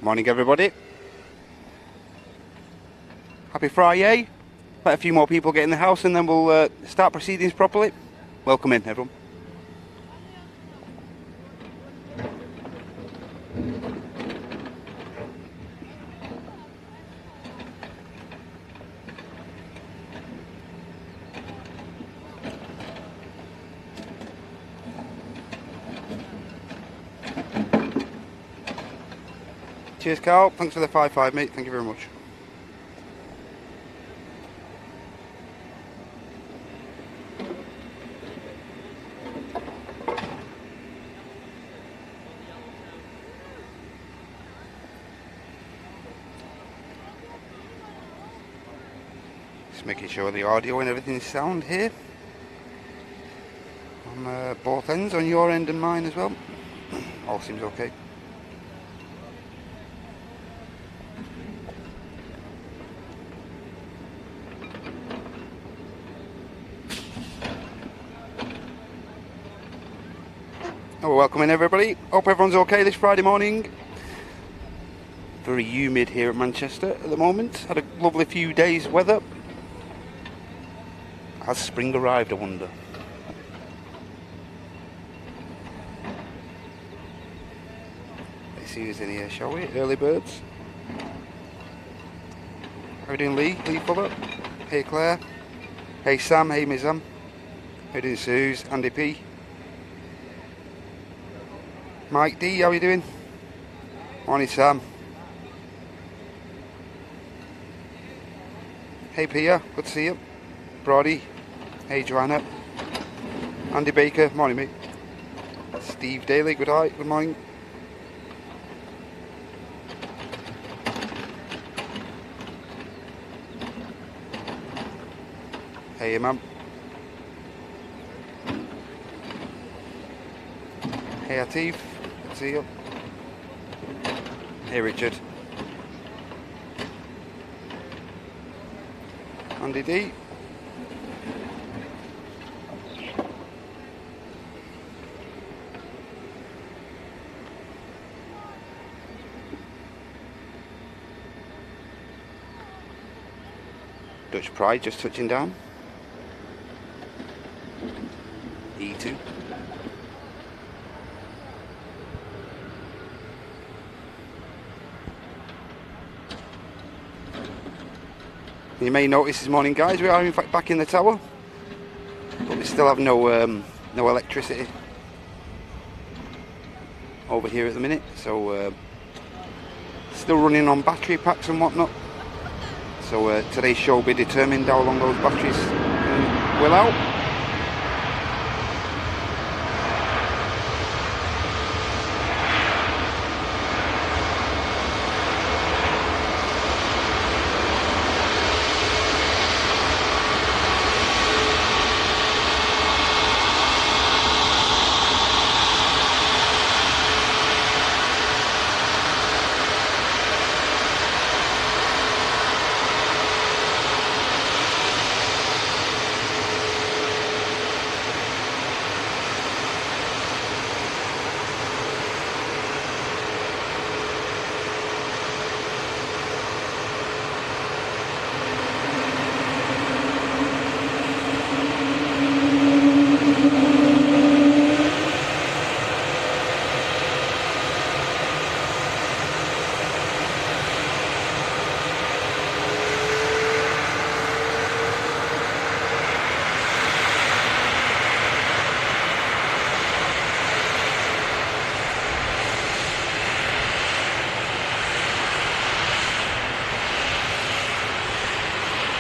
Morning everybody. Happy FriYAY. Let a few more people get in the house and then we'll start proceedings properly. Welcome in everyone. Cheers Carl, thanks for the 5-5 mate, thank you very much. Just making sure the audio and everything is sound here. On both ends, on your end and mine as well. All seems okay. Oh, welcome in everybody. Hope everyone's okay this Friday morning. Very humid here at Manchester at the moment. Had a lovely few days weather. Has spring arrived, I wonder? Let's see who's in here, shall we? Early birds. How are you doing, Lee? Lee Fuller? Hey Claire. Hey Sam, hey Mizam. How you doing, Suze? Andy P. Mike D, how are you doing? Morning Sam. Hey Pia, good to see you. Brody. Hey Joanna. Andy Baker, morning mate. Steve Daly, good morning. Hey Imam. Hey Atif. See you. Hey Richard. Andy D. Dutch Pride just touching down. E2. You may notice this morning, guys, we are in fact back in the tower, but we still have no electricity over here at the minute, so still running on battery packs and whatnot. So today's show will be determined how long those batteries will out.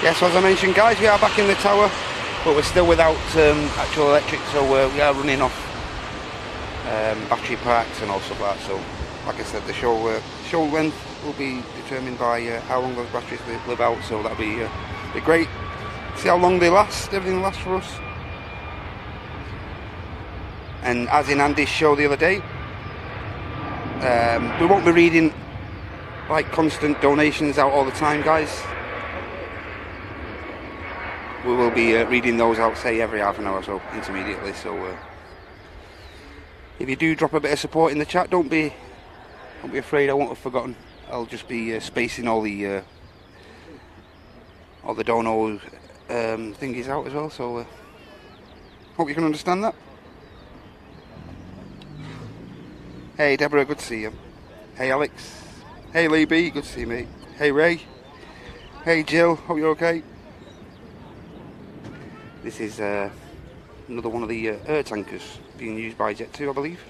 Yes, as I mentioned, guys, we are back in the tower, but we're still without actual electric, so we are running off battery packs and all stuff like that. So, like I said, the show length will be determined by how long those batteries live out. So that'll be great. See how long they last. Everything lasts for us. And as in Andy's show the other day, we won't be reading like constant donations out all the time, guys. We will be reading those out, say, every half an hour or so, intermediately. So if you do drop a bit of support in the chat, don't be afraid, I won't have forgotten. I'll just be spacing all the dono thingies out as well, so hope you can understand that. Hey Deborah, good to see you. Hey Alex. Hey Lee B, good to see you, mate. Hey Ray. Hey Jill, hope you're okay. This is another one of the air tankers being used by Jet 2, I believe.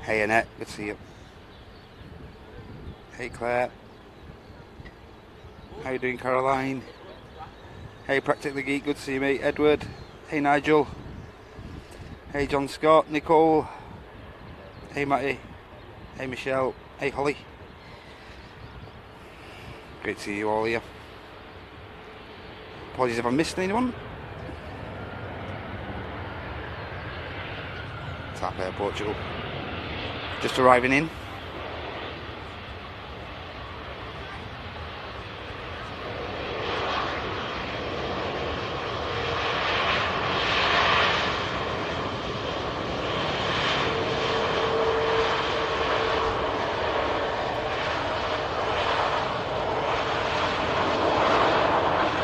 Hey Annette, good to see you. Hey Claire. How you doing, Caroline? Hey Practically Geek, good to see you, mate. Edward. Hey Nigel. Hey John Scott. Nicole. Hey Matty. Hey Michelle. Hey Holly. Great to see you all here. Apologies if I missed anyone. Tap Air Portugal. Just arriving in.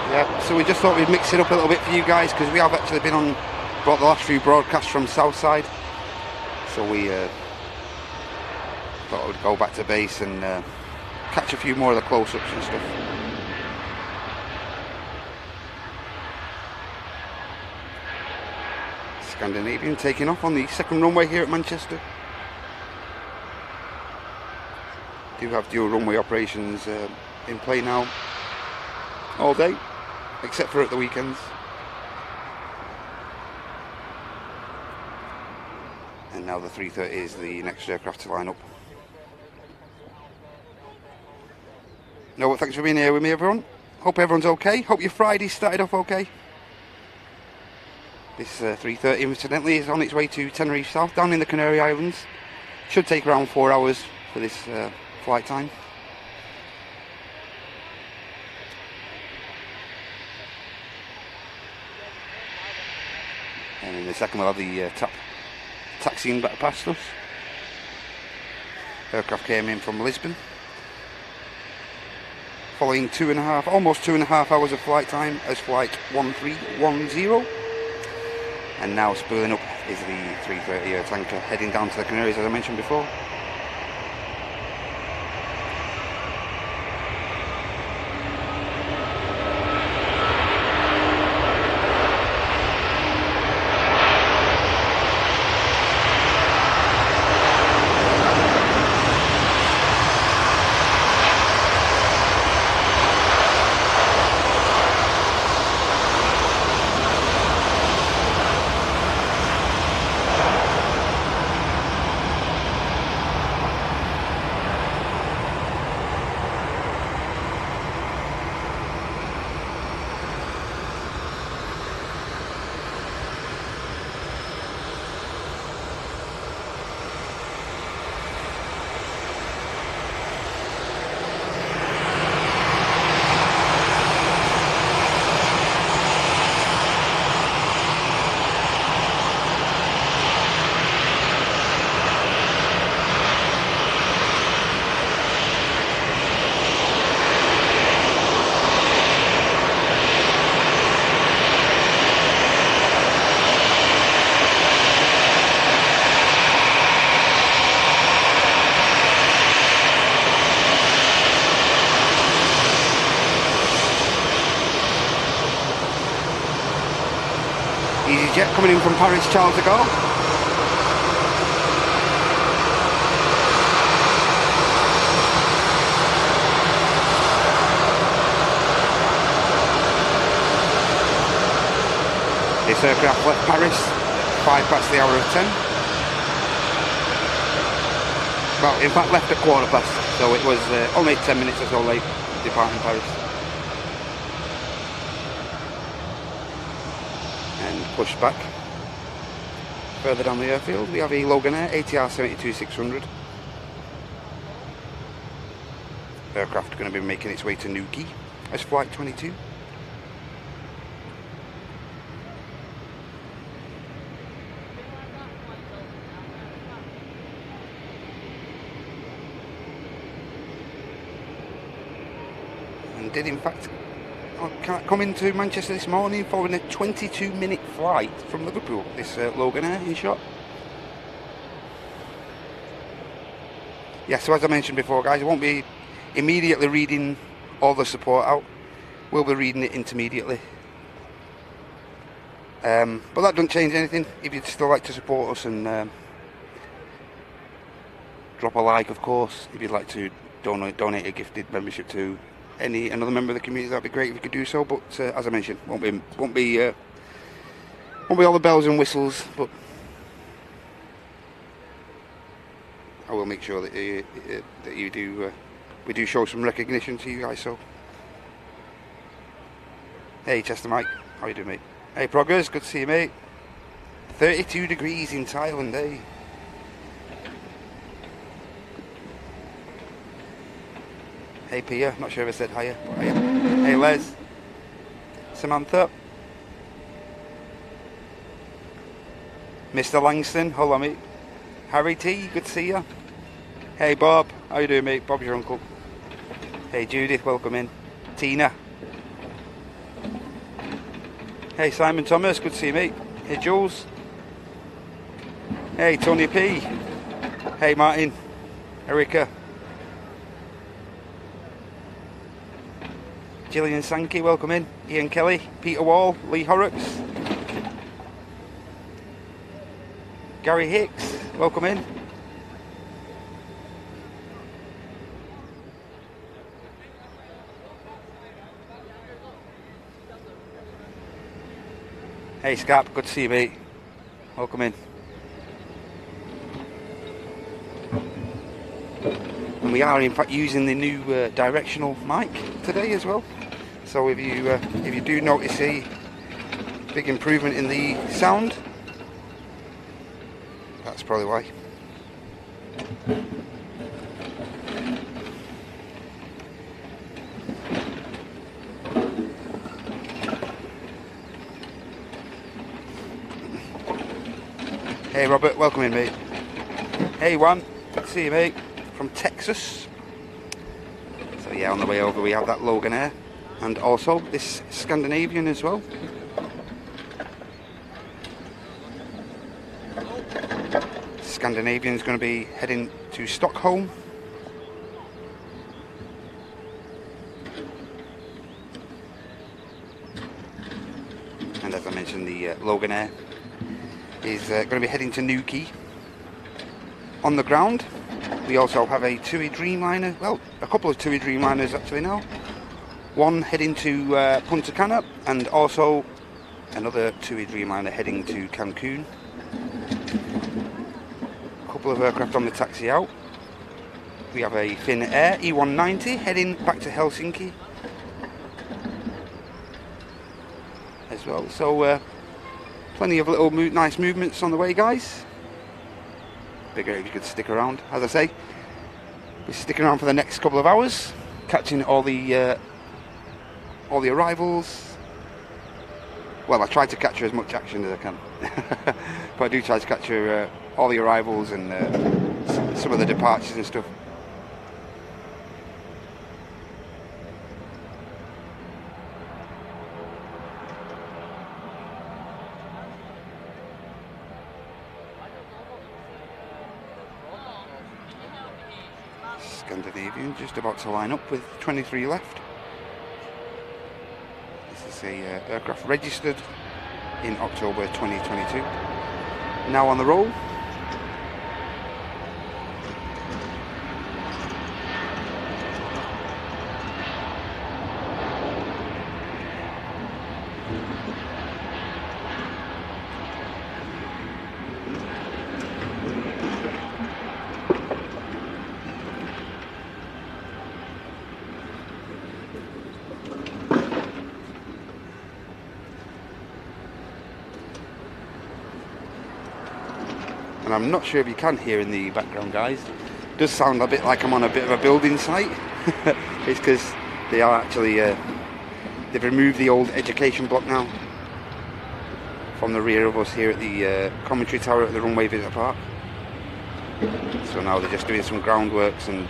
Yeah, so we just thought we'd mix it up a little bit for you guys, because we have actually brought the last few broadcasts from Southside. So we thought I would go back to base and catch a few more of the close-ups and stuff. Scandinavian taking off on the second runway here at Manchester. Do have dual runway operations in play now all day, except for at the weekends. And now the 330 is the next aircraft to line up. No, but thanks for being here with me, everyone. Hope everyone's okay. Hope your Friday started off okay. This 330 incidentally is on its way to Tenerife South, down in the Canary Islands. Should take around 4 hours for this flight time. And in a second we'll have the taxiing back past us. Aircraft came in from Lisbon, following almost 2.5 hours of flight time as flight 1310. And now spooling up is the 330 air tanker heading down to the Canaries, as I mentioned before. EasyJet coming in from Paris, Charles de Gaulle. This aircraft left Paris 5 past the hour of 10. Well, in fact left at 15, so it was only 10 minutes or so late departing Paris. Pushed back further down the airfield. We have a Logan Air ATR 72600. aircraft going to be making its way to Newquay as Flight 22. And did in fact come into Manchester this morning following a 22-minute flight from Liverpool, this Logan Air in shot. Yeah, so as I mentioned before, guys, I won't be immediately reading all the support out. We'll be reading it intermediately. But that doesn't change anything. If you'd still like to support us, and drop a like, of course. If you'd like to donate a gifted membership to another member of the community, that'd be great if you could do so. But as I mentioned, won't be all the bells and whistles, but I will make sure that you do. We do show some recognition to you guys. So, hey, Chester Mike, how you doing, mate? Hey, Proggers, good to see you, mate. 32 degrees in Thailand, eh? Hey, Pia, not sure if I said hiya. Hey, Les, Samantha, Mr. Langston, hold on, mate. Harry T, good to see you. Hey Bob, how you doing, mate? Bob's your uncle. Hey Judith, welcome in. Tina. Hey Simon Thomas, good to see you, mate. Hey Jules. Hey Tony P. Hey Martin. Erica. Gillian Sankey, welcome in. Ian Kelly, Peter Wall, Lee Horrocks. Gary Hicks, welcome in. Hey Scarp, good to see you, mate. Welcome in. And we are in fact using the new directional mic today as well. So if you do notice a big improvement in the sound, that's probably why. Hey Robert, welcome in, mate. Hey Juan, good to see you, mate, from Texas. So yeah, on the way over we have that Logan Air, and also this Scandinavian as well. Scandinavian is going to be heading to Stockholm. And as I mentioned, the Logan Air is going to be heading to Newquay. On the ground, we also have a TUI Dreamliner, well, a couple of TUI Dreamliners actually now. One heading to Punta Cana, and also another TUI Dreamliner heading to Cancun. Couple of aircraft on the taxi out. We have a Finnair E190 heading back to Helsinki as well. So plenty of little nice movements on the way, guys. Bigger if you could stick around. As I say, we're sticking around for the next couple of hours, catching all the arrivals. Well, I try to capture as much action as I can, but I do try to capture all the arrivals and some of the departures and stuff. Scandinavian just about to line up with 23 left. This is a aircraft registered in October 2022. Now on the roll. And I'm not sure if you can hear in the background, guys. It does sound a bit like I'm on a bit of a building site. It's because they are actually they've removed the old education block now from the rear of us here at the commentary tower at the runway visitor park. So now they're just doing some groundworks and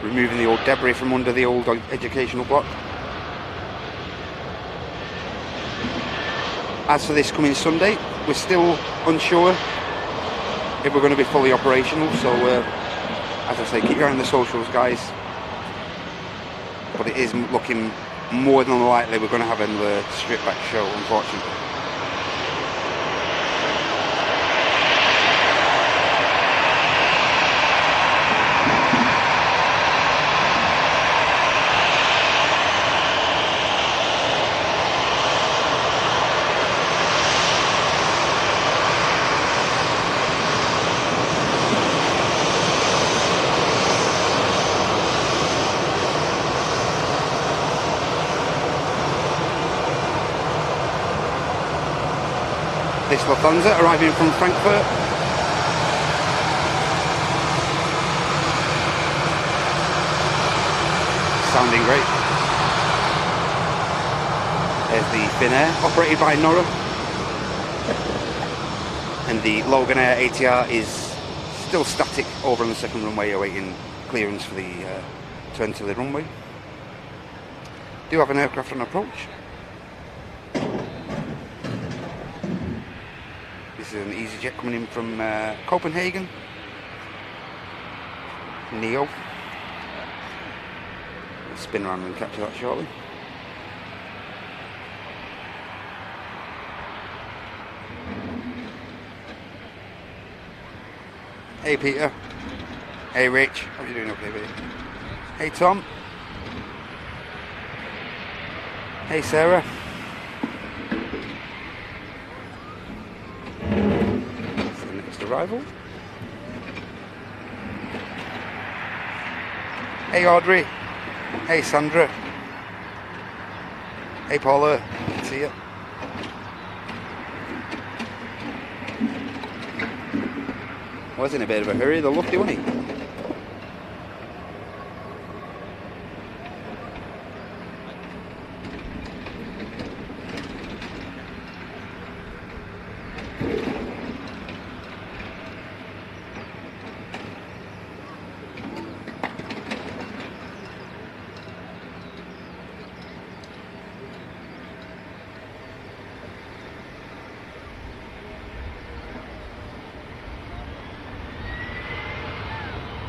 removing the old debris from under the old educational block. As for this coming Sunday, we're still unsure if we're going to be fully operational, so as I say, keep your eye on the socials, guys. But it is looking more than likely we're going to have a strip back show, unfortunately. This Lufthansa arriving from Frankfurt. Sounding great. There's the FriYAY, operated by Nora. And the Logan Air ATR is still static over on the second runway, awaiting clearance for the turn to the runway. Do have an aircraft on approach. This is an EasyJet coming in from Copenhagen. Neo. We'll spin around and capture that shortly. Hey Peter. Hey Rich. How are you doing okay, baby? Hey Tom. Hey Sarah. Arrival. Hey Audrey. Hey Sandra. Hey Paula. See ya. Was in a bit of a hurry, the lucky, wasn't he?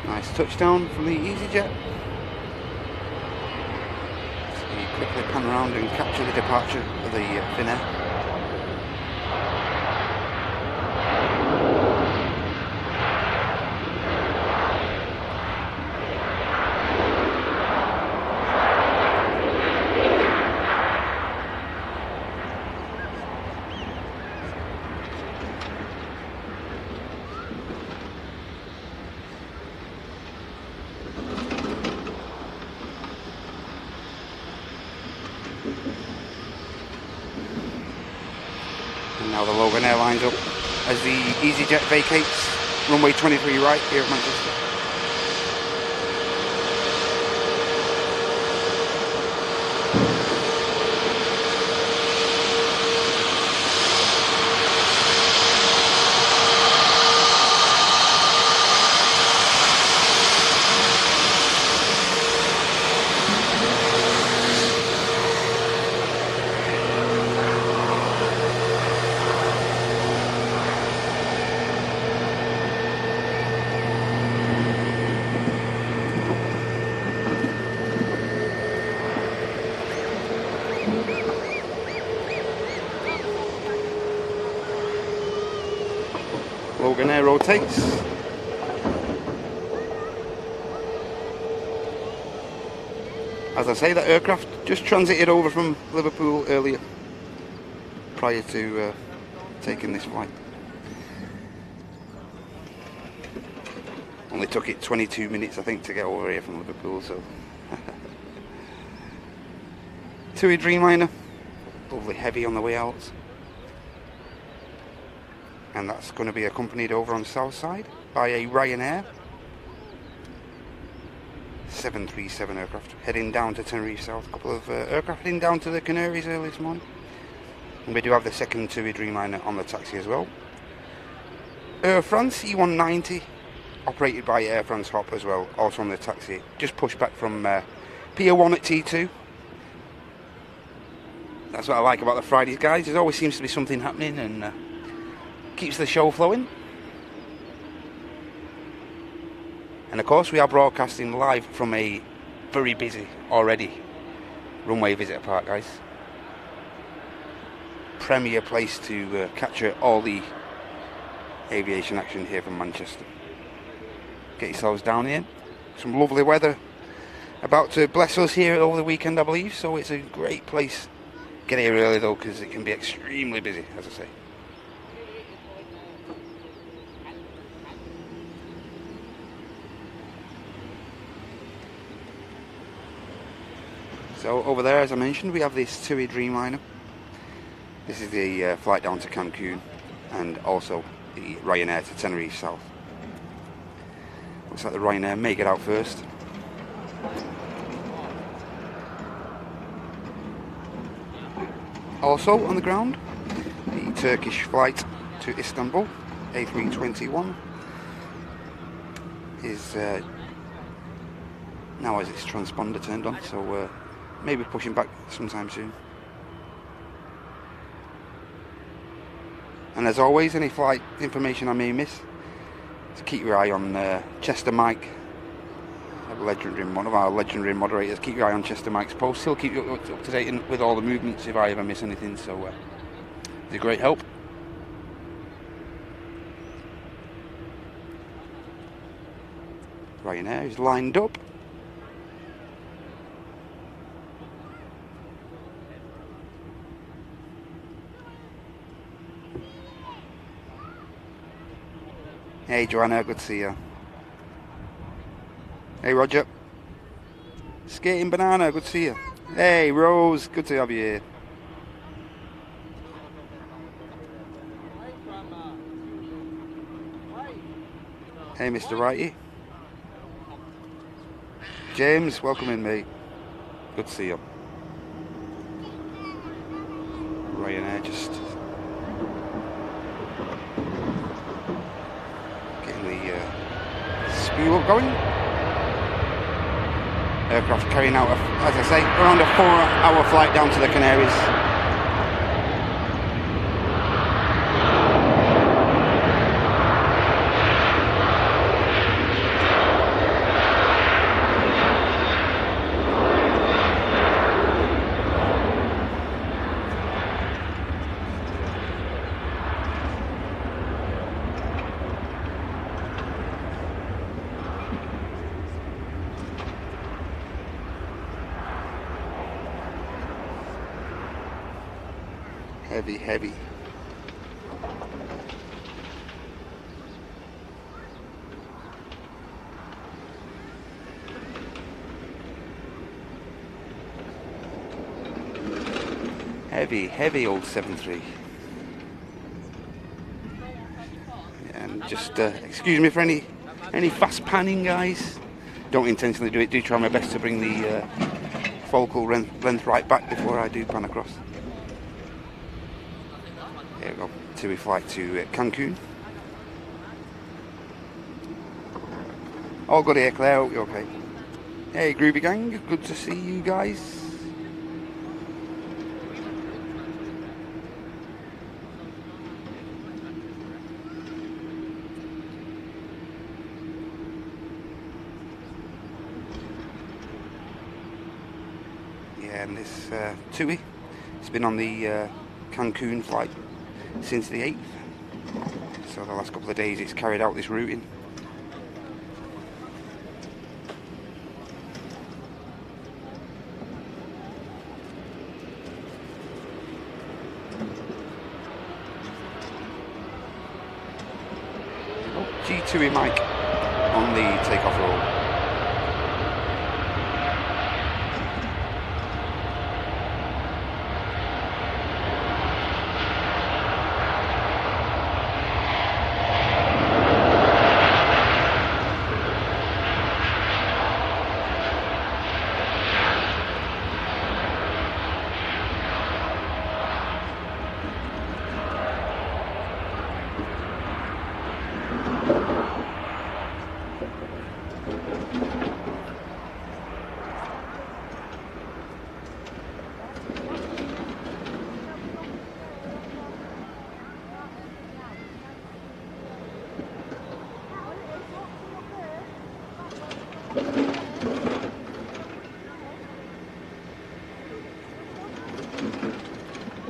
Nice touchdown from the EasyJet. So we quickly pan around and capture the departure of the FriYAY. And now the Logan Airlines up as the EasyJet vacates runway 23 right here at Manchester. Logan Air rotates. As I say, that aircraft just transited over from Liverpool earlier, prior to taking this flight. Only took it 22 minutes, I think, to get over here from Liverpool, so. TUI Dreamliner, lovely heavy on the way out. And that's going to be accompanied over on the south side by a Ryanair. 737 aircraft heading down to Tenerife South. A couple of aircraft heading down to the Canaries early this morning. And we do have the second TUI Dreamliner on the taxi as well. Air France E190, operated by Air France Hop as well, also on the taxi. Just pushed back from Pier 1 at T2. That's what I like about the Fridays, guys. There always seems to be something happening and keeps the show flowing. And of course we are broadcasting live from a very busy already runway visitor park, guys. Premier place to capture all the aviation action here from Manchester. Get yourselves down here. Some lovely weather about to bless us here over the weekend, I believe, so it's a great place. Get here early though, because it can be extremely busy, as I say. So over there, as I mentioned, we have this TUI Dreamliner. This is the flight down to Cancun, and also the Ryanair to Tenerife South. Looks like the Ryanair may get out first. Also on the ground, the Turkish flight to Istanbul, A321, is now has its transponder turned on, so maybe pushing back sometime soon. And as always, any flight information I may miss, so keep your eye on Chester Mike, one of our legendary moderators. Keep your eye on Chester Mike's posts. He'll keep you up to date with all the movements if I ever miss anything, so it's a great help. Ryanair is lined up. Hey Joanna, good to see you. Hey Roger. Skating Banana, good to see you. Hey Rose, good to have you here. Hey Mr. Righty. James, welcome in mate. Good to see you. Ryanair just getting the spool up going. Aircraft carrying out, as I say, around a 4-hour flight down to the Canaries. Heavy, heavy. Heavy, heavy old 7.3. And just excuse me for any fast panning, guys. Don't intentionally do it. Do try my best to bring the focal length right back before I do pan across. There we go, TUI flight to Cancun. All good here, Claire, hope you're okay. Hey Groovy Gang, good to see you guys. Yeah, and this TUI, it's been on the Cancun flight since the 8th, so the last couple of days it's carried out this routing. Oh, G2E Mike on the takeoff roll.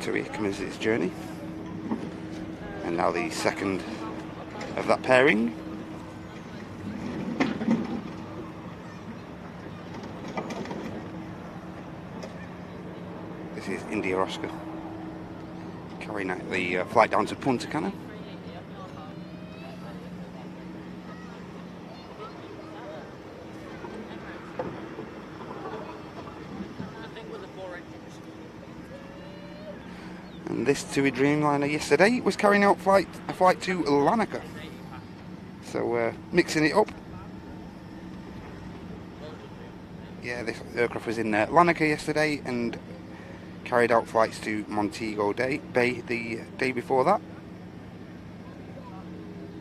TUI commences its journey, and now the second of that pairing. This is India Oscar carrying out the flight down to Punta Cana. And this TUI Dreamliner yesterday was carrying out a flight to Larnaca. So mixing it up. Yeah, this aircraft was in Larnaca yesterday and carried out flights to Montego Bay the day before that.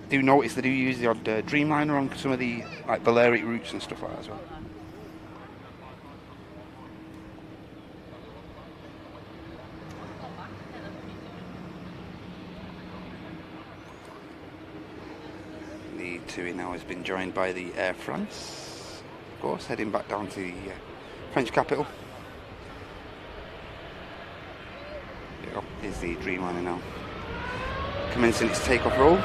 Do notice they do use the odd Dreamliner on some of the like Balearic routes and stuff like that as well. The TUI now has been joined by the Air France, of course, heading back down to the French capital. There is the Dreamliner now, commencing its takeoff roll.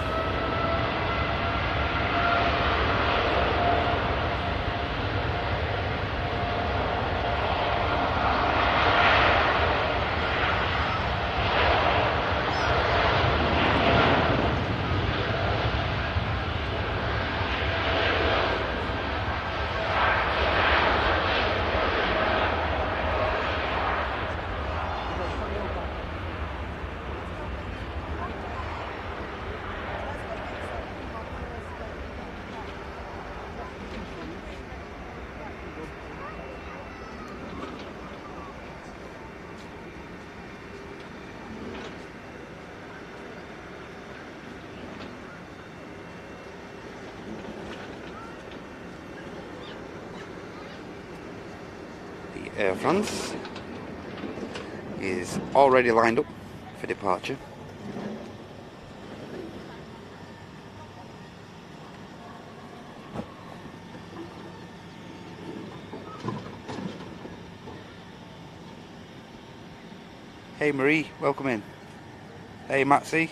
Air France is already lined up for departure. Hey Marie, welcome in. Hey Matsy.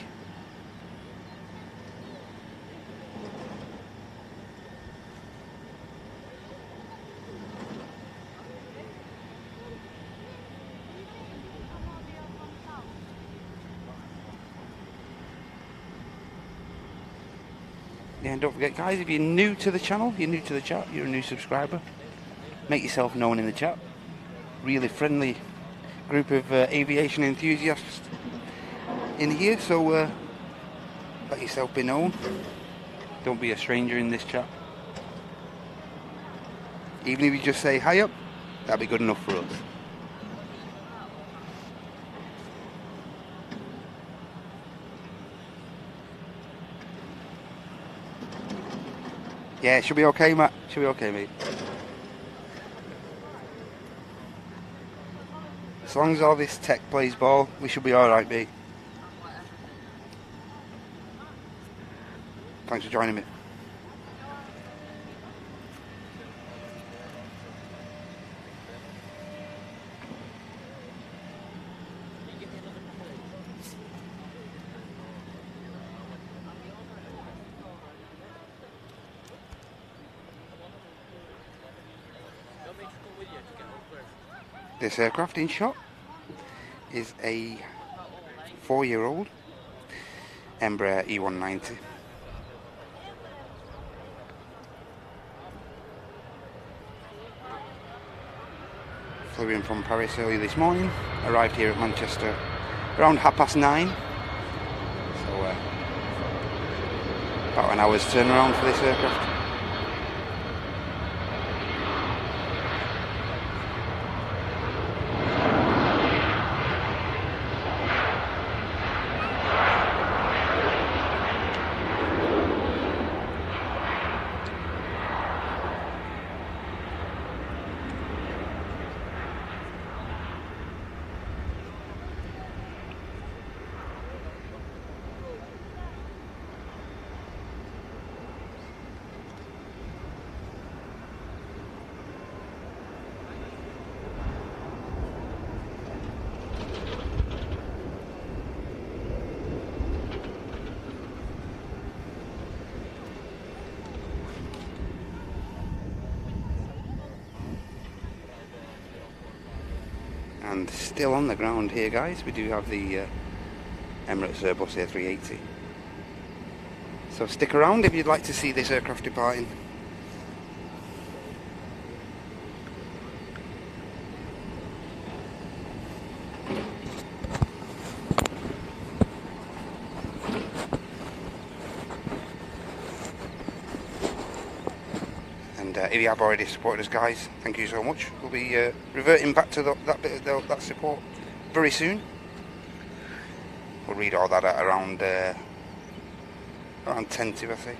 Yeah, and don't forget guys, if you're new to the channel, you're new to the chat, you're a new subscriber, make yourself known in the chat. Really friendly group of aviation enthusiasts in here, so let yourself be known. Don't be a stranger in this chat. Even if you just say hi up, that'd be good enough for us. Yeah, it should be okay, Matt. Should be okay, mate. As long as all this tech plays ball, we should be alright, mate. Thanks for joining me. This aircraft in shot is a 4-year-old Embraer E190. Flew in from Paris early this morning, arrived here at Manchester around 9:30. So about an hour's turnaround for this aircraft. And still on the ground here, guys, we do have the Emirates Airbus A380. So stick around if you'd like to see this aircraft departing. And if you have already supported us, guys, thank you so much. We'll be reverting back to that bit of that support very soon. We'll read all that at around 10 to, I say.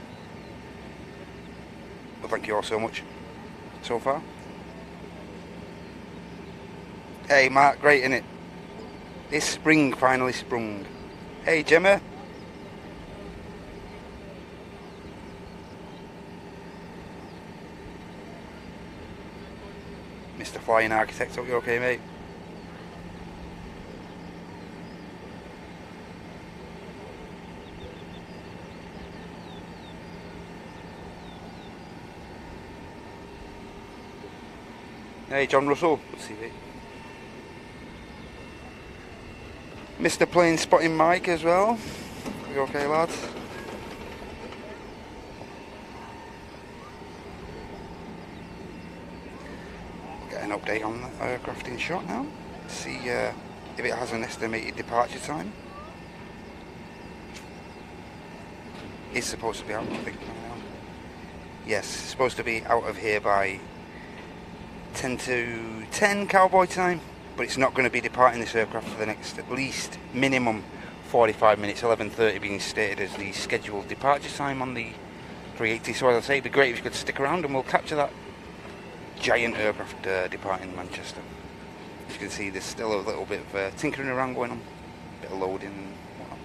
Well, thank you all so much so far. Hey Mark, great innit? This spring finally sprung. Hey Gemma. Mr. Flying Architect, hope you're okay, mate. Hey John Russell, good to see you. Mr. Plane Spotting Mike as well. Are you okay, lads? Get an update on the aircraft in shot now. See if it has an estimated departure time. It's supposed to be out, I think. Yes, it's supposed to be out of here by 10 to 10 cowboy time, but it's not going to be departing this aircraft for the next at least minimum 45 minutes, 11:30 being stated as the scheduled departure time on the 380. So as I say, it'd be great if you could stick around and we'll capture that giant aircraft departing Manchester. As you can see, there's still a little bit of tinkering around going on, a bit of loading and whatnot.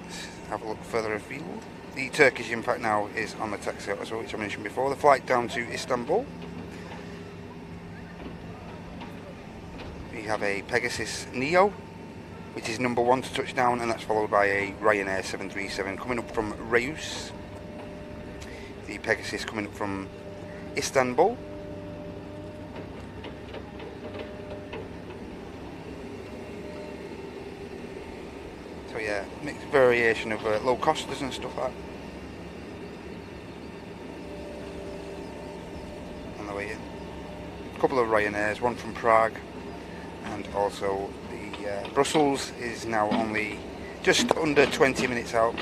Let's have a look further afield. The Turkish impact now is on the taxi as well, which I mentioned before. The flight down to Istanbul. We have a Pegasus Neo, which is number 1 to touch down, and that's followed by a Ryanair 737 coming up from Reus. The Pegasus coming up from Istanbul. So yeah, mixed variation of low costers and stuff like that. On the way in. A couple of Ryanairs, one from Prague, and also the Brussels is now only just under 20 minutes out.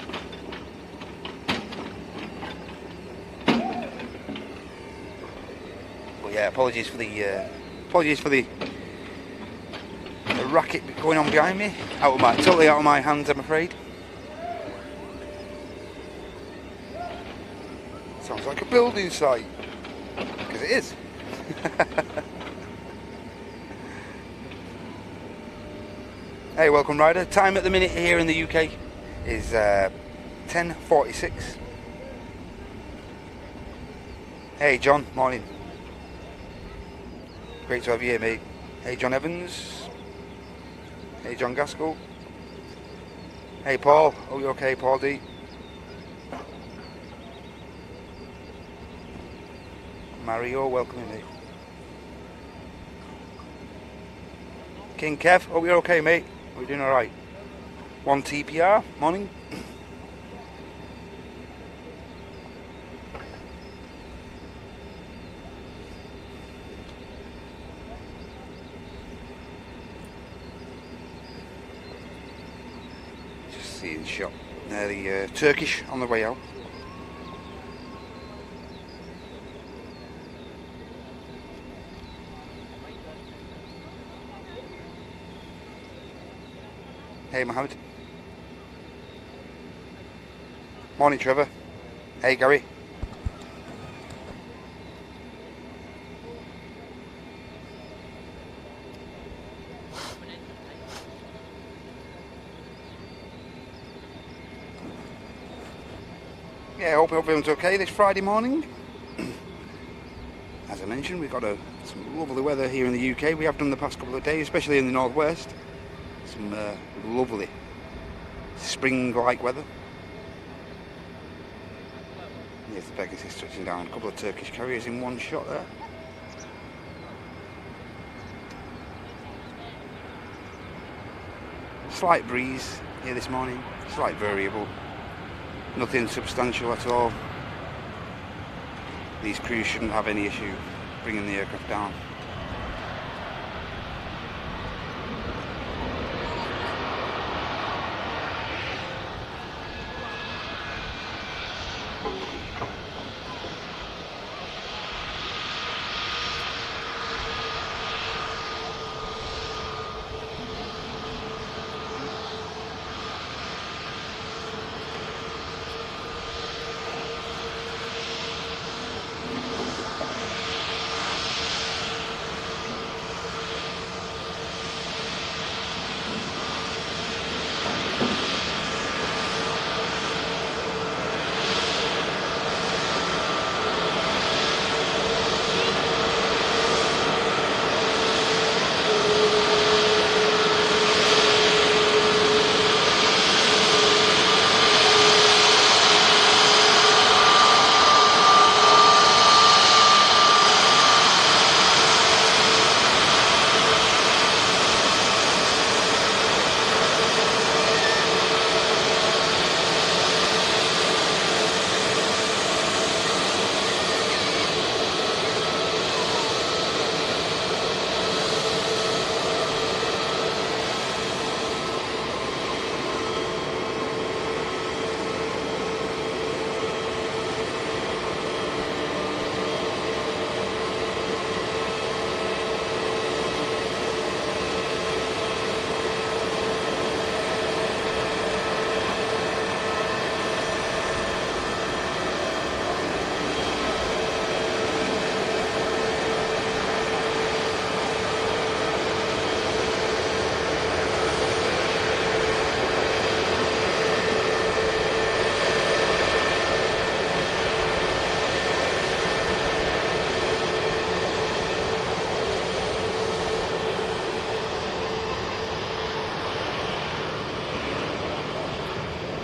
But yeah, apologies for the racket going on behind me. Totally out of my hands, I'm afraid. Sounds like a building site, because it is. Hey, welcome rider. Time at the minute here in the UK is 10:46. Hey John, morning. Great to have you here, mate. Hey John Evans. Hey John Gaskell. Hey Paul, are you okay, Paul D? Mario, welcome mate. King Kev, oh you're okay mate? Are we doing alright? 1 TPR, morning. Seeing shot there, the Turkish on the way out. Hey Mohammed. Morning Trevor. Hey Gary. Yeah, I hope everyone's okay this Friday morning. As I mentioned, we've got some lovely weather here in the UK. We have done the past couple of days, especially in the northwest. Some lovely spring-like weather. Here's the Pegasus touching down. A couple of Turkish carriers in one shot there. Slight breeze here this morning, slight variable, nothing substantial at all. These crews shouldn't have any issue bringing the aircraft down.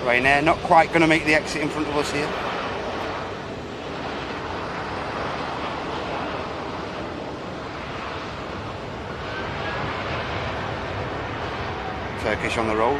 Ryanair not quite going to make the exit in front of us here. Turkish on the roll.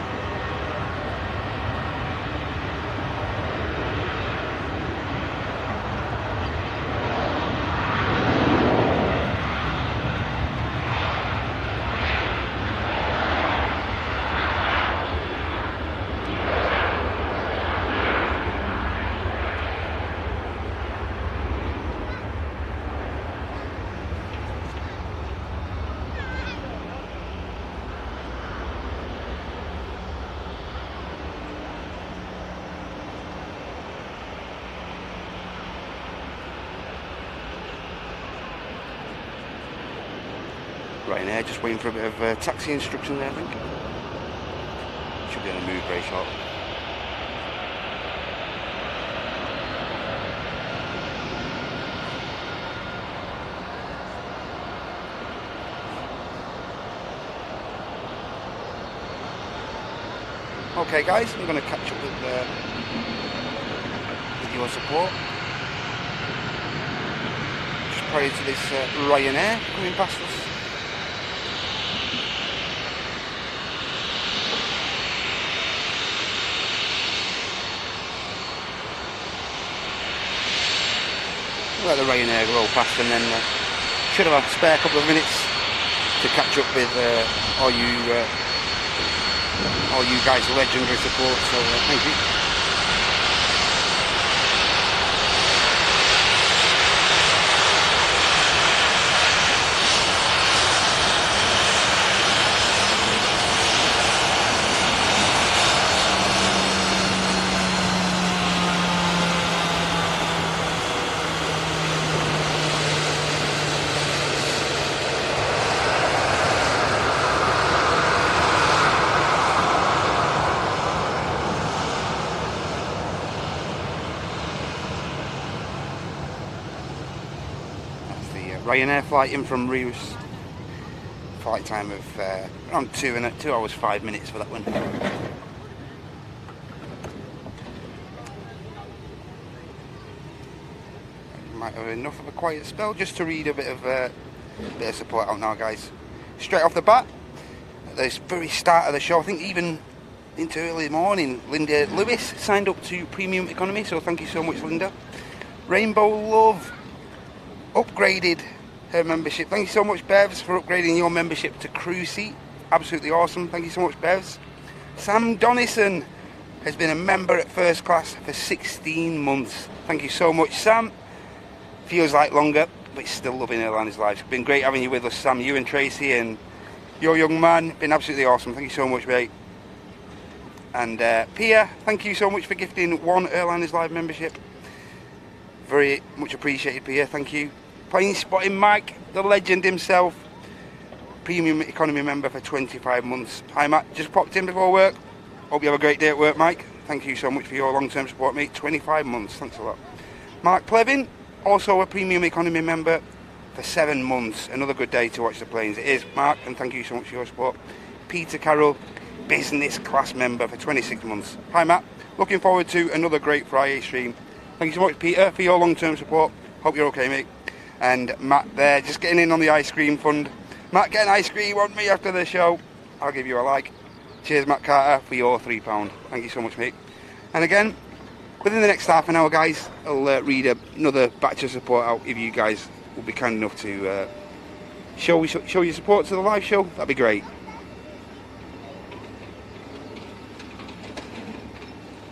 Ryanair just waiting for a bit of taxi instruction there, I think. Should be on the move very short. Okay guys, I'm going to catch up with your support. Just prior to this Ryanair coming past us. Let the Ryanair roll past and then should have a spare couple of minutes to catch up with all you guys' legendary support, so thank you. Ryanair flight in from Reus. Flight time of around 2 hours 5 minutes for that one. Might have enough of a quiet spell just to read a bit of support out now, guys. Straight off the bat, at the very start of the show, I think even into early morning, Linda Lewis signed up to Premium Economy, so thank you so much, Linda. Rainbow Love upgraded her membership. Thank you so much, Bevs, for upgrading your membership to Crew Seat. Absolutely awesome. Thank you so much, Bevs. Sam Donison has been a member at First Class for 16 months. Thank you so much, Sam. Feels like longer, but still loving Airliners Live. It's been great having you with us, Sam. You and Tracy and your young man. Been absolutely awesome. Thank you so much, mate. And Pia, thank you so much for gifting one Airliners Live membership. Very much appreciated, Pia. Thank you. Plane Spotting Mike, the legend himself. Premium Economy member for 25 months. Hi, Matt. Just popped in before work. Hope you have a great day at work, Mike. Thank you so much for your long-term support, mate. 25 months. Thanks a lot. Mark Plevin, also a Premium Economy member for 7 months. Another good day to watch the planes. It is, Mark, and thank you so much for your support. Peter Carroll, Business Class member for 26 months. Hi, Matt. Looking forward to another great FriYAY stream. Thank you so much, Peter, for your long-term support. Hope you're okay, mate. And Matt there, just getting in on the ice cream fund. Matt, get an ice cream on me after the show. I'll give you a like. Cheers, Matt Carter, for your £3. Thank you so much, mate. And again, within the next half an hour, guys, I'll read another batch of support out if you guys will be kind enough to show your support to the live show. That'd be great.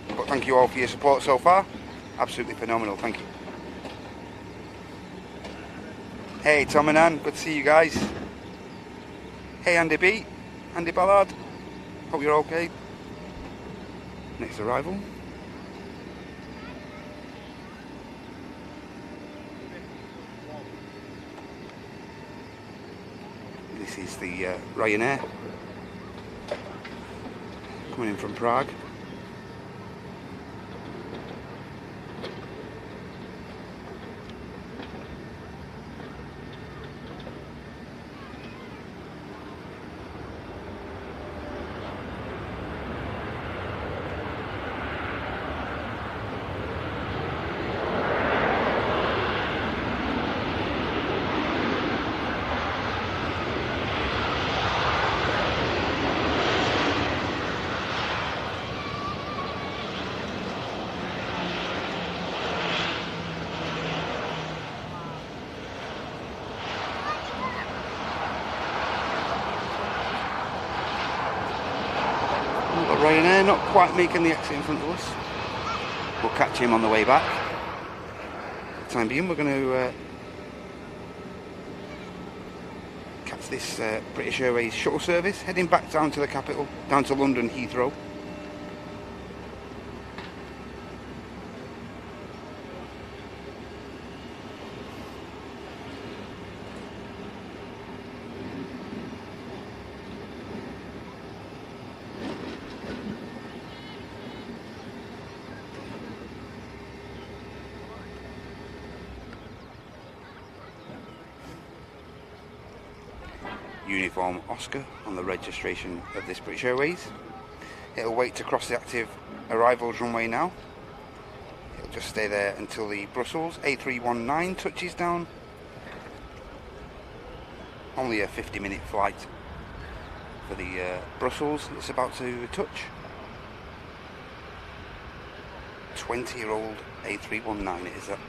But thank you all for your support so far. Absolutely phenomenal. Thank you. Hey, Tom and Ann. Good to see you guys. Hey, Andy B. Andy Ballard. Hope you're okay. Next arrival. This is the Ryanair coming in from Prague. Ryanair not quite making the exit in front of us. We'll catch him on the way back. For the time being, we're going to catch this British Airways shuttle service heading back down to the capital, down to London Heathrow. Uniform Oscar on the registration of this British Airways. It'll wait to cross the active arrivals runway now. It'll just stay there until the Brussels A319 touches down. Only a 50-minute flight for the Brussels that's about to touch. 20-year-old A319 it is that.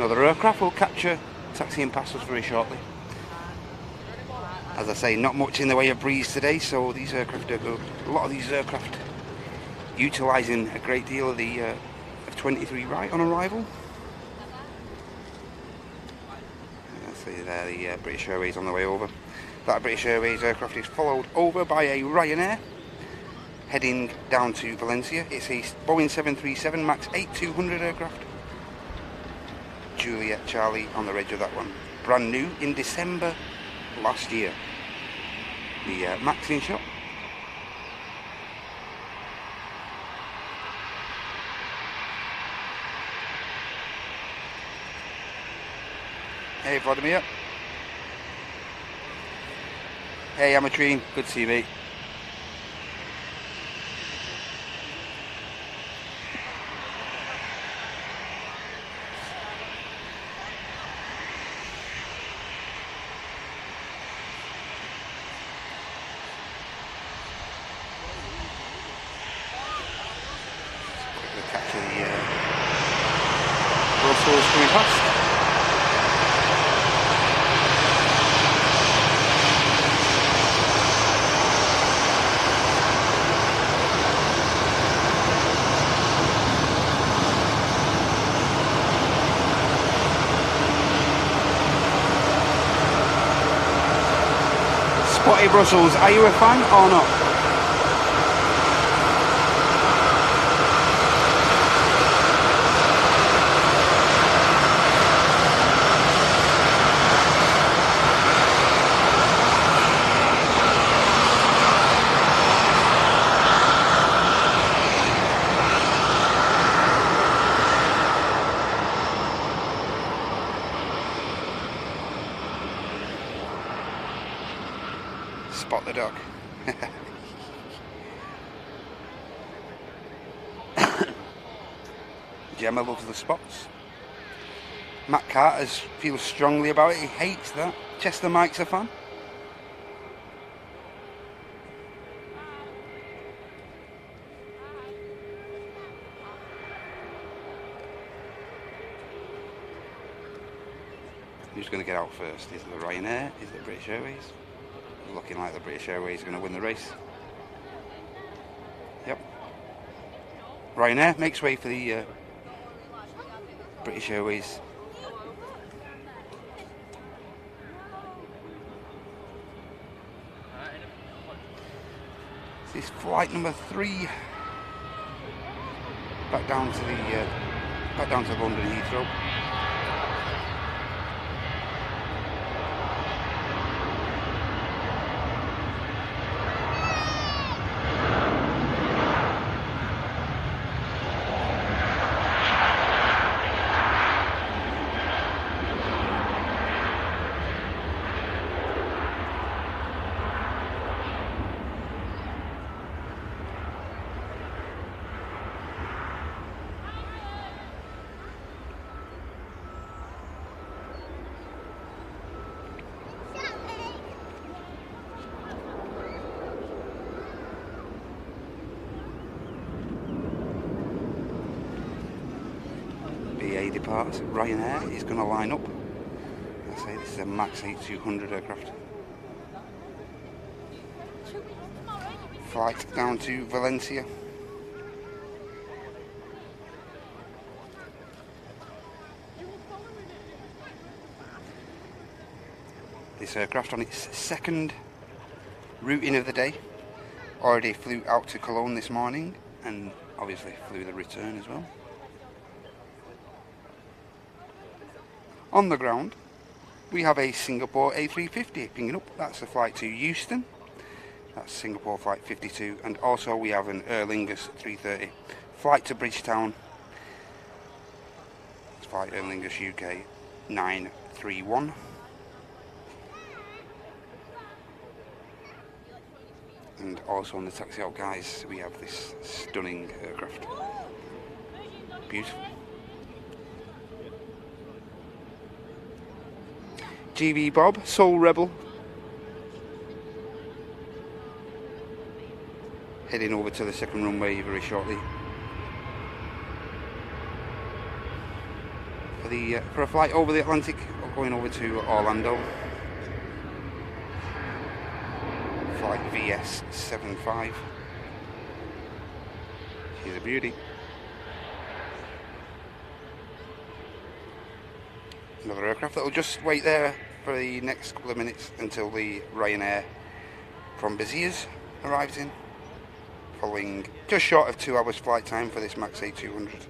another aircraft will capture taxiing past us very shortly. As I say, not much in the way of breeze today, so these aircraft are good. A lot of these aircraft utilising a great deal of the F-23 right on arrival. See there, the British Airways on the way over. That British Airways aircraft is followed over by a Ryanair heading down to Valencia. It's a Boeing 737 MAX 8200 aircraft. Juliet Charlie on the reg of that one. Brand new in December last year. The MAX in shop. Hey Vladimir. Hey Amatrine, good to see you mate. Quickly capture the Brussels coming past. Spotty Brussels, are you a fan or not? Spot the duck. Gemma loves the spots. Matt Carter feels strongly about it. He hates that. Chester Mike's a fan. Who's going to get out first? Is it the Ryanair? Is it the British Airways? Looking like the British Airways are going to win the race. Yep. Ryanair makes way for the British Airways. This is flight number 3. Back down to London Heathrow. BA departs. Ryanair is going to line up. I say this is a MAX 8200 aircraft. Flight down to Valencia. This aircraft on its second routing of the day. Already flew out to Cologne this morning and obviously flew the return as well. On the ground, we have a Singapore A350 pinging up. That's a flight to Euston. That's Singapore flight 52. And also we have an Aer Lingus 330. Flight to Bridgetown. It's flight Aer Lingus UK 931. And also on the taxi out, guys, we have this stunning aircraft. Beautiful. GB Bob, Soul Rebel. Heading over to the second runway very shortly. for a flight over the Atlantic, going over to Orlando. Flight VS75. She's a beauty. Another aircraft that will just wait there for the next couple of minutes until the Ryanair from Beziers arrives in, following just short of 2 hours flight time for this Max A200.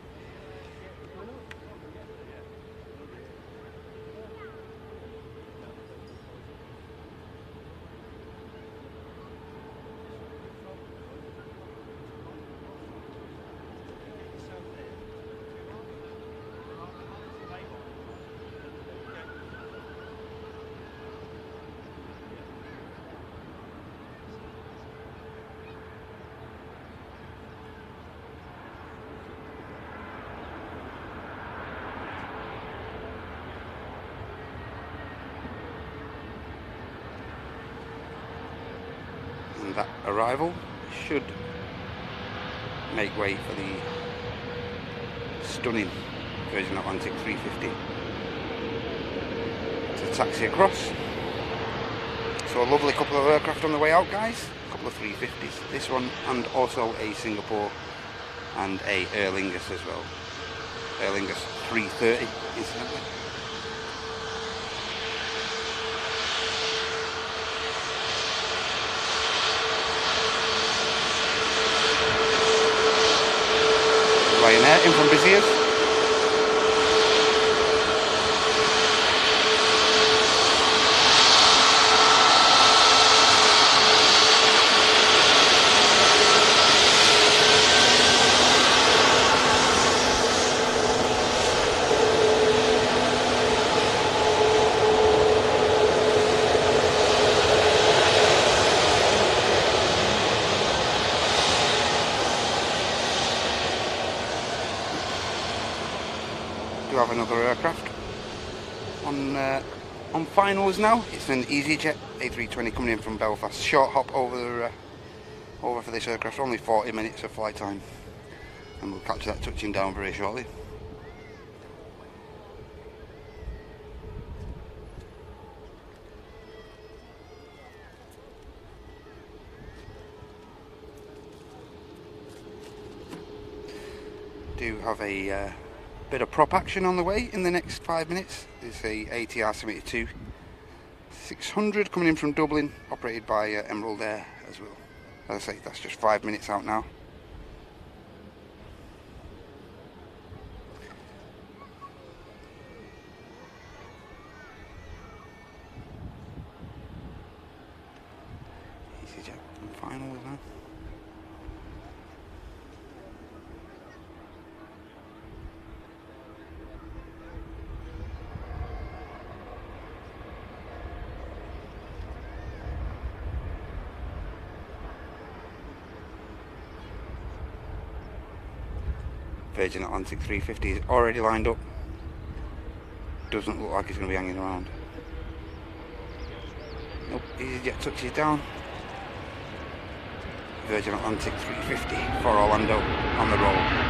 And that arrival should make way for the stunning Virgin Atlantic 350 to taxi across. So a lovely couple of aircraft on the way out, guys. A couple of 350s, this one, and also a Singapore and a Aer Lingus as well. Aer Lingus 330 incidentally. Ryanair in from Beziers. Do have another aircraft on finals now. It's an EasyJet A320 coming in from Belfast. Short hop over for this aircraft, only 40 minutes of flight time, and we'll catch that touching down very shortly. Do have a bit of prop action on the way in the next 5 minutes. It's a ATR 72 600 coming in from Dublin, operated by Emerald Air as well. As I say, that's just 5 minutes out now. EasyJet on finals now. Virgin Atlantic 350 is already lined up. Doesn't look like it's going to be hanging around. Nope, EasyJet touches down. Virgin Atlantic 350 for Orlando on the roll.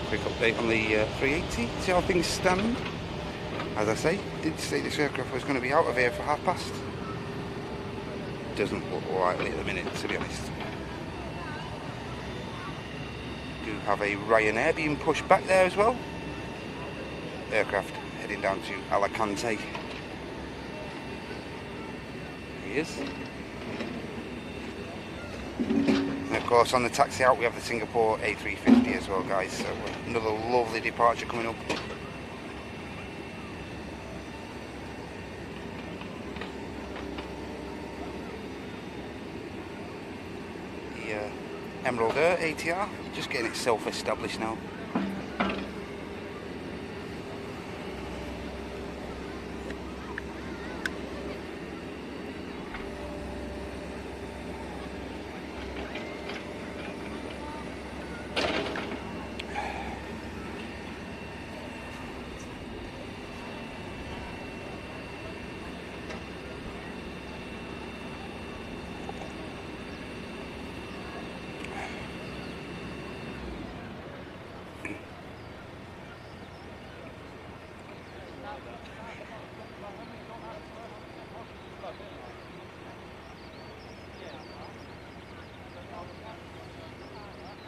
quick update on the 380, see how things stand. As I say, did say this aircraft was going to be out of here for past. Doesn't look likely at the minute, to be honest. Do have a Ryanair being pushed back there as well. Aircraft heading down to Alicante. He is. And of course on the taxi out we have the Singapore A350 as well, guys, so another lovely departure coming up. The Emerald Air ATR, just getting itself established now.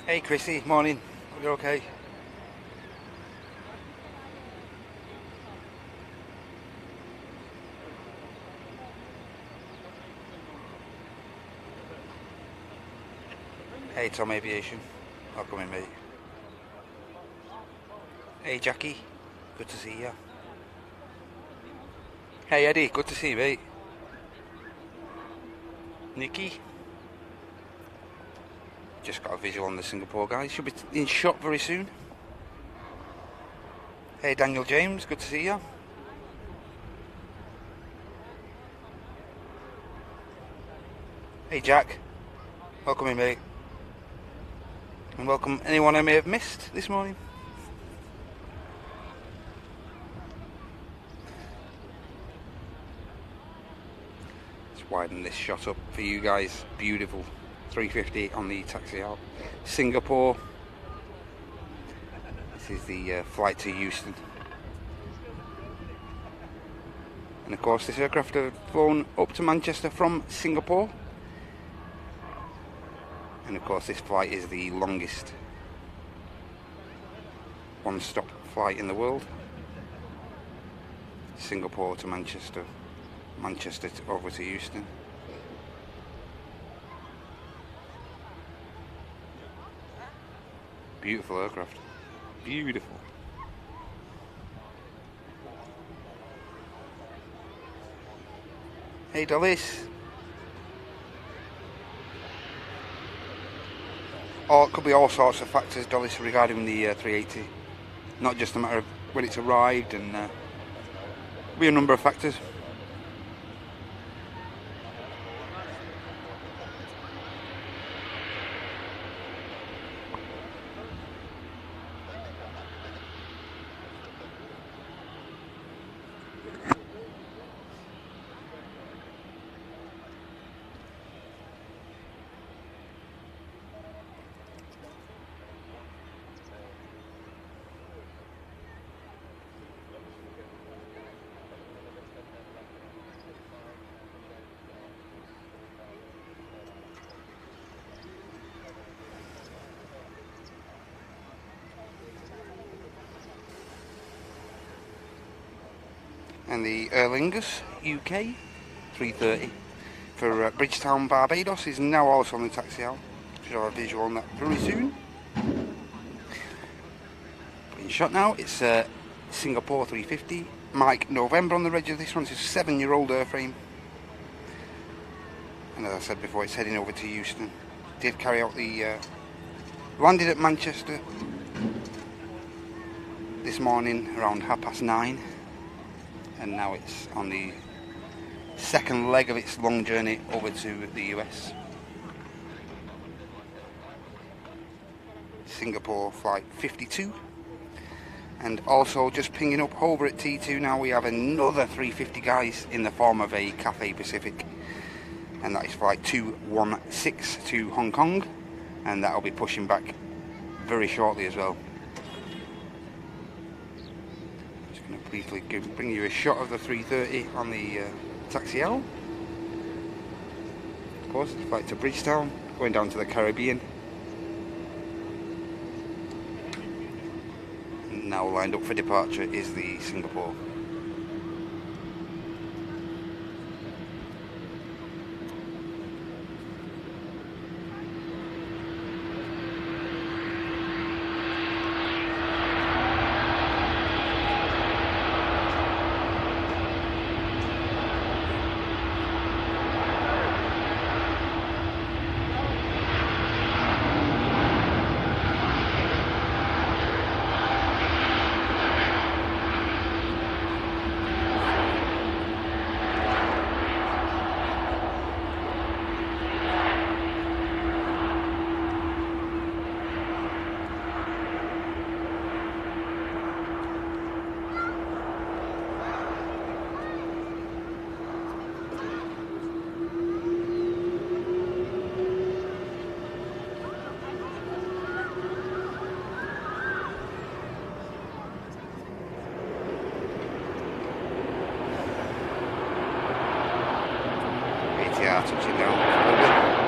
Hey Chrissy, morning. Hope you're okay. Hey Tom Aviation, welcome in mate. Hey Jackie, good to see you. Hey Eddie, good to see you mate. Nikki. Just got a visual on the Singapore guys, should be in shot very soon. Hey Daniel James, good to see you. Hey Jack, welcome in mate. And welcome anyone I may have missed this morning. Let's widen this shot up for you guys, beautiful. 350 on the taxi out. Singapore. This is the flight to Houston. And of course this aircraft has flown up to Manchester from Singapore. And of course this flight is the longest one-stop flight in the world. Singapore to Manchester. Manchester over to Houston. Beautiful aircraft, beautiful. Hey Dollis. Oh, it could be all sorts of factors, Dollis, regarding the 380. Not just a matter of when it's arrived, and be a number of factors. And the Erlingus UK 330 for Bridgetown, Barbados is now also on the taxi out. Should have a visual on that very soon. In shot now, it's Singapore 350. Mike November on the reg of this one. It's a 7-year-old airframe. And as I said before, it's heading over to Houston. Did carry out the landed at Manchester this morning around 9:30. And now it's on the second leg of its long journey over to the US. Singapore flight 52. And also just pinging up over at T2 now, we have another 350 guys in the form of a Cathay Pacific. And that is flight 216 to Hong Kong. And that'll be pushing back very shortly as well. going to briefly bring you a shot of the 330 on the taxi out. Of course, it's flight to Bridgetown, going down to the Caribbean. Now lined up for departure is the Singapore. Touching down for a little bit.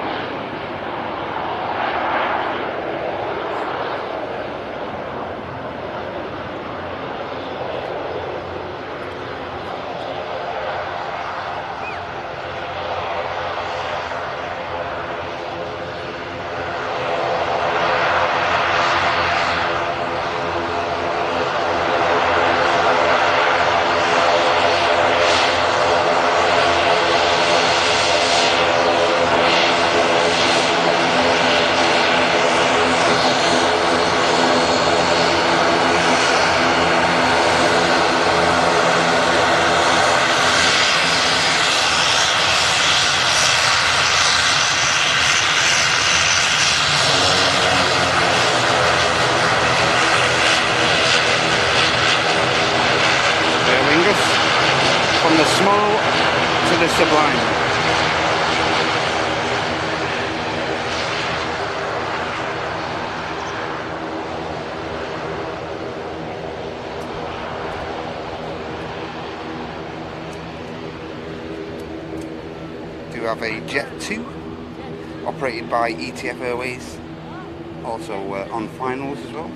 From the small to the sublime. Do have a Jet 2 operated by ETF Airways, also on finals as well.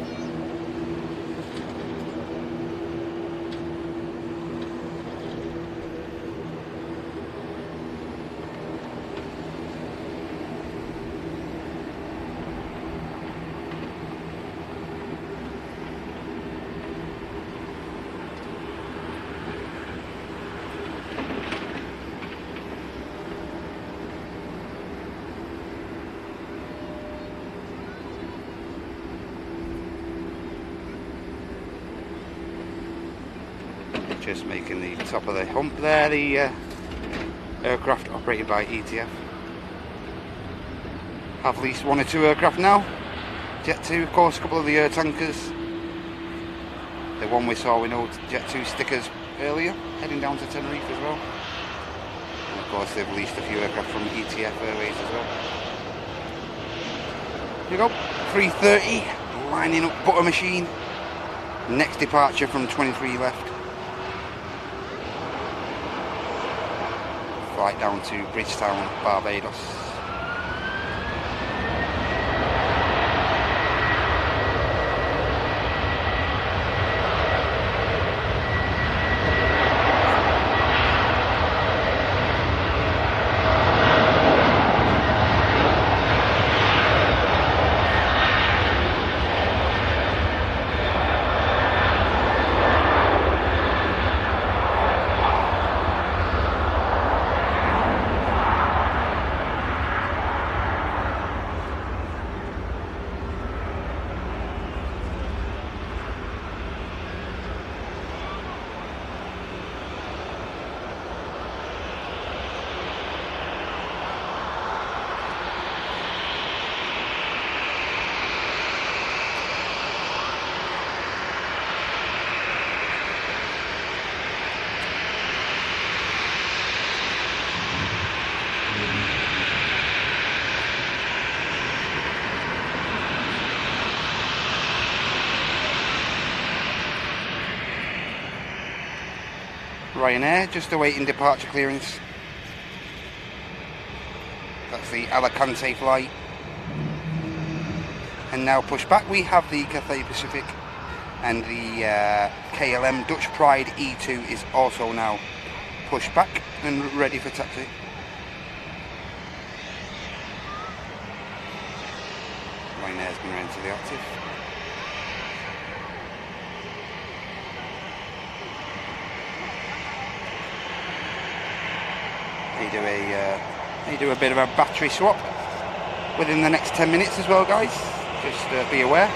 Just making the top of the hump there, the aircraft operated by ETF. Have leased 1 or 2 aircraft now. Jet 2, of course, a couple of the air tankers. The one we saw with no Jet 2 stickers earlier, heading down to Tenerife as well. And of course they've leased a few aircraft from ETF Airways as well. Here we go, 330, lining up butter machine. Next departure from 23 left. Flight down to Bridgetown, Barbados. Ryanair, just awaiting departure clearance. That's the Alicante flight. And now push back, we have the Cathay Pacific, and the KLM Dutch Pride E2 is also now pushed back and ready for taxi. Ryanair's going to enter the active. They do a bit of a battery swap within the next 10 minutes as well, guys. Just be aware.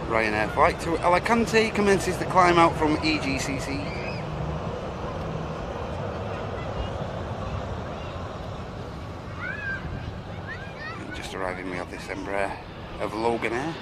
Ryanair flight to Alicante commences the climb out from EGCC. And just arriving, we have this Embraer of Logan Air.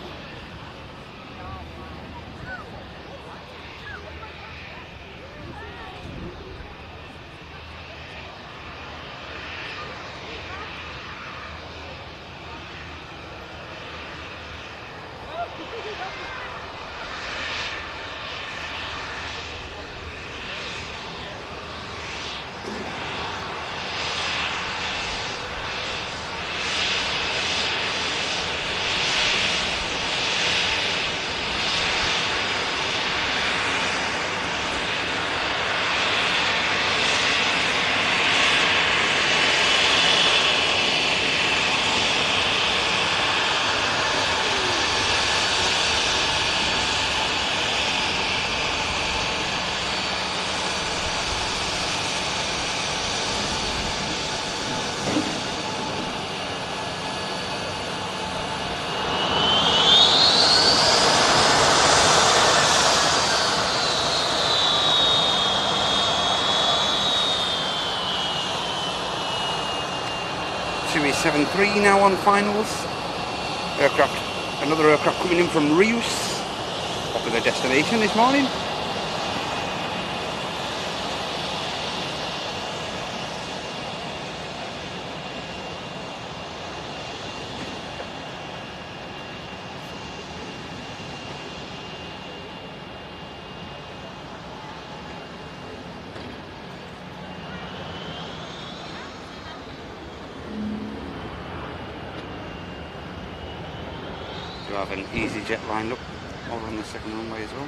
Series 73 now on finals. Another aircraft coming in from Reus, popular destination this morning. You have an EasyJet lined up over on the second runway as well.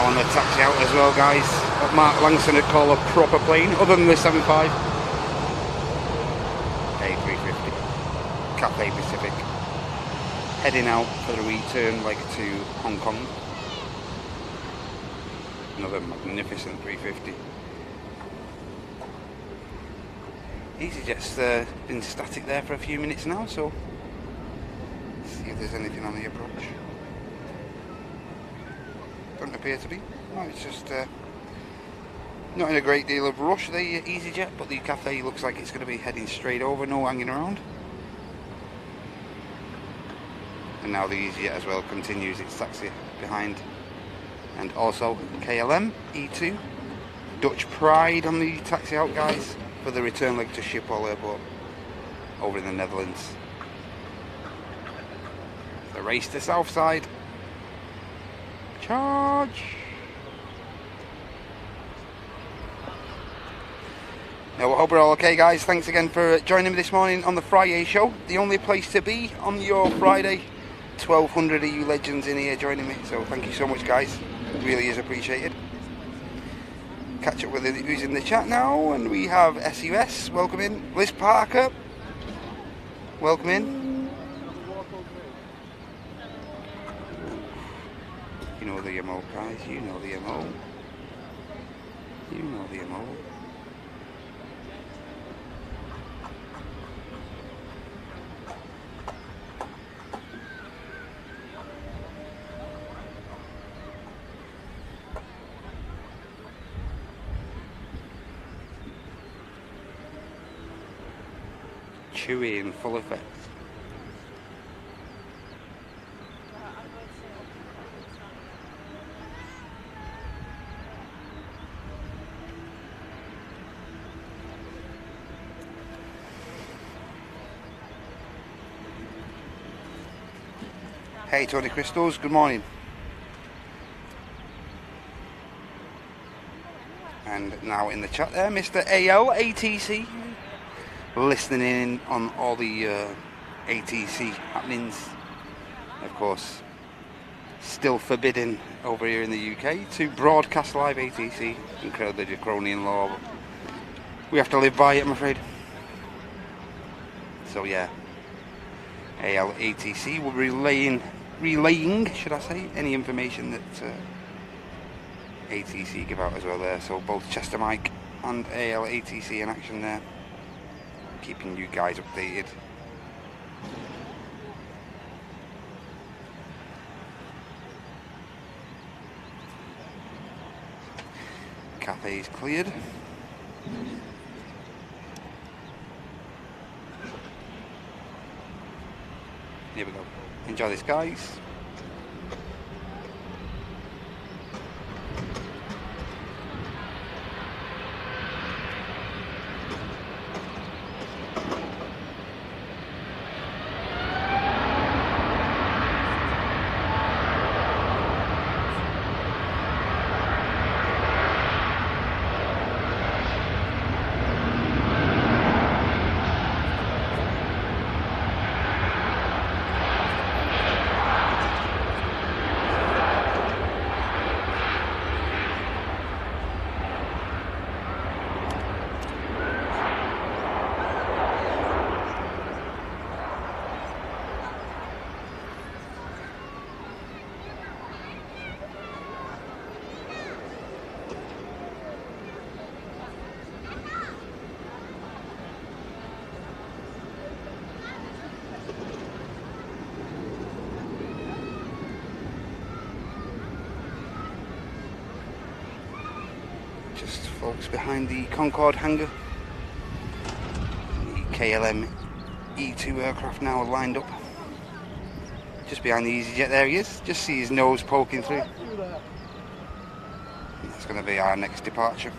on the taxi out as well, guys. What Mark Langston would call a proper plane, other than the 75. A350, Cathay Pacific. Heading out for the return leg to Hong Kong. Another magnificent 350. EasyJet's been static there for a few minutes now, so let's see if there's anything on the approach. Don't appear to be. No, it's just not in a great deal of rush, the EasyJet, but the Cathay looks like it's going to be heading straight over, no hanging around. And now the EasyJet as well continues its taxi behind. And also KLM E2, Dutch Pride on the taxi out, guys, for the return leg to Schiphol Airport over in the Netherlands. The race to Southside. Charge! Now, I hope we're all okay, guys. Thanks again for joining me this morning on the FriYAY show. The only place to be on your Friday. 1,200 of you legends in here joining me, so thank you so much, guys. It really is appreciated. Catch up with who's in the chat now, and we have SUS, welcome in. Liz Parker, welcome in. You know the MO, guys, you know the MO. You know the MO. Chewy in full effect. Hey Tony Crystals, good morning. And now in the chat there, Mr. ATC, listening in on all the ATC happenings. Of course, still forbidden over here in the UK to broadcast live ATC. Incredibly draconian law. We have to live by it, I'm afraid. So yeah, ATC will be relaying, should I say, any information that ATC give out as well there. So both Chester Mike and ATC in action there, keeping you guys updated. Cafe is cleared. Here we go. Enjoy this, guys. Folks behind the Concorde hangar. The KLM E2 aircraft now lined up. Just behind the EasyJet, there he is. Just see his nose poking through. And that's going to be our next departure.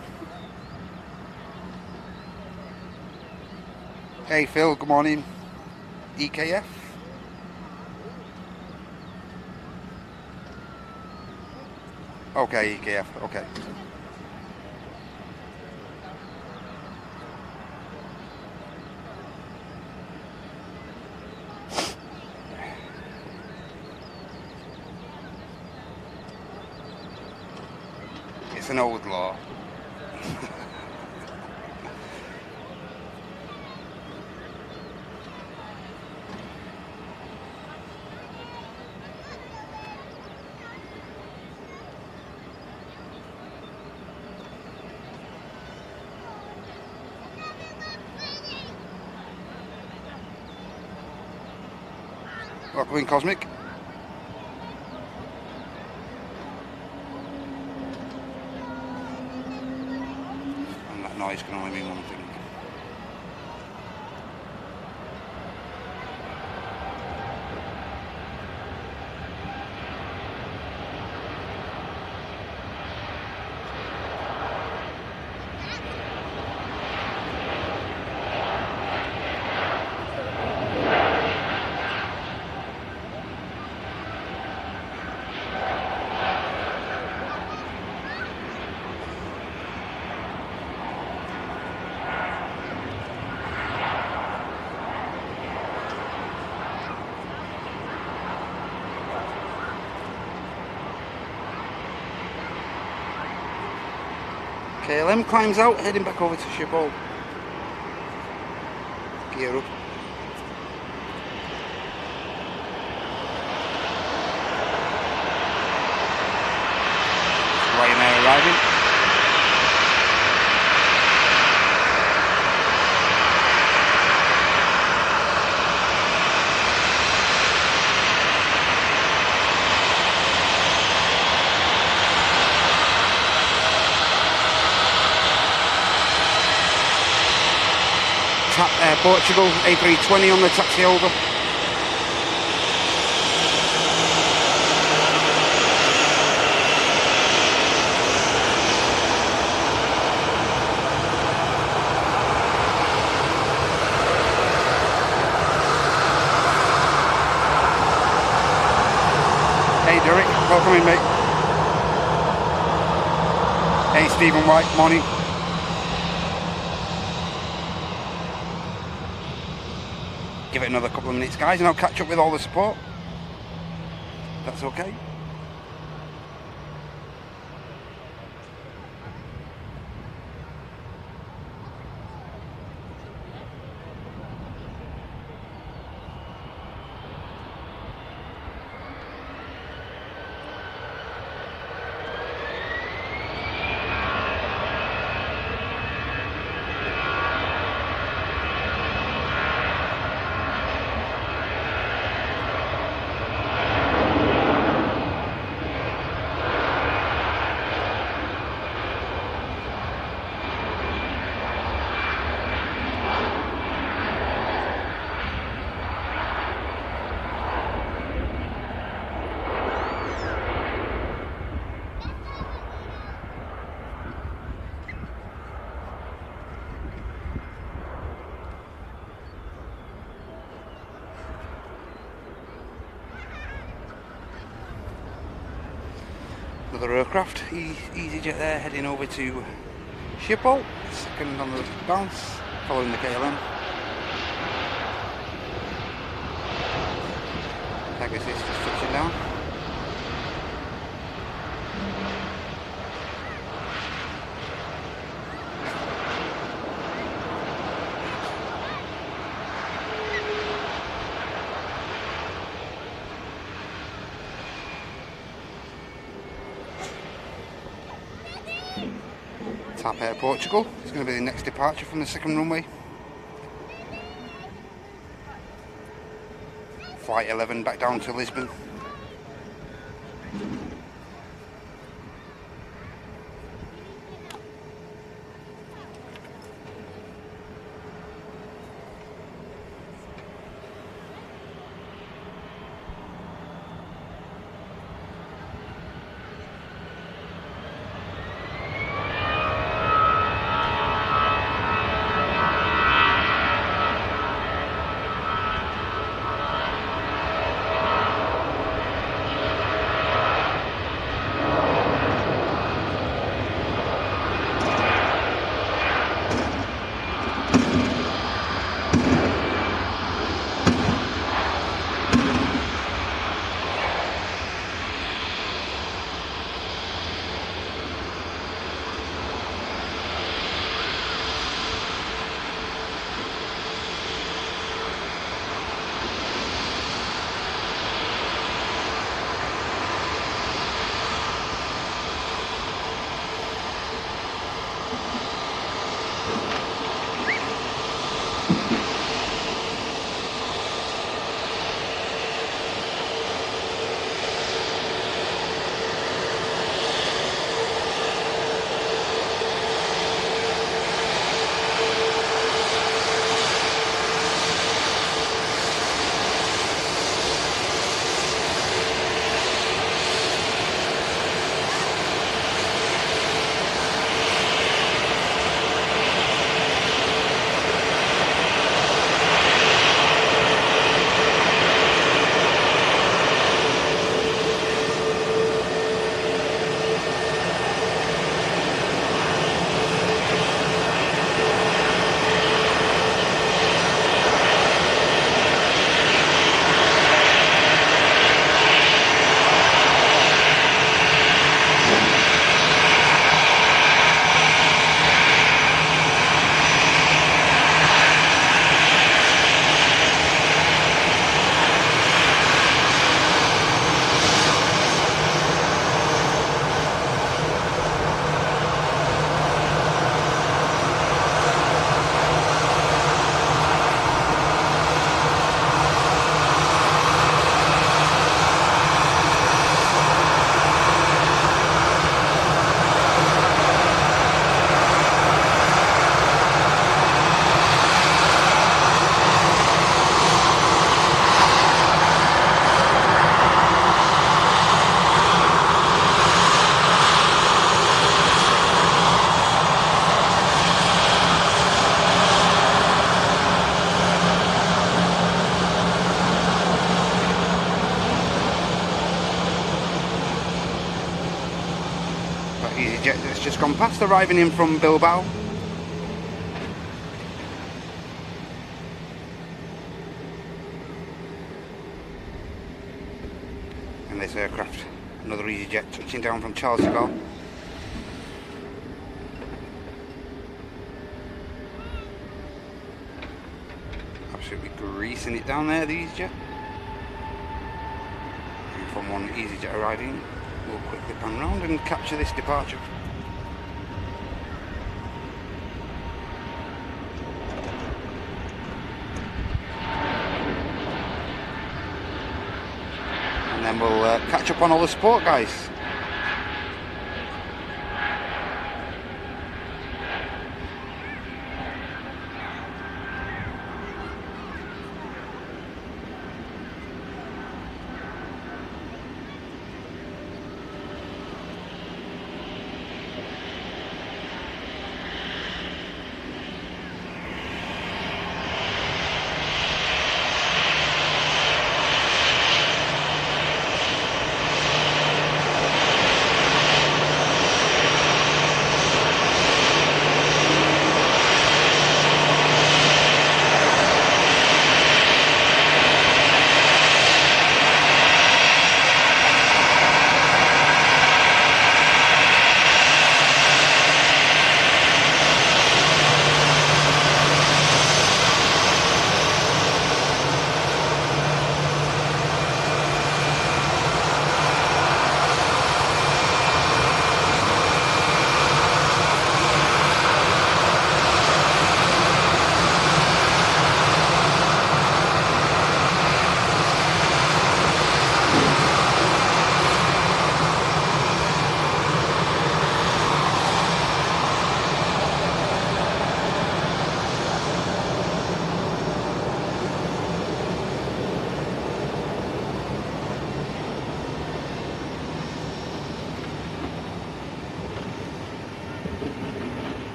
Hey Phil, good morning. EKF. Okay, EKF, okay. It's an old law. Welcome in, Cosmic. And that noise can only mean one thing. KLM climbs out, heading back over to Schiphol. Gear up. FriYAY arriving. Portugal, A320 on the taxi over. Hey Derek, welcome in mate. Hey Stephen White, morning. Give it another couple of minutes guys and I'll catch up with all the support. That's okay. Another aircraft, EasyJet there, heading over to Schiphol, second on the bounce, following the KLM. Pegasus just touching down. TAP Air Portugal is going to be the next departure from the second runway. Flight 11 back down to Lisbon. EasyJet that's just gone past, arriving in from Bilbao. And this aircraft, another EasyJet touching down from Charles de Gaulle. Absolutely greasing it down there, the EasyJet. And from one EasyJet arriving, we'll quickly pan round and capture this departure. And then we'll catch up on all the support guys.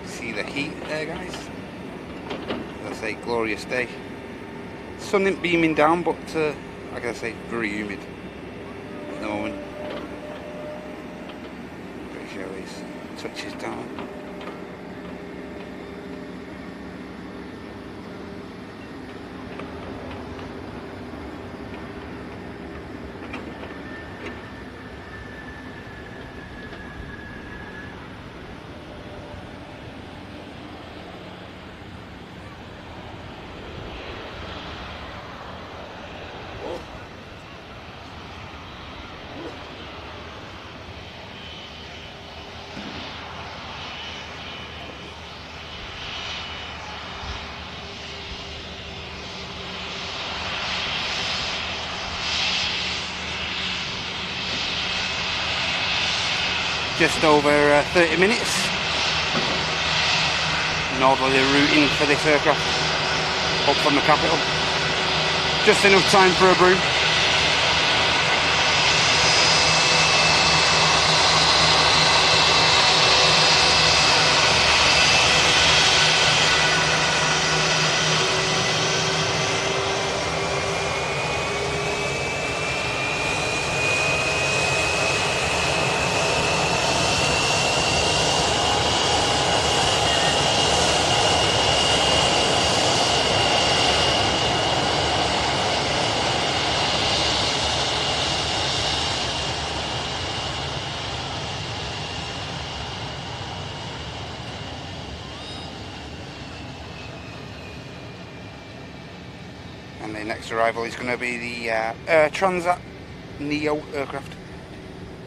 See the heat there guys, as I say, glorious day. Sun isn't beaming down, but like I say, very humid at the moment. Pretty sure these touches down. Just over 30 minutes northerly routing for this aircraft up from the capital. Just enough time for a brew. And the next arrival is going to be the Air Transat Neo aircraft.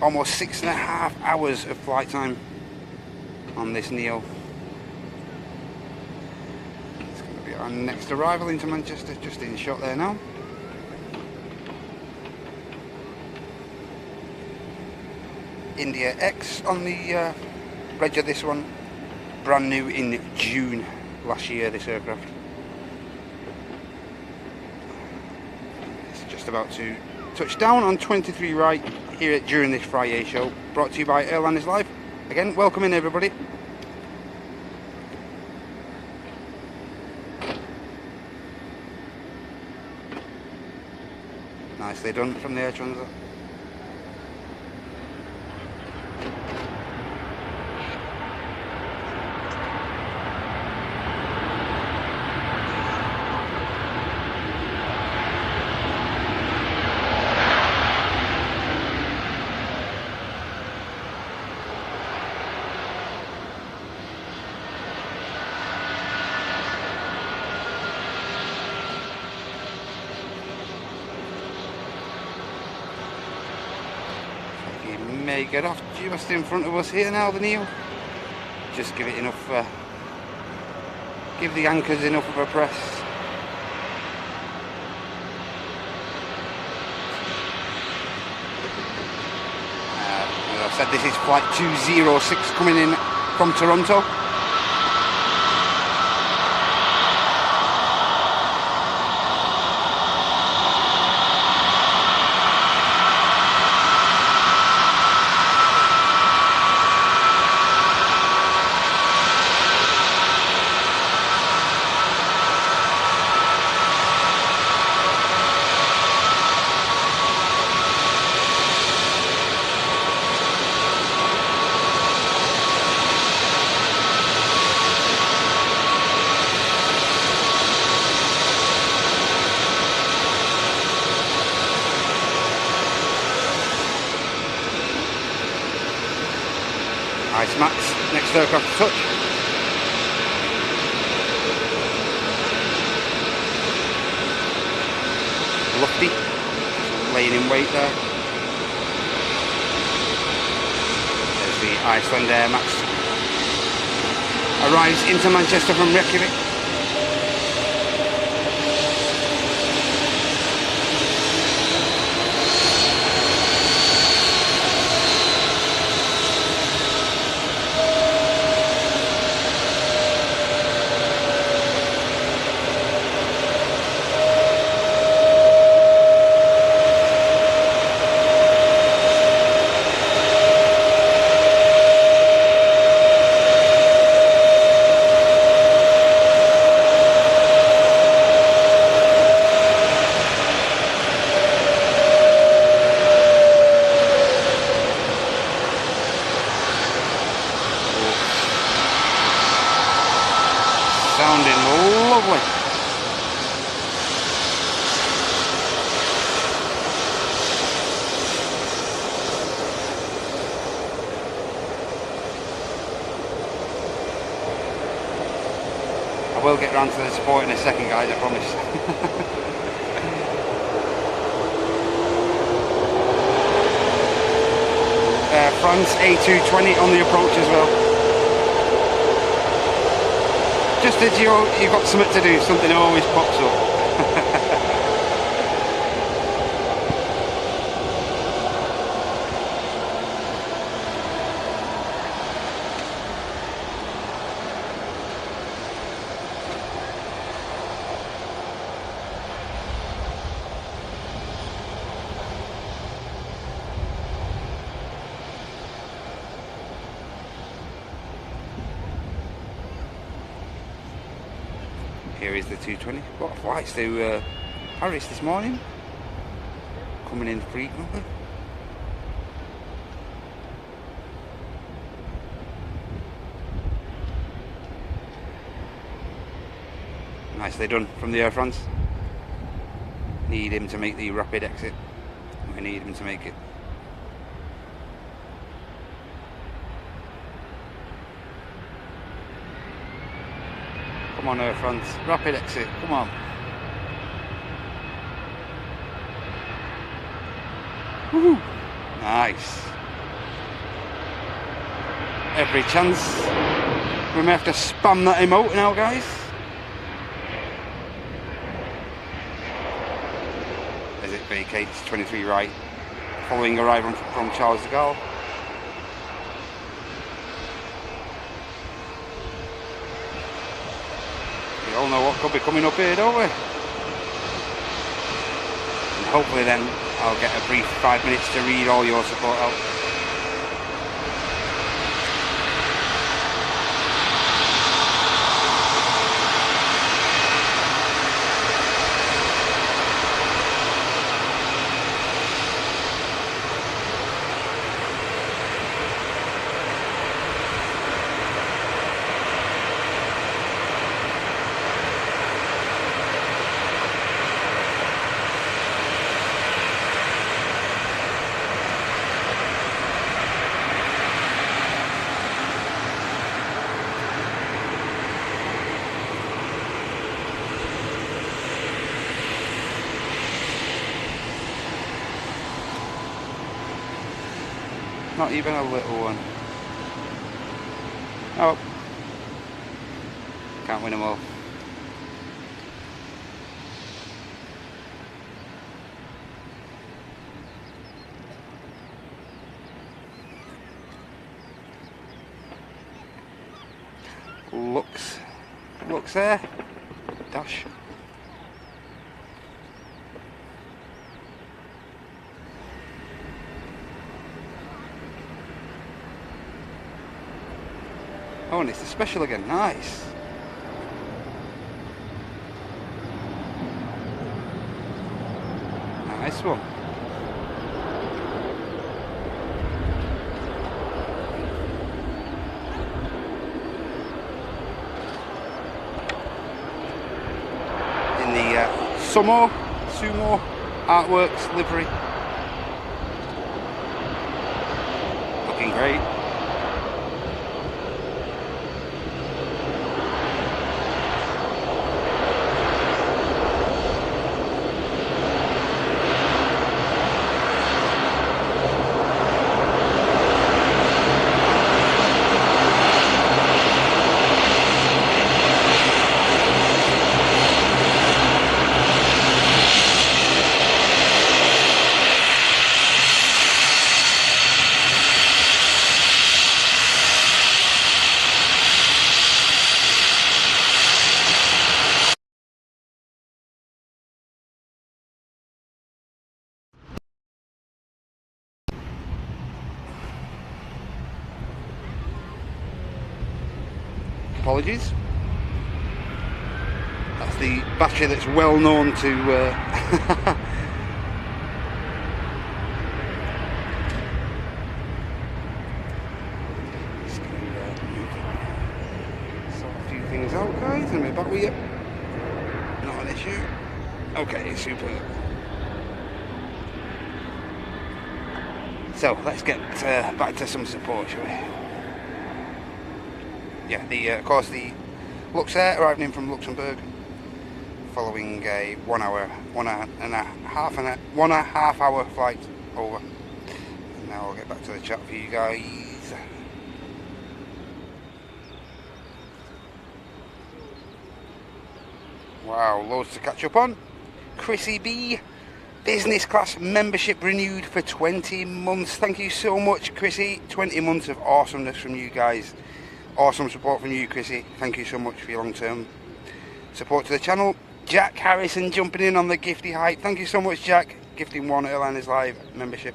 Almost 6.5 hours of flight time on this Neo. It's going to be our next arrival into Manchester, just in shot there now. India X on the reg of this one. Brand new in June last year, this aircraft. About to touch down on 23 right here during this FriYAY show, brought to you by Airline is Live. Again, welcome in everybody. Nicely done from the Air Transat. may get off just in front of us here now, the Neo. Just give it enough, give the anchors enough of a press. As I said, this is flight 206 coming in from Toronto. Nice, Max, next aircraft to touch. Lofty, laying in wait there. There's the Iceland Air Max. Arrives into Manchester from Reykjavik. Sounding lovely. I will get round to the support in a second, guys, I promise. France A220 on the approach as well. Just as you've got something to do, something always pops up. Here is the 220. Got flights to Paris this morning. Coming in frequently. Nicely done from the Air France. Need him to make the rapid exit. We need him to make it. Come on, Air France, rapid exit, come on. Woohoo! Nice. Every chance. We may have to spam that emote now, guys. As it vacates 23 right, following arrival from Charles de Gaulle. We all know what could be coming up here, don't we? And hopefully then I'll get a brief 5 minutes to read all your support out. Not even a little one. Oh. Can't win them all. Looks there. Dash. Oh, and it's the special again. Nice. Nice one. In the Sumo Artworks livery. Looking great. Apologies. That's the battery that's well known to just sort a few things out, guys, and we're back with you. Not an issue. Okay, super. So let's get back to some support, shall we? Yeah, of course the Luxair arriving in from Luxembourg, following a 1 and a half hour flight over. And now I'll get back to the chat for you guys. Wow, loads to catch up on. Chrissy B, business class membership renewed for 20 months. Thank you so much, Chrissy. 20 months of awesomeness from you guys. Awesome support from you, Chrissy. Thank you so much for your long-term support to the channel. Jack Harrison jumping in on the gifty hype. Thank you so much, Jack. Gifting 1 Airliners Live membership.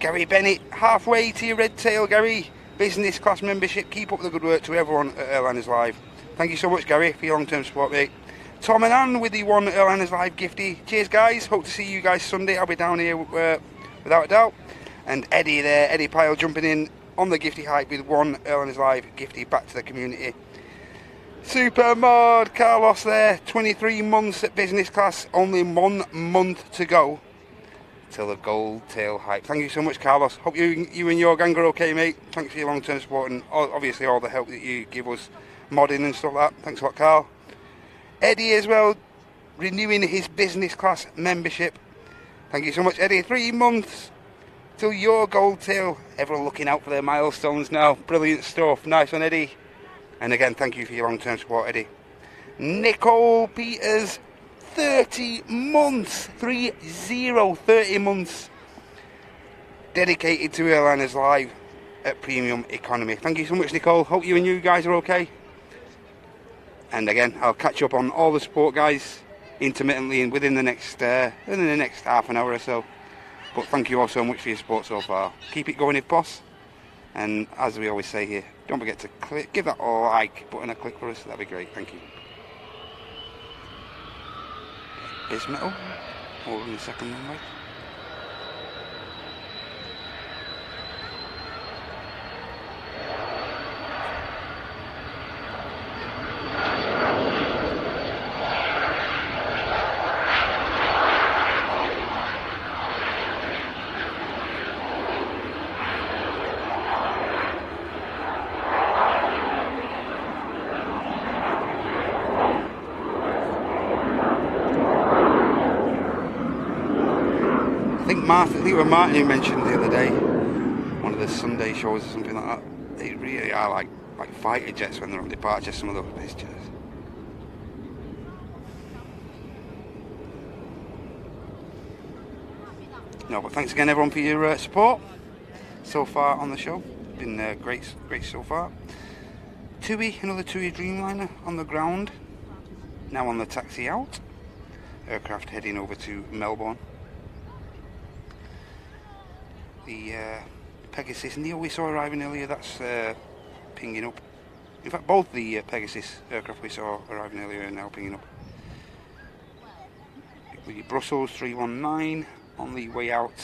Gary Bennett, halfway to your red tail, Gary. Business class membership. Keep up the good work to everyone at Airliners Live. Thank you so much, Gary, for your long-term support, mate. Tom and Ann with the 1 Airliners Live gifty. Cheers, guys. Hope to see you guys Sunday. I'll be down here without a doubt. And Eddie there, Eddie Pyle jumping in on the gifty hype with 1 Airliners Live gifty back to the community. Super mod Carlos there, 23 months at business class, only 1 month to go till the gold tail hype. Thank you so much, Carlos. Hope you and your gang are okay, mate. Thanks for your long-term support and obviously all the help that you give us modding and stuff like that. Thanks a lot, Carl. Eddie as well, renewing his business class membership. Thank you so much, Eddie. 3 months till your gold tail. Everyone looking out for their milestones now. Brilliant stuff. Nice one, Eddie. And again, thank you for your long-term support, Eddie. Nicole Peters, 30 months. 30 months. Dedicated to Airliners Live at Premium Economy. Thank you so much, Nicole. Hope you and you guys are okay. And again, I'll catch up on all the support, guys, intermittently and within the next half an hour or so. But thank you all so much for your support so far. Keep it going if possible. And as we always say here, don't forget to give that like button a click for us. That'd be great. Thank you. Bismetal. Hold on a second, right? I think it was Martin who mentioned the other day, one of the Sunday shows or something like that. They really are like fighter jets when they're on departure, some of those pictures. No, but thanks again everyone for your support so far on the show. Been great so far. Another TUI Dreamliner on the ground. Now on the taxi out. Aircraft heading over to Melbourne. The Pegasus Neo we saw arriving earlier, that's pinging up. In fact, both the Pegasus aircraft we saw arriving earlier are now pinging up. The Brussels 319 on the way out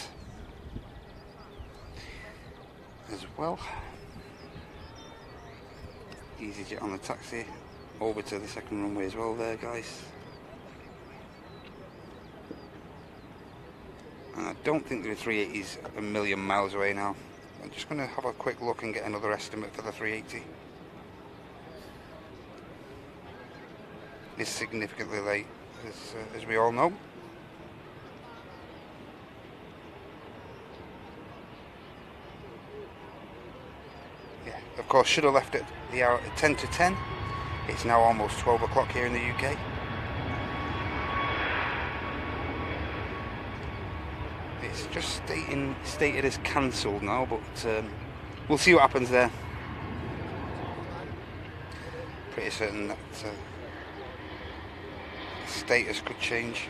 as well. EasyJet on the taxi over to the second runway as well there, guys. And I don't think the 380 is a million miles away now. I'm just going to have a quick look and get another estimate for the 380. It's significantly late, as we all know. Yeah, of course, should have left at the hour at 10 to 10. It's now almost 12 o'clock here in the UK. It's just stated as cancelled now, but we'll see what happens there. Pretty certain that status could change.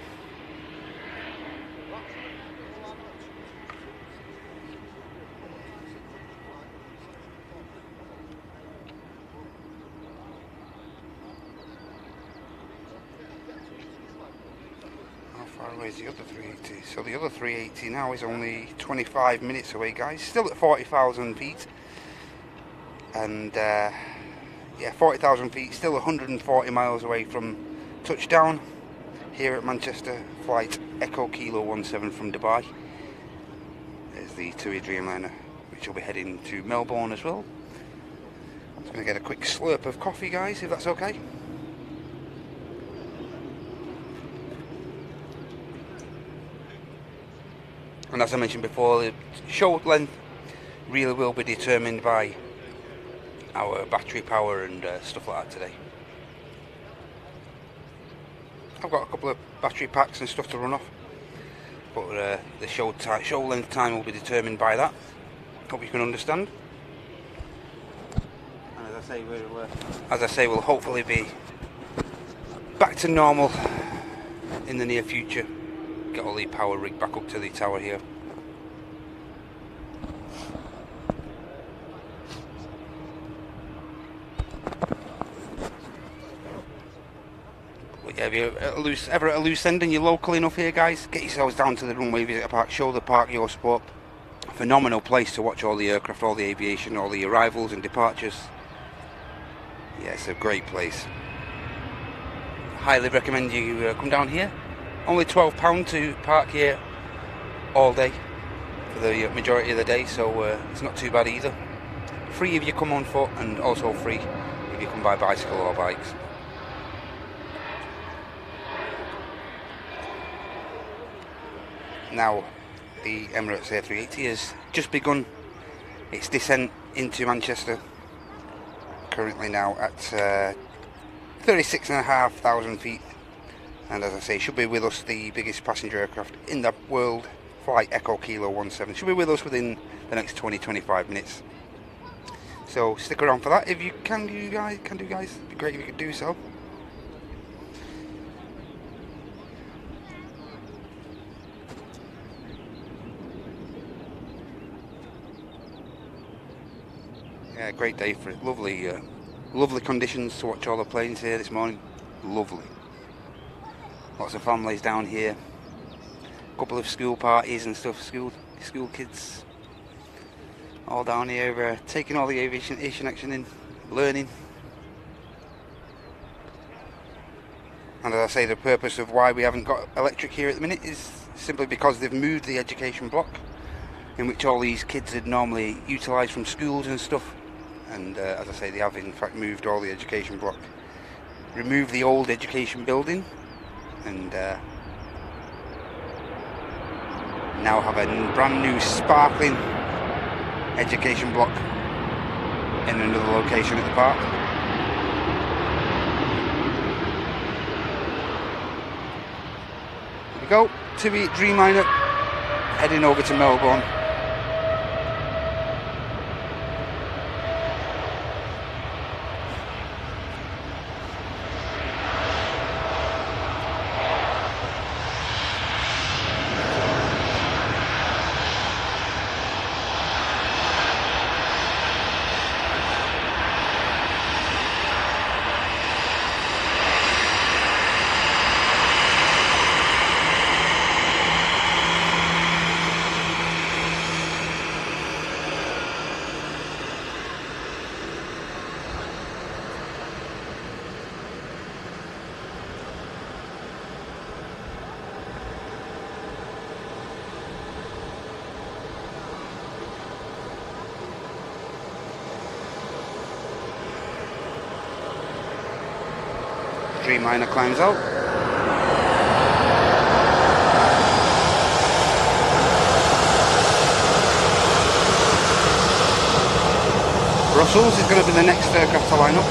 Where's the other 380? So the other 380 now is only 25 minutes away, guys. Still at 40,000 feet. And yeah, 40,000 feet, still 140 miles away from touchdown here at Manchester. Flight Echo Kilo 17 from Dubai. There's the TUI Dreamliner, which will be heading to Melbourne as well. I'm just going to get a quick slurp of coffee, guys, if that's okay. And as I mentioned before, the show length really will be determined by our battery power and stuff like that today. I've got a couple of battery packs and stuff to run off, but the show length time will be determined by that. Hope you can understand. And as I say, we'll hopefully be back to normal in the near future. Get all the power rigged back up to the tower here. But yeah, if you're ever at a loose end and you're local enough here, guys, get yourselves down to the runway visitor park, show the park your sport. Phenomenal place to watch all the aircraft, all the aviation, all the arrivals and departures. Yeah, it's a great place. Highly recommend you come down here. Only £12 to park here all day for the majority of the day, so it's not too bad either. Free if you come on foot, and also free if you come by bicycle or bikes. Now, the Emirates A380 has just begun its descent into Manchester. Currently now at 36,500 feet. And as I say, should be with us the biggest passenger aircraft in the world, Flight Echo Kilo 17. Should be with us within the next 20-25 minutes. So stick around for that if you can, do guys. It'd be great if you could do so. Yeah, great day for it. Lovely conditions to watch all the planes here this morning. Lovely. Lots of families down here. A couple of school parties and stuff. School kids. All down here, taking all the aviation action in, learning. And as I say, the purpose of why we haven't got electric here at the minute is simply because they've moved the education block in which all these kids had normally utilised from schools and stuff. And as I say, they have in fact moved all the education block, removed the old education building, and now have a brand new sparkling education block in another location at the park. Here we go, 28 Dreamliner heading over to Melbourne. Dreamliner climbs out. Brussels is going to be the next aircraft to line up.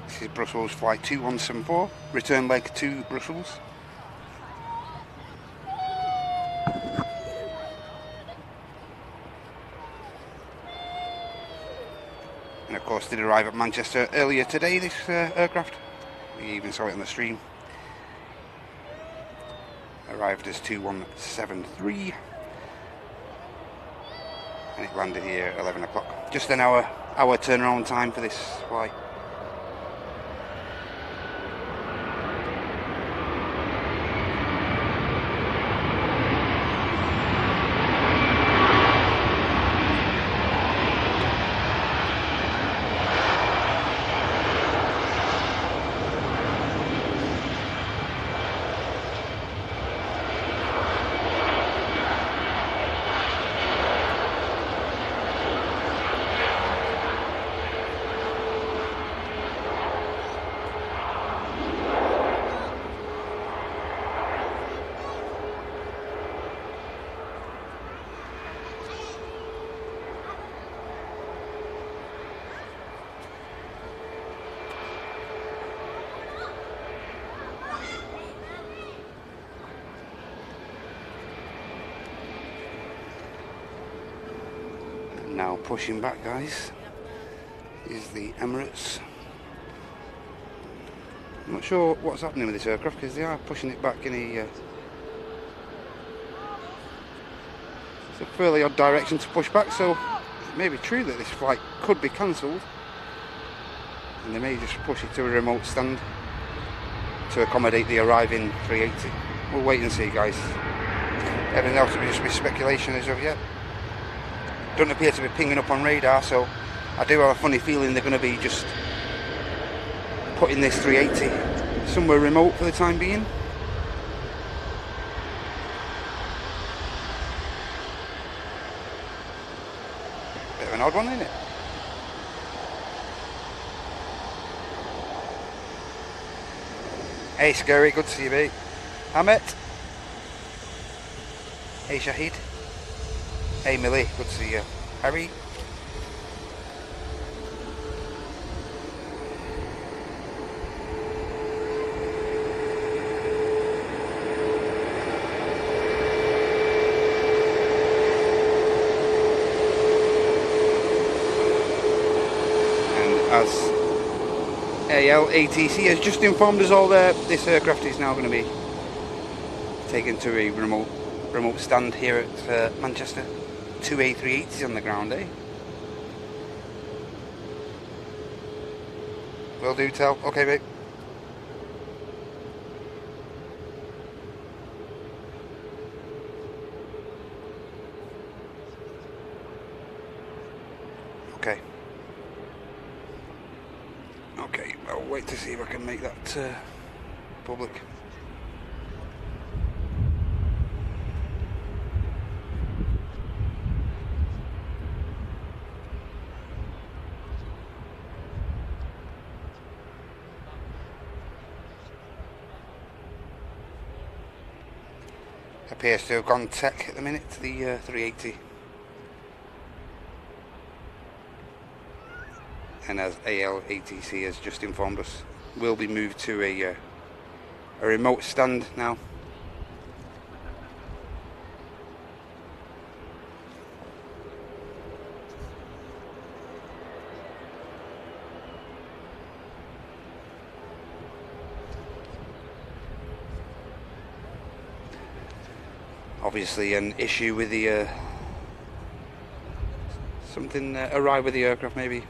This is Brussels flight 2174, return leg to Brussels. And of course did arrive at Manchester earlier today, this aircraft. We even saw it on the stream. Arrived as 2173 and it landed here at 11 o'clock. Just an hour turnaround time for this flight. Now pushing back, guys, is the Emirates. I'm not sure what's happening with this aircraft because they are pushing it back in a it's a fairly odd direction to push back, so it may be true that this flight could be cancelled and they may just push it to a remote stand to accommodate the arriving 380. We'll wait and see, guys. Everything else will just be speculation as of yet. Don't appear to be pinging up on radar, so I do have a funny feeling they're going to be just putting this 380 somewhere remote for the time being. Bit of an odd one, isn't it? Hey Scary, good to see you, mate. Ahmet. Hey Shahid. Hey Millie, good to see you. Harry. And as ALATC has just informed us all there, this aircraft is now going to be taken to a remote stand here at Manchester. 2 A380s on the ground, eh? Will do, tell. Okay, mate. Okay. Okay, I'll wait to see if I can make that public. Appears to have gone tech at the minute, the 380. And as ALATC has just informed us, will be moved to a remote stand now. Obviously an issue with the something awry with the aircraft maybe.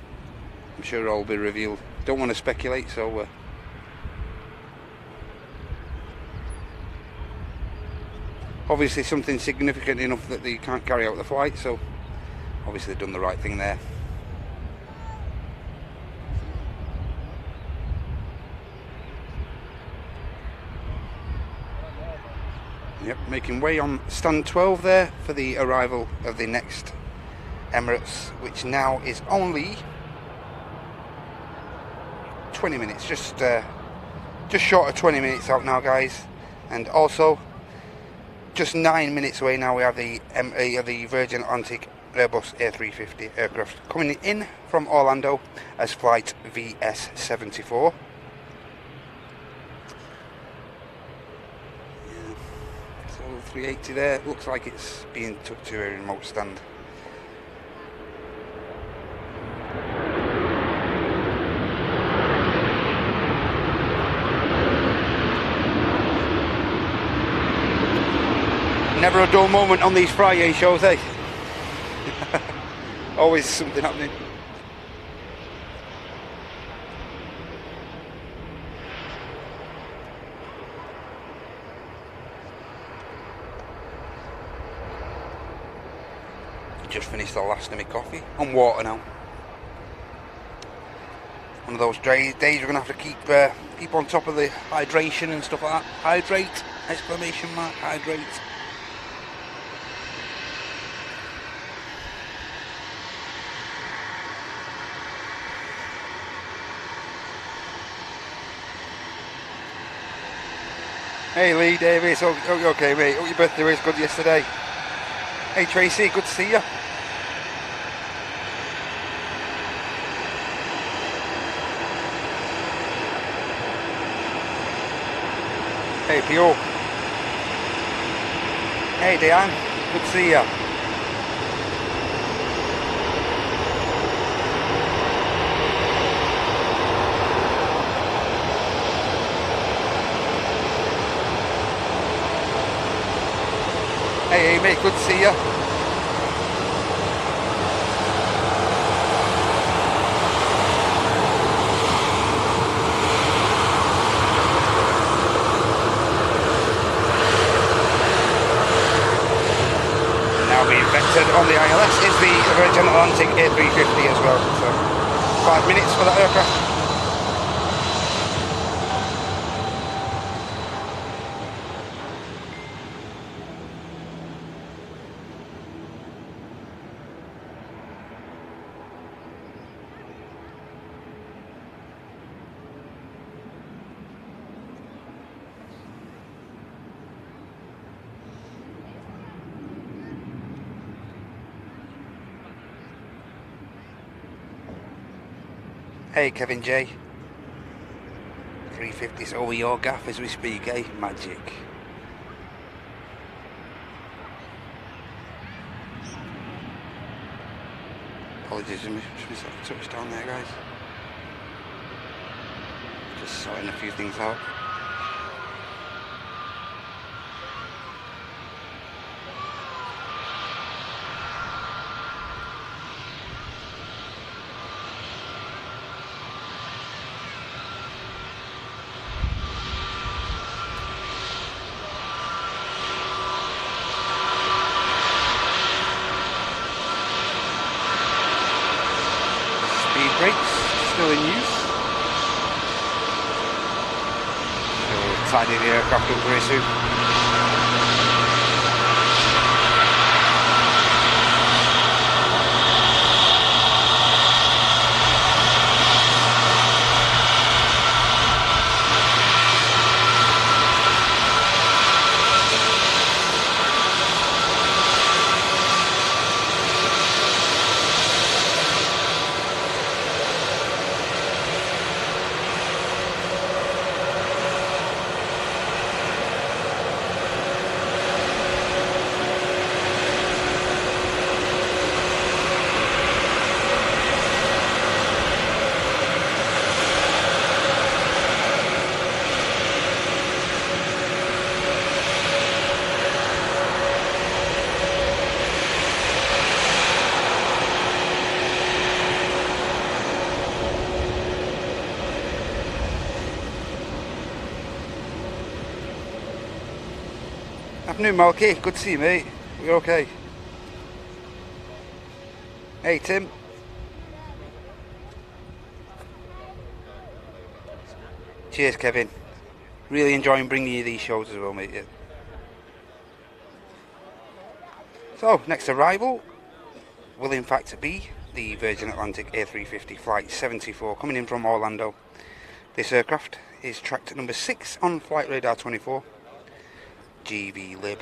I'm sure it'll all be revealed. Don't want to speculate, so obviously something significant enough that they can't carry out the flight, so obviously they've done the right thing there. Yep, making way on stand 12 there for the arrival of the next Emirates, which now is only 20 minutes, just short of 20 minutes out now, guys. And also just 9 minutes away now we have the Virgin Atlantic Airbus A350 aircraft coming in from Orlando as flight VS74. So 380 there, looks like it's being took to a remote stand. Never a dull moment on these FriYAY shows, eh? Always something happening. Just finished the last of my coffee. On water now. One of those days we're gonna have to keep on top of the hydration and stuff like that. Hydrate! Exclamation mark! Hydrate! Hey Lee Davis, okay mate, hope your birthday was good yesterday. Hey Tracy, good to see you. Hey Pio. Hey Diane, good to see you. Hey mate, good to see you. Now being vectored on the ILS is the Virgin Atlantic A350 as well. So 5 minutes for that aircraft. Hey Kevin J. 350's over your gaff as we speak, eh? Magic. Apologies, I missed a touchdown there, guys. Just sorting a few things out. Brakes still in use. So we'll tidy the aircraft up very soon. Afternoon, Malky. Good to see you, mate. You're okay? Hey, Tim. Cheers, Kevin. Really enjoying bringing you these shows as well, mate. Yeah. So, next arrival will in fact be the Virgin Atlantic A350 Flight 74 coming in from Orlando. This aircraft is tracked at number 6 on Flight Radar 24, GV Lib.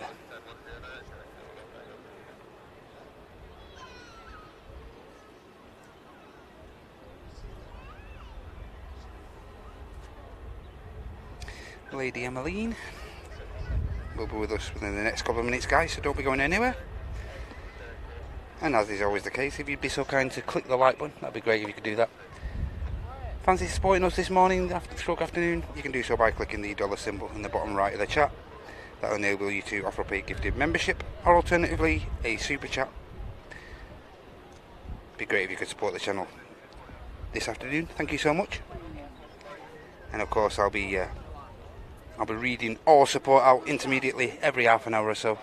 Lady Emmeline will be with us within the next couple of minutes, guys, so don't be going anywhere. And as is always the case, if you'd be so kind to click the like button, that'd be great if you could do that. Fancy supporting us this morning, afternoon, you can do so by clicking the dollar symbol in the bottom right of the chat. That'll enable you to offer up a gifted membership, or alternatively a super chat. It'd be great if you could support the channel this afternoon. Thank you so much. And of course I'll be reading all support out intermediately every half an hour or so,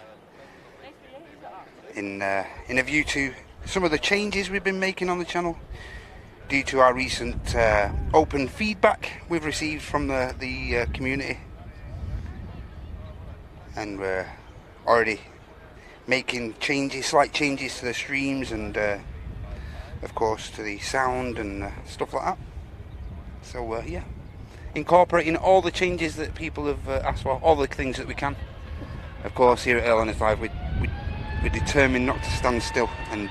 in a view to some of the changes we've been making on the channel due to our recent open feedback we've received from the community, and we're already making slight changes to the streams and of course to the sound and stuff like that. So yeah, incorporating all the changes that people have asked for, all the things that we can. Of course, here at Airline Live, we're determined not to stand still and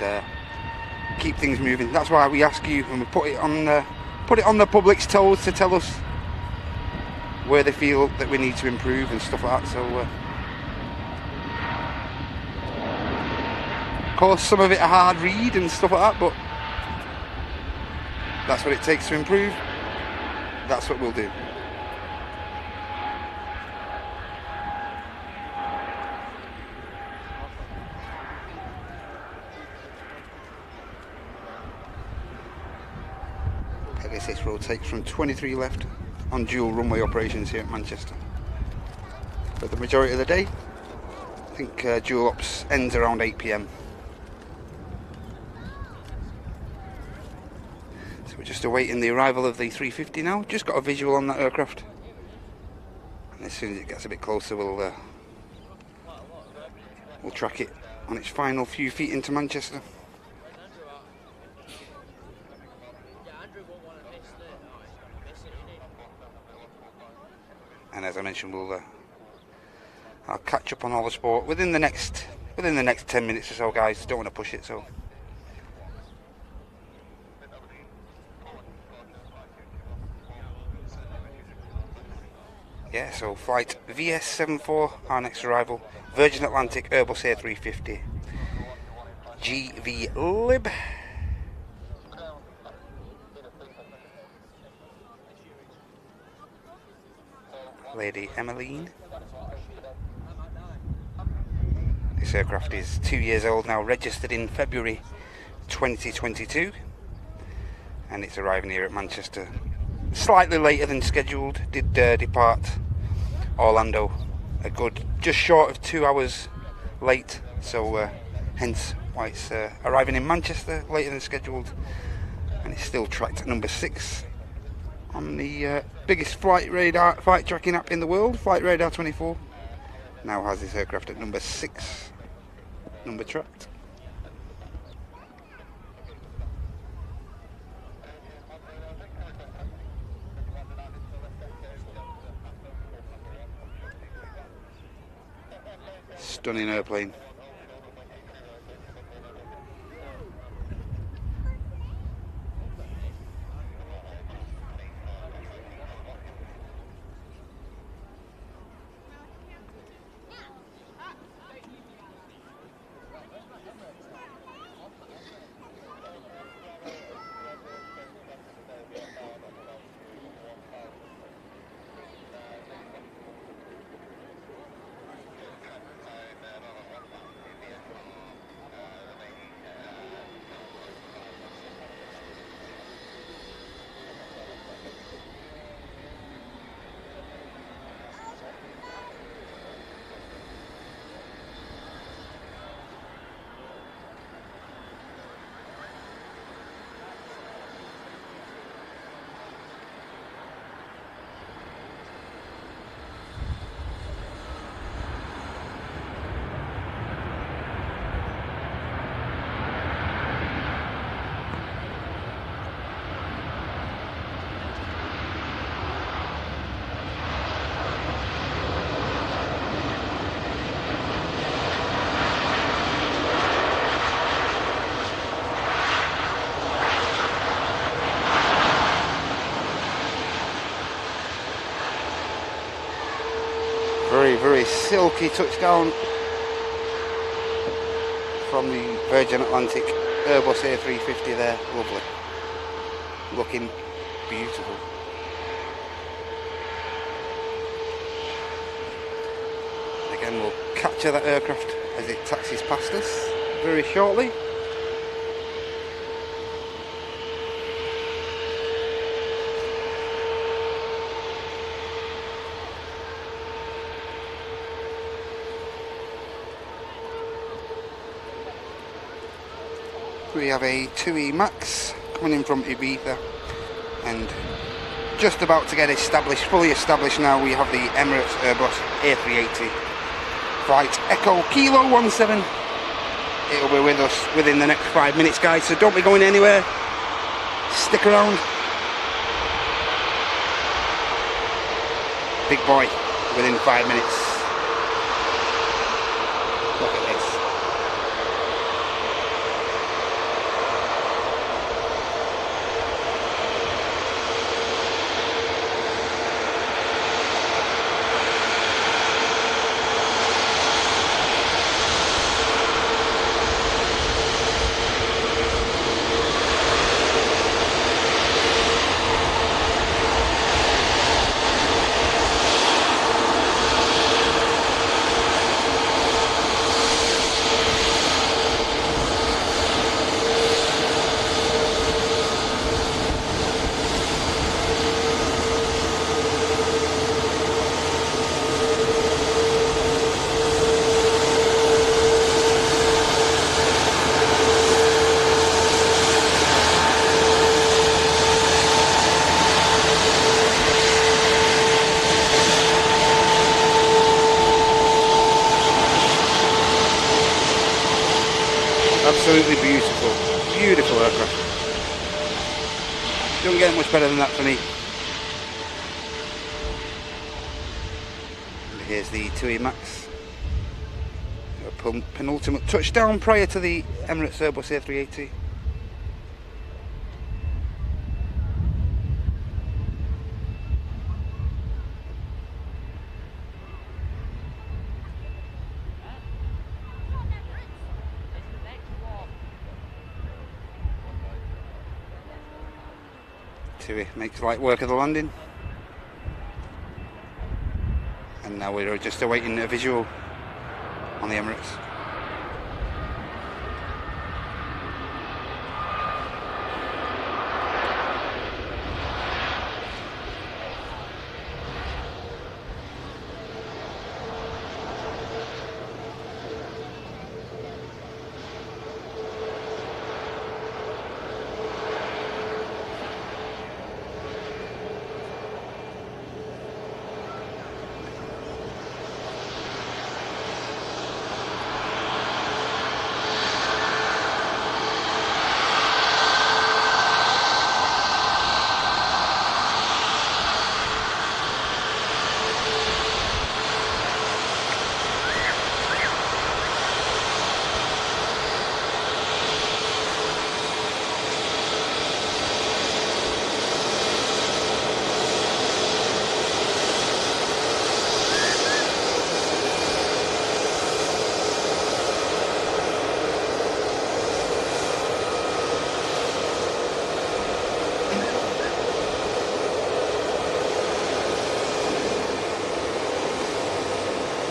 keep things moving. That's why we ask you, and we put it on the public's toes to tell us where they feel that we need to improve and stuff like that. So, of course, some of it a hard read and stuff like that, but that's what it takes to improve. That's what we'll do. Pegasus rotates from 23 left on dual runway operations here at Manchester. But the majority of the day, I think dual ops ends around 8 PM. So we're just awaiting the arrival of the 350 now. Just got a visual on that aircraft. And as soon as it gets a bit closer, we'll track it on its final few feet into Manchester. And as I mentioned, I'll catch up on all the sport within the next 10 minutes or so, guys. Don't want to push it, so. Yeah, so flight VS74, our next arrival, Virgin Atlantic Airbus A350, GV Lib. Lady Emmeline. This aircraft is 2 years old now, registered in February 2022, and it's arriving here at Manchester slightly later than scheduled. Did depart Orlando a good just short of 2 hours late, so hence why it's arriving in Manchester later than scheduled, and it's still tracked at number 6 on the biggest flight tracking app in the world, Flight Radar 24. Now has this aircraft at number 6, number tracked. Stunning airplane. very silky touchdown from the Virgin Atlantic Airbus A350 there. Lovely. Looking beautiful. Again, we'll capture that aircraft as it taxis past us very shortly. We have a 2E Max coming in from Ibiza and just about to get established, fully established now. We have the Emirates Airbus A380 flight Echo Kilo 17. It'll be with us within the next 5 minutes, guys, so don't be going anywhere. Stick around. Big boy within 5 minutes. Look at this. Absolutely beautiful, beautiful aircraft. Don't get much better than that for me. And here's the 2E Max. A penultimate touchdown prior to the Emirates Airbus A380. Makes light work of the landing, and now we're just awaiting a visual on the Emirates.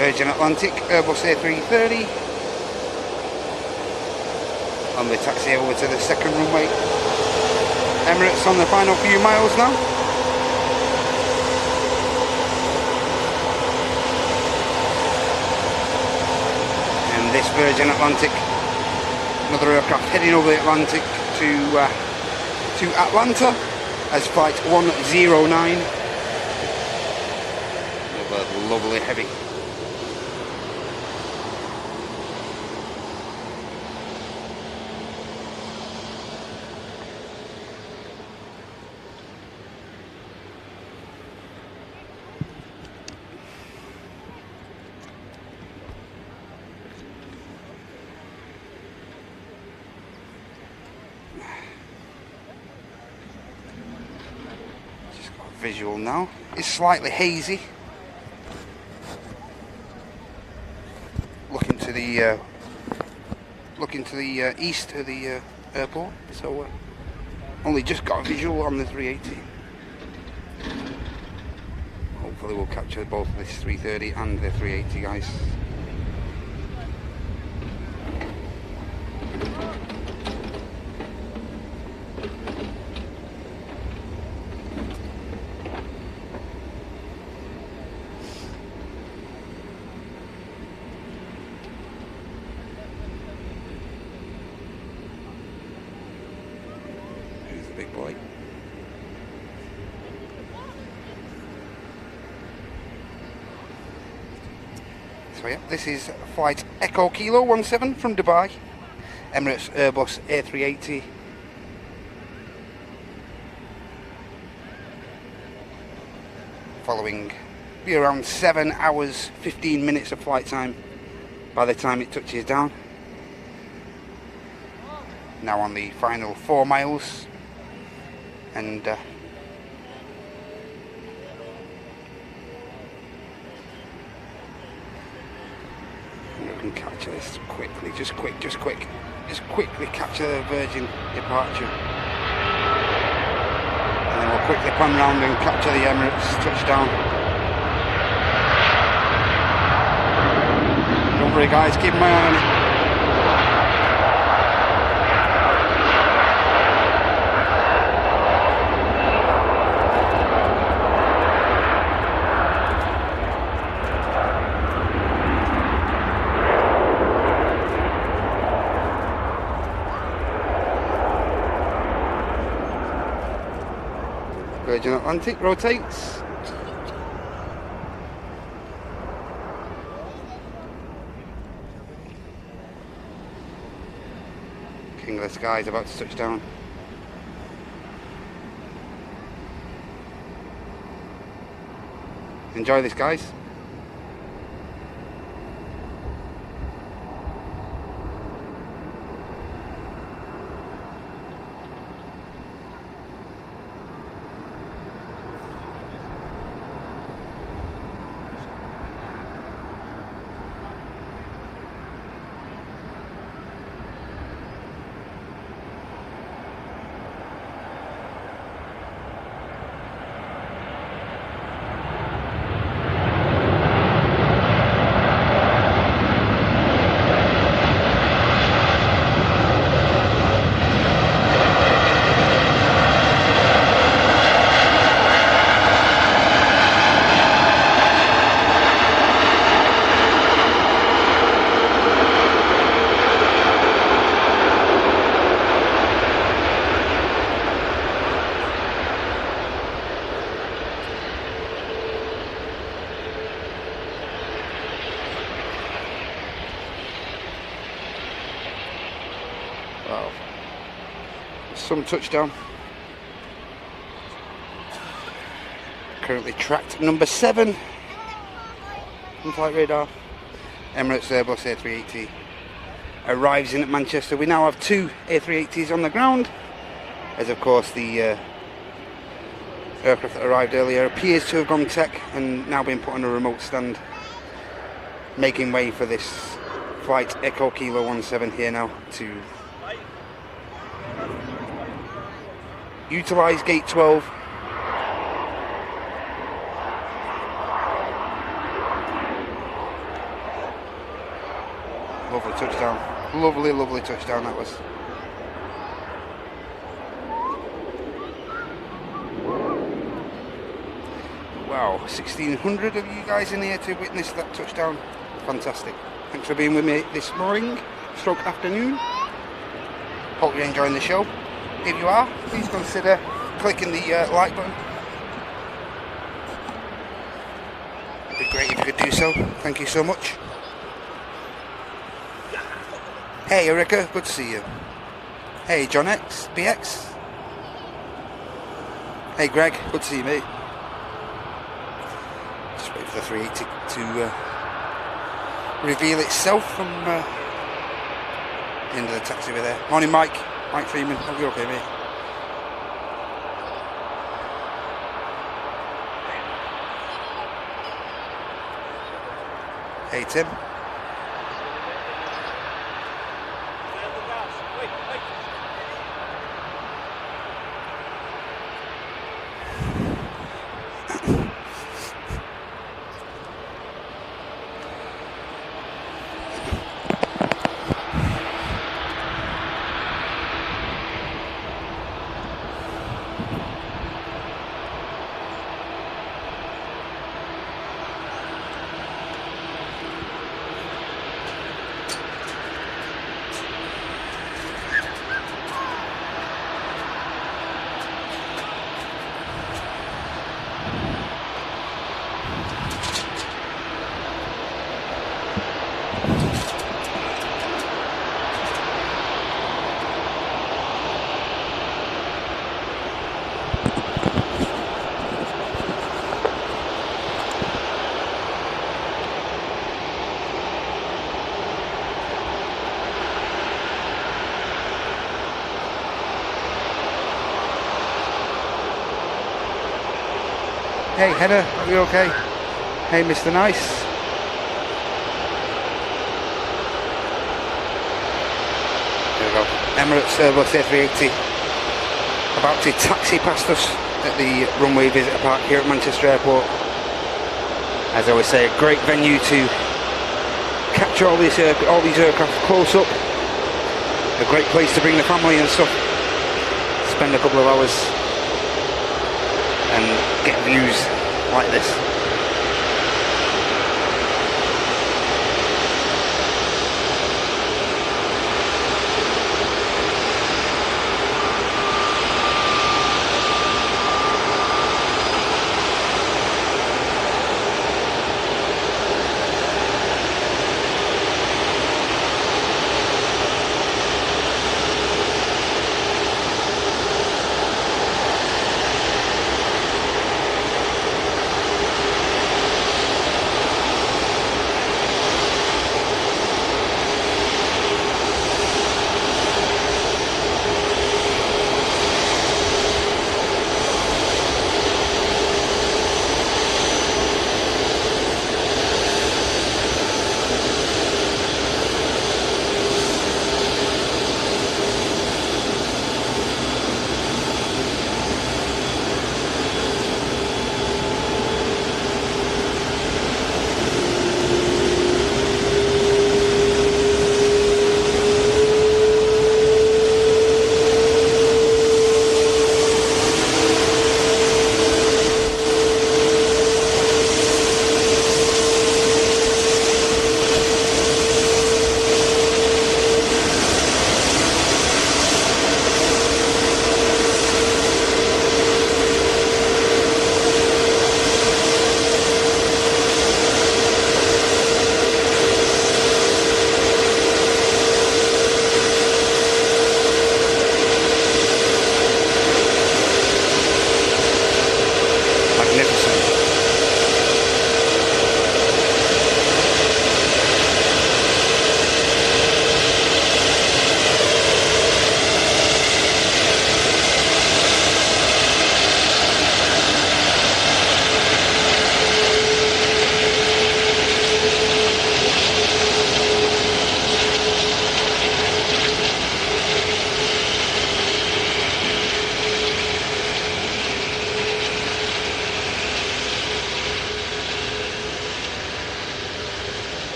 Virgin Atlantic Airbus A330, and we taxi over to the second runway. Emirates on the final few miles now. And this Virgin Atlantic, another aircraft heading over the Atlantic to Atlanta as flight 109. Another lovely heavy. Visual now. It's slightly hazy. looking to the east of the airport, so only just got a visual on the 380. Hopefully we'll capture both this 330 and the 380, guys. Who's the big boy? So yeah, this is flight Echo Kilo 17 from Dubai, Emirates Airbus A380. Following be around 7 hours 15 minutes of flight time by the time it touches down. Now on the final 4 miles, and we can capture this quickly, just quickly capture the Virgin departure, and then we'll quickly pan round and capture the Emirates touchdown. Don't worry guys, keep my eye on it. Virgin Atlantic rotates. King of the Sky is about to touch down. Enjoy this, guys. Wow, some touchdown. Currently tracked number 7 on flight radar. Emirates Airbus A380 arrives in at Manchester. We now have 2 A380s on the ground, as of course the aircraft that arrived earlier appears to have gone tech and now been put on a remote stand, making way for this flight Echo Kilo 17 here now to utilise gate 12. Lovely touchdown. Lovely touchdown that was. Wow, 1,600 of you guys in here to witness that touchdown. Fantastic. Thanks for being with me this morning, stroke afternoon. Hope you're enjoying the show. If you are, please consider clicking the like button. It'd be great if you could do so. Thank you so much. Hey Erica, good to see you. Hey John X, BX. Hey Greg, good to see you mate. Just wait for the 380 to reveal itself from the end of the taxi over there. Morning Mike Freeman, hope you're okay mate. Hey Tim. Hey Henna, are you okay? Hey Mr. Nice. There we go. Emirates Airbus A380 about to taxi past us at the runway visitor park here at Manchester Airport. As I always say, a great venue to capture all these aircraft close up. A great place to bring the family and stuff. Spend a couple of hours and get views like this.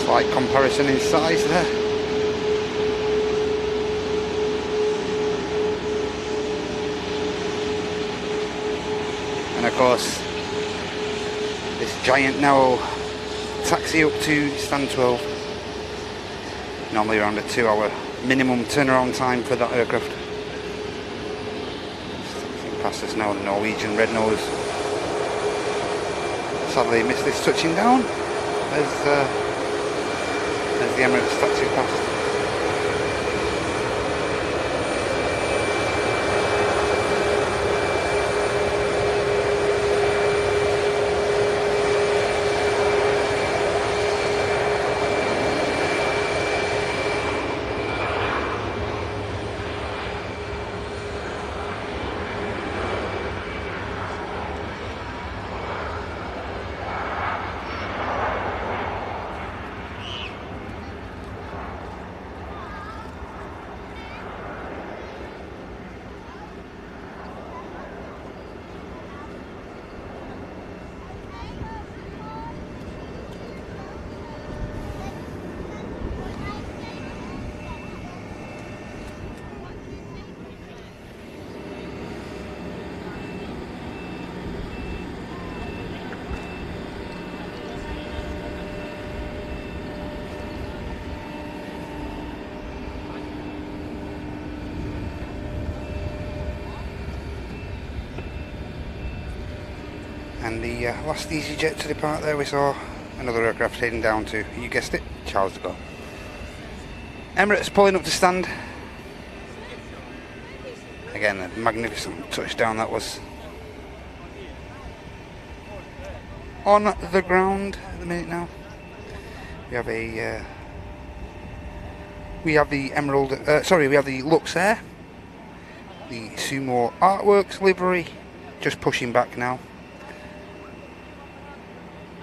Slight comparison in size there. And of course, this giant narrow taxi up to stand 12. Normally around a 2-hour minimum turnaround time for that aircraft. Taxiing past us now, the Norwegian red nose. Sadly missed this touching down as the Emirates taxi past. And the last EasyJet to depart there, we saw another aircraft heading down to, you guessed it, Charles de Gaulle. Emirates pulling up to stand. Again, a magnificent touchdown that was. On the ground at the minute now. We have a we have the Emerald, we have the Lux Air, the Sumo Artworks livery, just pushing back now.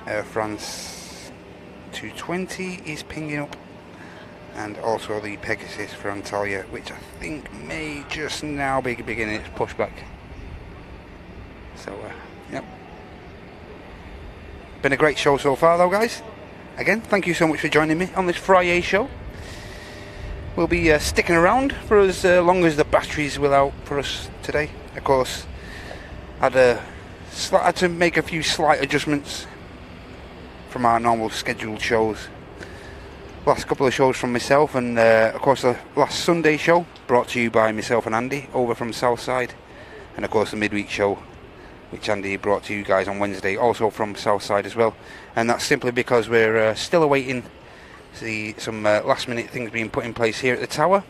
Air France 220 is pinging up, and also the Pegasus for Antalya, which I think may just now be beginning its pushback. So, yep. Been a great show so far though, guys. Again, thank you so much for joining me on this FriYAY show. We'll be sticking around for as long as the batteries will out for us today. Of course, had to make a few slight adjustments from our normal scheduled shows. Last couple of shows from myself, and of course the last Sunday show brought to you by myself and Andy over from Southside, and of course the midweek show which Andy brought to you guys on Wednesday, also from Southside as well. And that's simply because we're still awaiting some last minute things being put in place here at the tower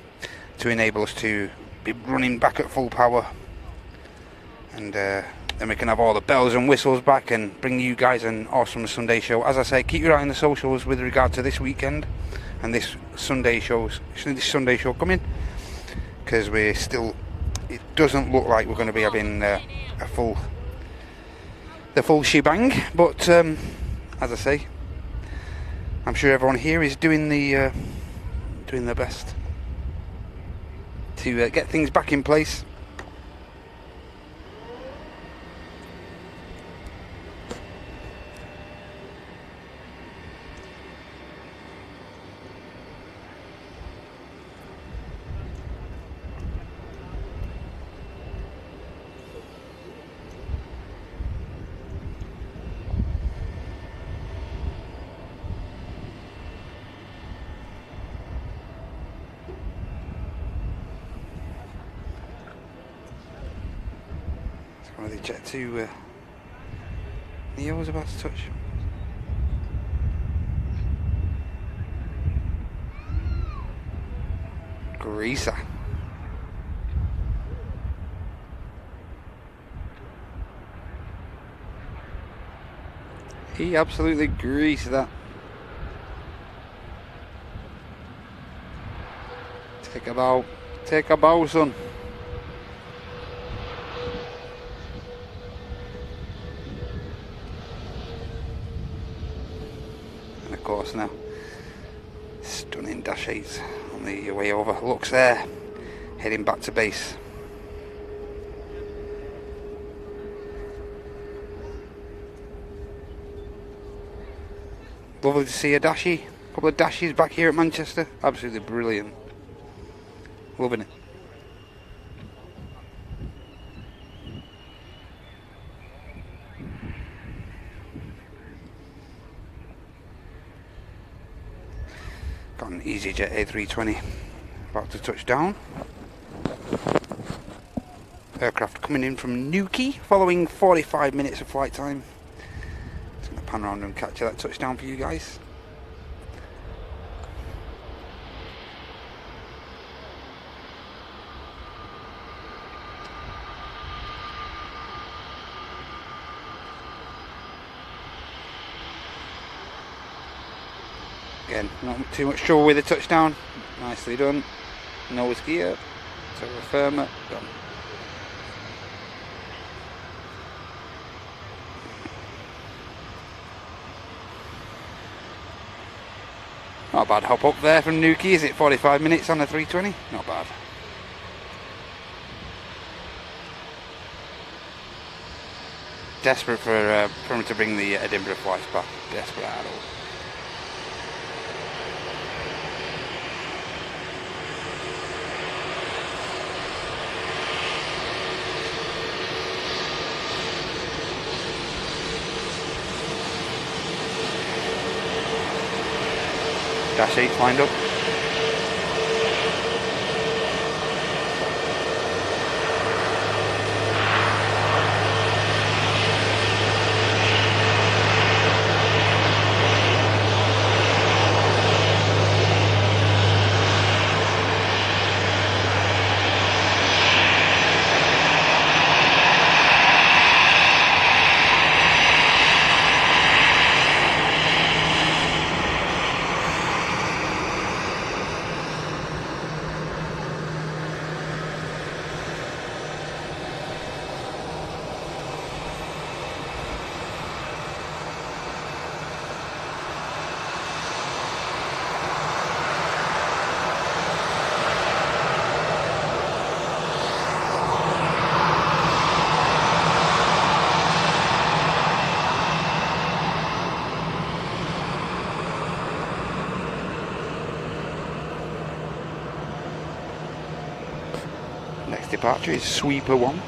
to enable us to be running back at full power, and then we can have all the bells and whistles back and bring you guys an awesome Sunday show. As I say, keep your eye on the socials with regard to this weekend and this Sunday show coming, because it doesn't look like we're going to be having the full shebang, but as I say, I'm sure everyone here is doing their best to get things back in place. One of the Jet 2 Neo was about to touch. Greaser. He absolutely greased that. Take a bow, son. Of course now, stunning dash 8s on the way over. Looks there, heading back to base. Lovely to see a dashy, a couple of dashes back here at Manchester. Absolutely brilliant. Loving it. Got an EasyJet A320 about to touch down. Aircraft coming in from Newquay following 45 minutes of flight time. Just going to pan around and capture that touchdown for you guys. Again, not too much trouble with the touchdown. Nicely done. Nose gear. Terra firma. Done. Not a bad hop up there from Newquay. Is it 45 minutes on a 320? Not bad. Desperate for him to bring the Edinburgh flights back. Desperado. Dash 8 lined up. departure is Sweeper 1.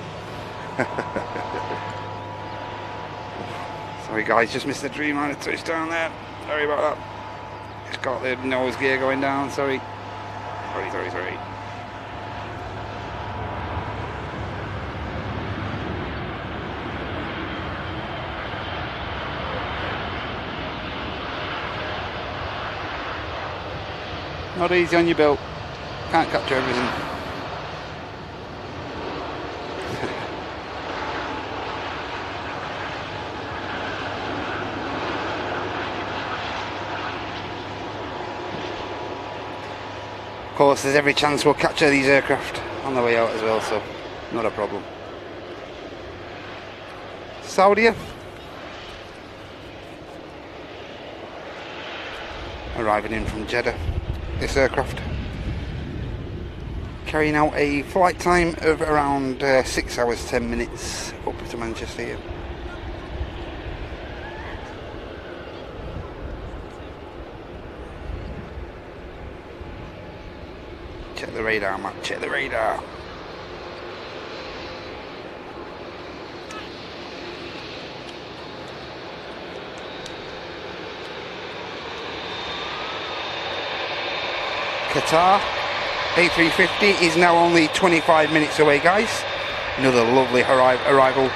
Sorry guys, just missed the Dreamliner touchdown there. Sorry about that. Just got the nose gear going down, sorry. Sorry. Not easy on your built. Can't capture everything. Of course, there's every chance we'll capture these aircraft on the way out as well, so not a problem. Saudi arriving in from Jeddah. This aircraft carrying out a flight time of around 6 hours 10 minutes up to Manchester here. Check the radar, Matt, check the radar. Qatar A350 is now only 25 minutes away, guys. Another lovely arrival.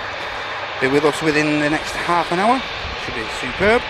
Be with us within the next half an hour. Should be superb.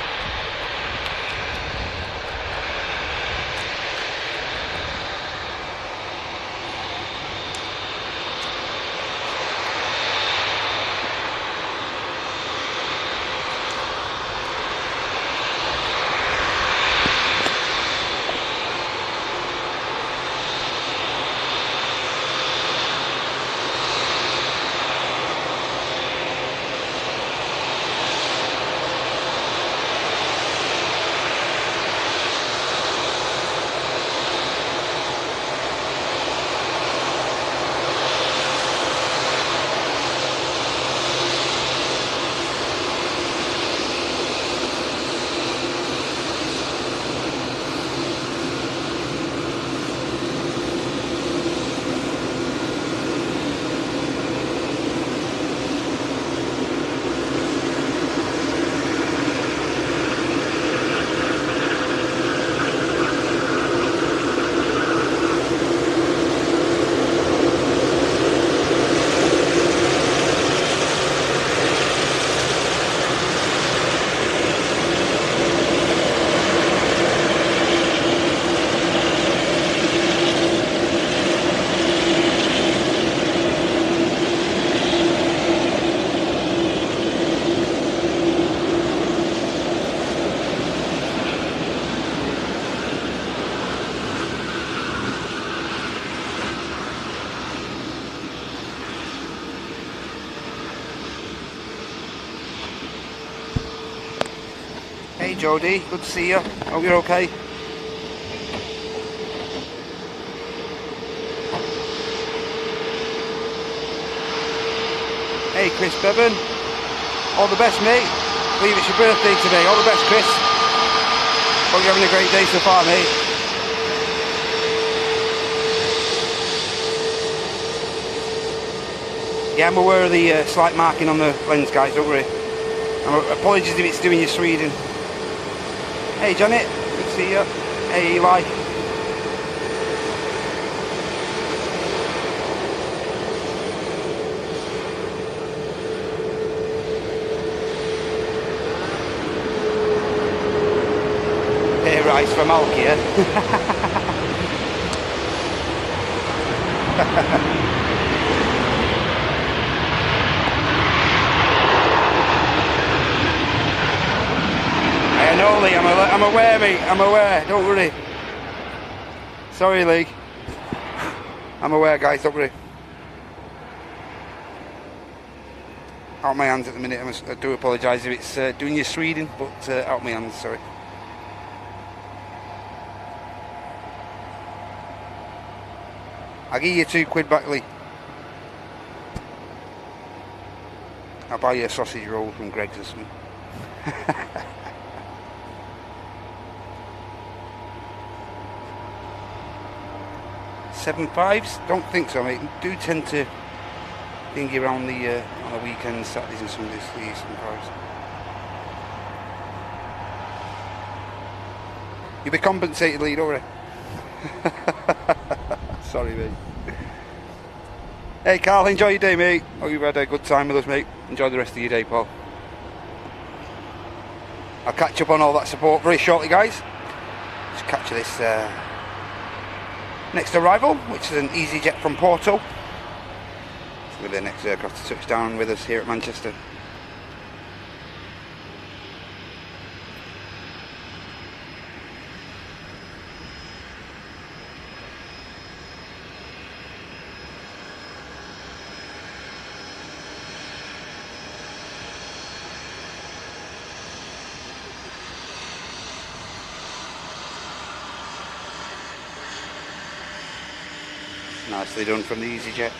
Hey Jody, good to see you. Hope you're okay. Hey Chris Bevan, all the best mate. I believe it's your birthday today. All the best, Chris. Hope you're having a great day so far, mate. Yeah, I'm aware of the slight marking on the lens, guys, don't worry. Apologies if it's doing you Sweden. Hey Janet, good to see you. Hey Eli. Hey Rice from Alkia. No, Lee, I'm aware, mate. I'm aware. Don't worry. Sorry, Lee. I'm aware, guys. Don't worry. Out my hands at the minute. I do apologise if it's doing you Sweden, but out my hands. Sorry. I'll give you £2 back, Lee. I'll buy you a sausage roll from Greg's or something. 7.5s? Don't think so, mate. Do tend to thingy around the on the weekends, Saturdays and Sundays, the 7.5s. You'll be compensated, Lee, don't worry. Sorry, mate. Hey, Carl, enjoy your day, mate. Hope you've had a good time with us, mate. Enjoy the rest of your day, Paul. I'll catch up on all that support very shortly, guys. Just capture this next arrival, which is an EasyJet from Porto. It's going to be the next aircraft to touch down with us here at Manchester. Nicely done from the EasyJet.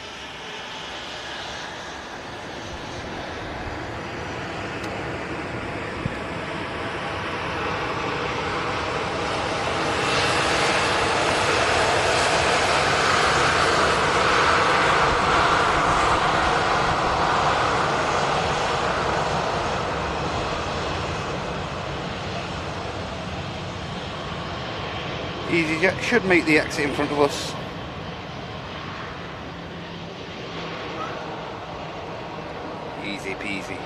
EasyJet should meet the exit in front of us. Easy peasy.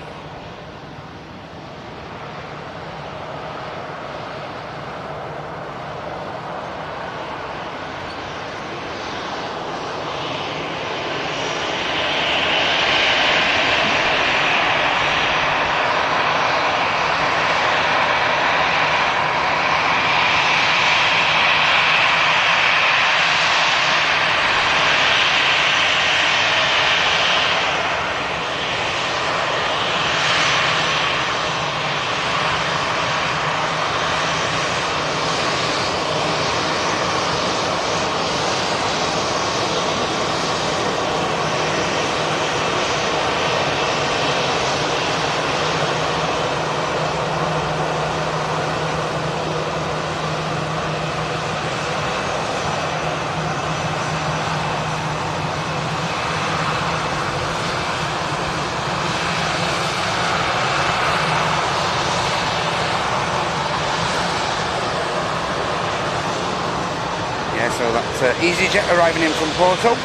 So that's EasyJet arriving in from Porto.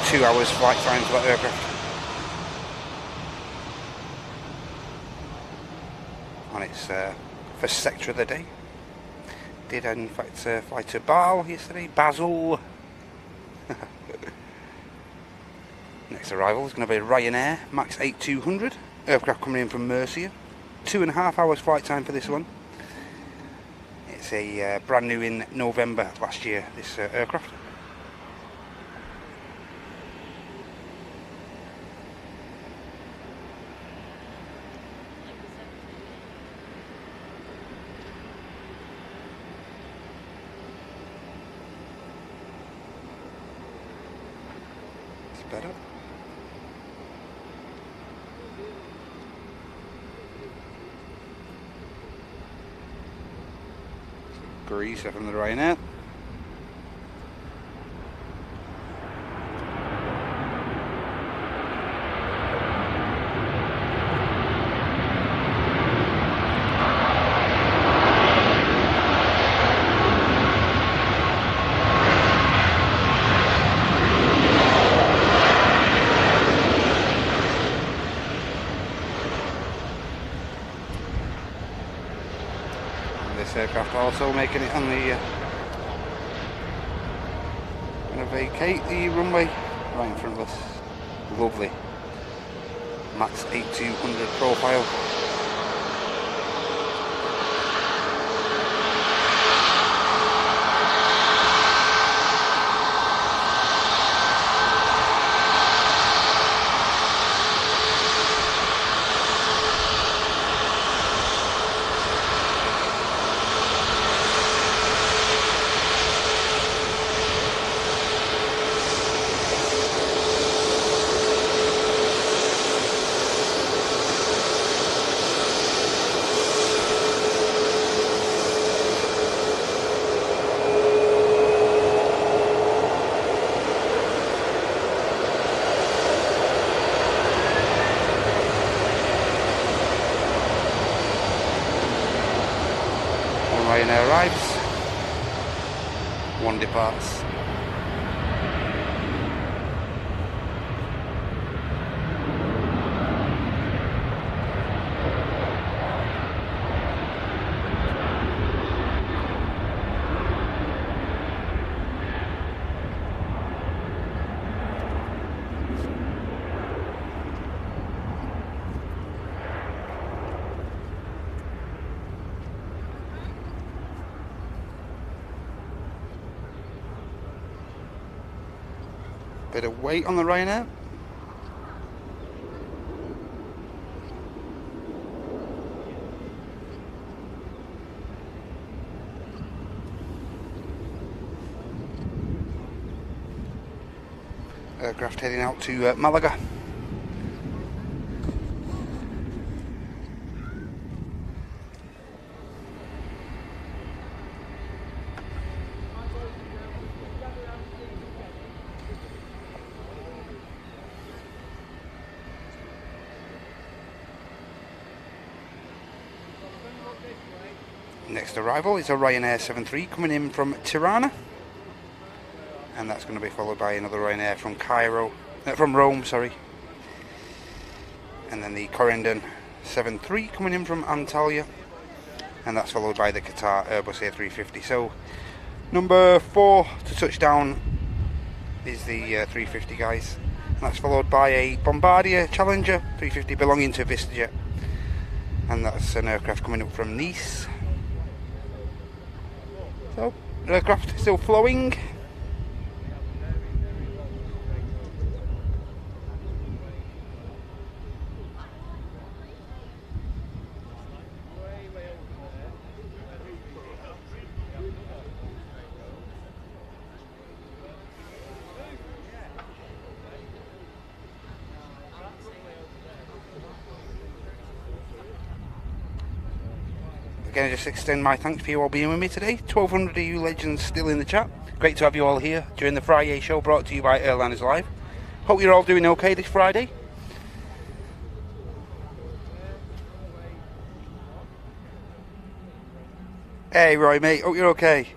2 hours flight time for that aircraft. On its first sector of the day. Did in fact fly to Basel. Next arrival is going to be Ryanair Max 8200. Aircraft coming in from Murcia. 2.5 hours flight time for this one. It's a brand new in November last year, this aircraft. It's better. Greece from the Ryanair. This aircraft also making it on the going to vacate the runway right in front of us. Lovely Max 8200 profile. Ryanair arrives, one departs. Bit of weight on the Ryanair. Aircraft heading out to Malaga. Next arrival is a Ryanair 73 coming in from Tirana, and that's going to be followed by another Ryanair from Rome, sorry. And then the Corendon 73 coming in from Antalya, and that's followed by the Qatar Airbus A350. So number 4 to touchdown is the 350, guys, and that's followed by a Bombardier Challenger 350 belonging to VistaJet, and that's an aircraft coming up from Nice. So, aircraft still flowing. Again, I just extend my thanks for you all being with me today. 1200 of you legends still in the chat. Great to have you all here during the FriYAY show brought to you by Airliners Live. Hope you're all doing okay this Friday. Hey Roy, mate, hope you're okay.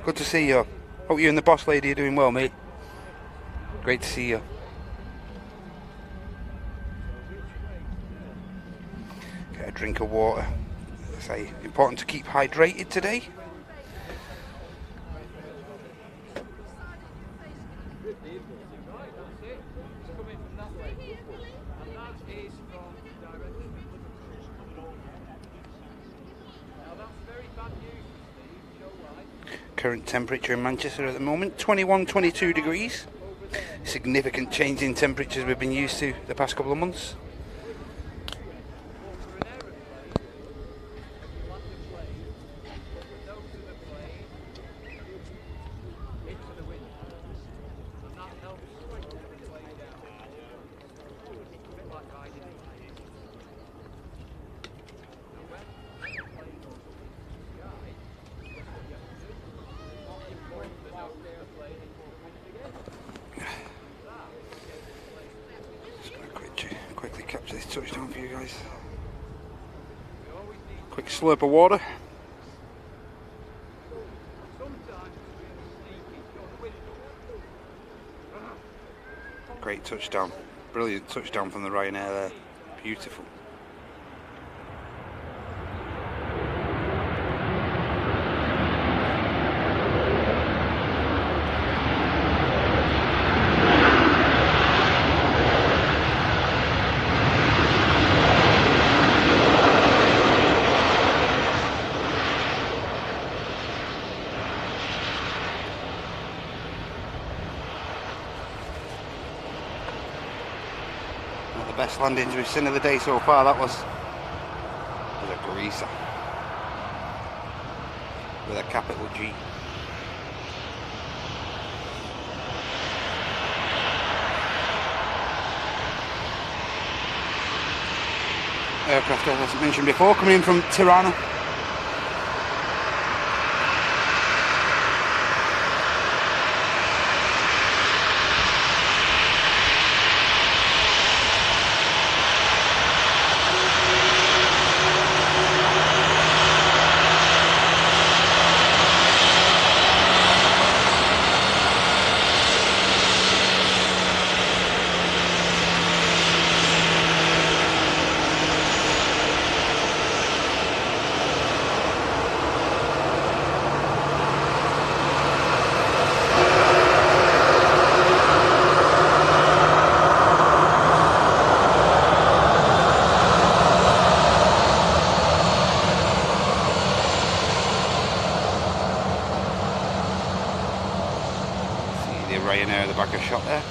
Good to see you. Hope you and the boss lady are doing well, mate. Great to see you. Get a drink of water. Say, important to keep hydrated today. Current temperature in Manchester at the moment, 21-22 degrees. Significant change in temperatures we've been used to the past couple of months. Capture this touchdown for you guys. Quick slurp of water. Great touchdown. Brilliant touchdown from the Ryanair there. Beautiful. Best landings we've seen of the day so far. That was a greaser with a capital G. Aircraft, as I mentioned before, coming in from Tirana. Ryanair at the back of shot there.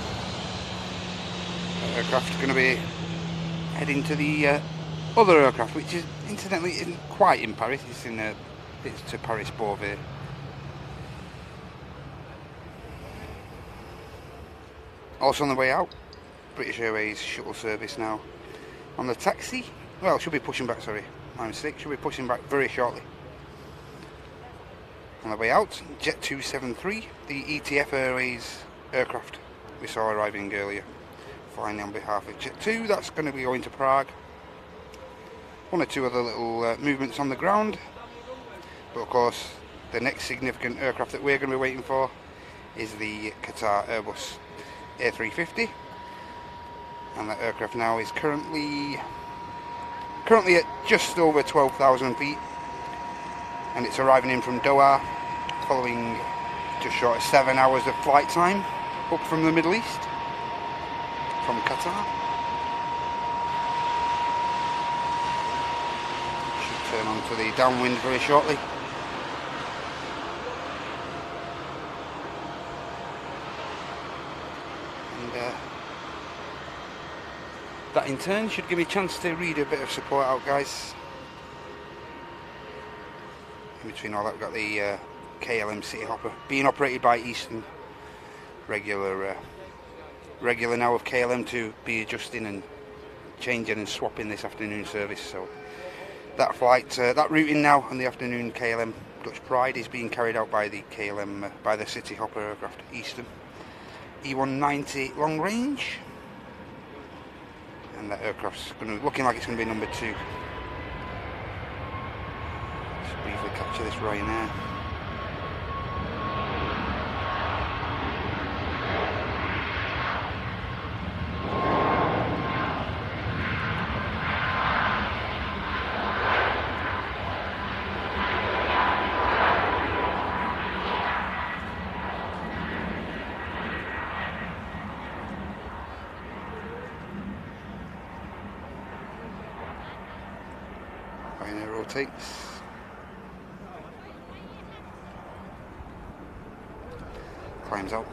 Aircraft going to be heading to the other aircraft, which is incidentally isn't quite in Paris. It's to Paris Beauvais. Also on the way out, British Airways shuttle service now on the taxi. Well, should be pushing back. Sorry, my mistake. Should be pushing back very shortly. On the way out, Jet 273, the ETF Airways aircraft we saw arriving earlier, flying on behalf of Jet 2. That's going to be going to Prague. One or two other little movements on the ground, but of course the next significant aircraft that we're going to be waiting for is the Qatar Airbus A350, and that aircraft now is currently at just over 12,000 feet, and it's arriving in from Doha following just short of 7 hours of flight time up from the Middle East from Qatar. Should turn onto the downwind very shortly. And that in turn should give me a chance to read a bit of support out, guys. In between all that, we've got the KLM City Hopper being operated by Eastern, regular now of KLM to be adjusting and changing and swapping this afternoon service. So that flight, that routing now on the afternoon KLM Dutch Pride is being carried out by the KLM, by the City Hopper aircraft Eastern E190 long range, and that aircraft's looking like it's going to be number 2. Let's briefly capture this Ryanair. Ryanair rotates. Climbs out.